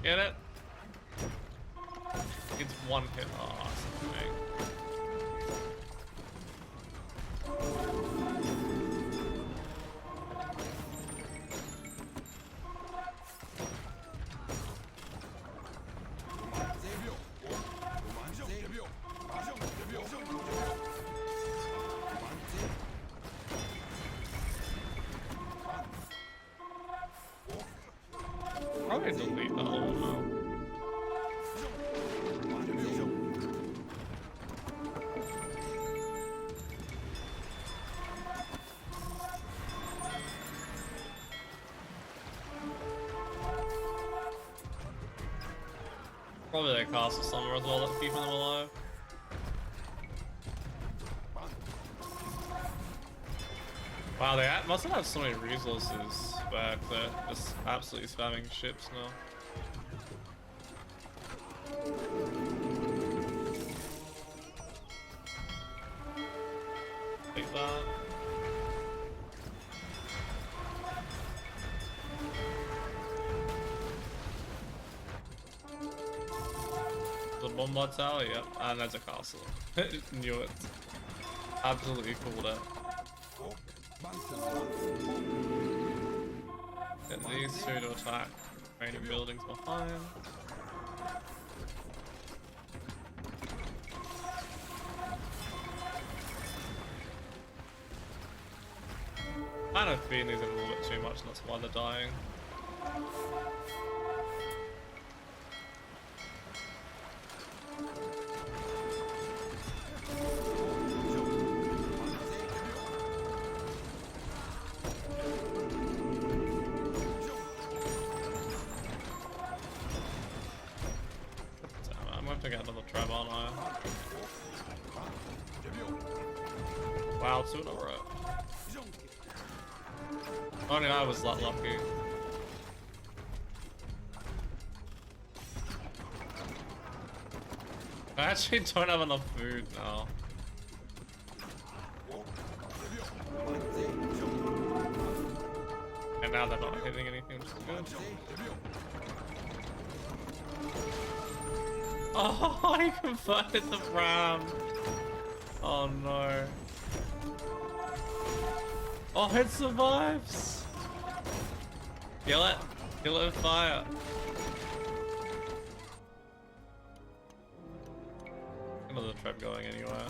Get it? It's one hit. Oh, something. Probably delete that whole now. Probably their castle somewhere as well that's keeping them alive. Wow, they must have had so many resources back there. Just absolutely spamming ships now. Take that. The Bombard Tower, yep, and there's a castle. Knew it. Absolutely called it. Get these two to attack remaining buildings behind. Kind of feeding these a little bit too much, and that's why they're dying. To get another trap on I. Wow, two in a row. Only I was that lucky. I actually don't have enough food now. And now they're not hitting anything, which is good. Oh, he converted the ram. Oh no. Oh, it survives. Kill it. Kill it with fire. Another trap going anywhere.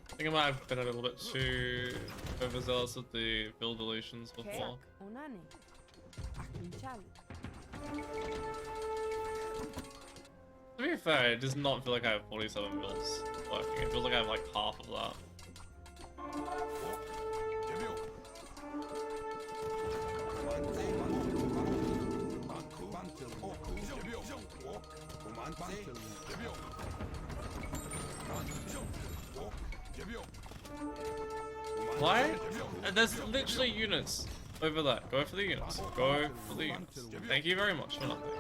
I think I might have been a little bit too overzealous with the build deletions before. Unani. Akinchal. To be fair, it does not feel like I have 47 builds working. It feels like I have like half of that. Why? There's literally units over there. Go for the units. Go for the units. Thank you very much for nothing.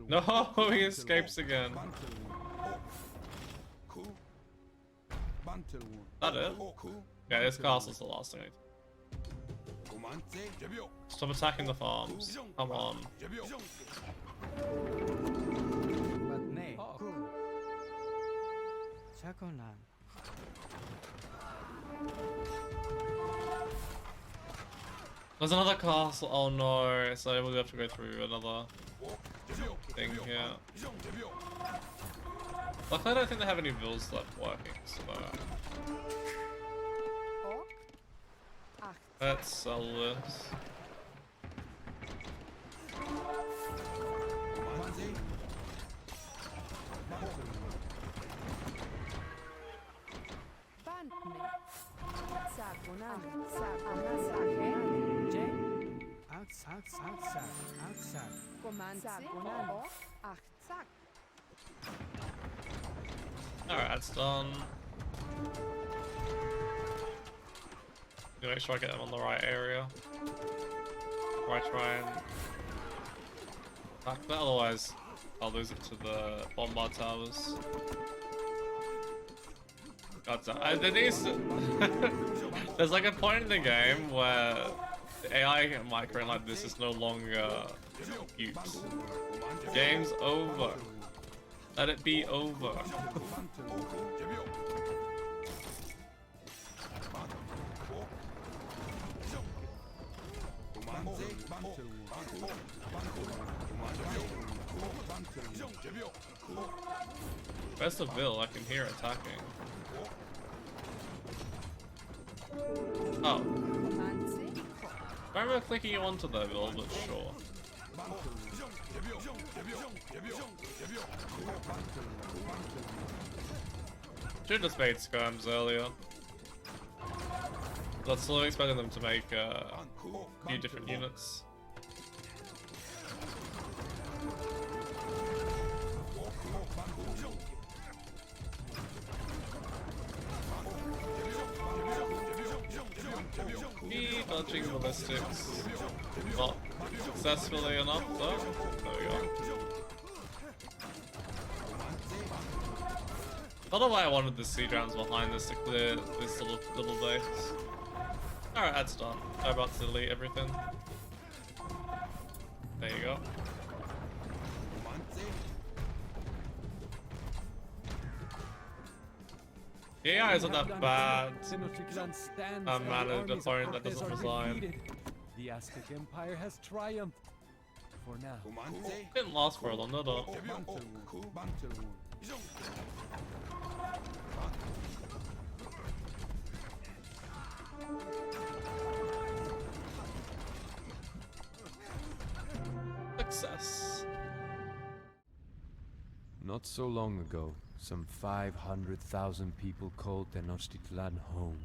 No, he escapes again. That it? Yeah, this castle's the last thing I do. Stop attacking the farms. Come on. There's another castle. Oh no, so we'll have to go through another thing here. Luckily, I don't think they have any vills left working, so let's sell this. Alright, that's done. Make sure I get them on the right area. Try and attack that, otherwise I'll lose it to the bombard towers. God damn. There needs to there's like a point in the game where the AI micro like this is no longer used. Game's over. Let it be over. Where's the Bill? I can hear attacking. Oh. I remember clicking you onto the Bill, but sure. Should have made skirms earlier. That's still expecting them to make a few different units. Dodging ballistics. Not successfully enough though. There we go. I don't know why I wanted the siege rounds behind this to clear this little base. Alright, that's done. I'm about to delete everything. There you go. Yeah, isn't that bad. A managed opponent that doesn't resign. The Aztec Empire has triumphed. For now. Didn't last for a long though. Success. Not so long ago, some 500,000 people called Tenochtitlan home.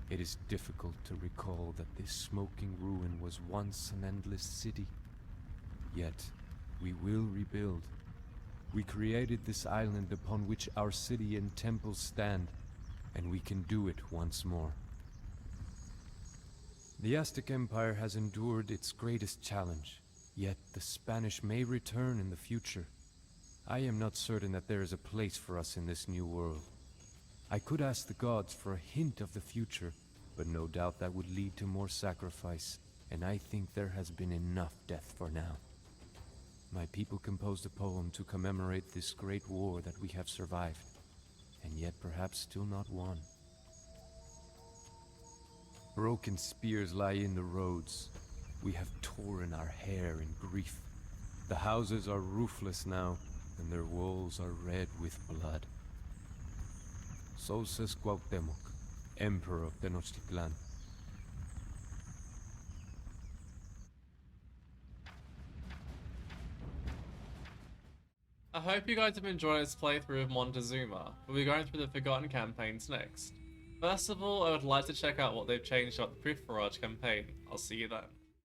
It is difficult to recall that this smoking ruin was once an endless city. Yet, we will rebuild. We created this island upon which our city and temple stand, and we can do it once more. The Aztec Empire has endured its greatest challenge, yet the Spanish may return in the future. I am not certain that there is a place for us in this new world. I could ask the gods for a hint of the future, but no doubt that would lead to more sacrifice, and I think there has been enough death for now. My people composed a poem to commemorate this great war that we have survived, and yet perhaps still not won. Broken spears lie in the roads. We have torn our hair in grief. The houses are roofless now, and their walls are red with blood. So says Cuauhtémoc, Emperor of Tenochtitlan. I hope you guys have enjoyed this playthrough of Montezuma. We'll be going through the Forgotten campaigns next. First of all, I would like to check out what they've changed about the Proof Barrage campaign. I'll see you then.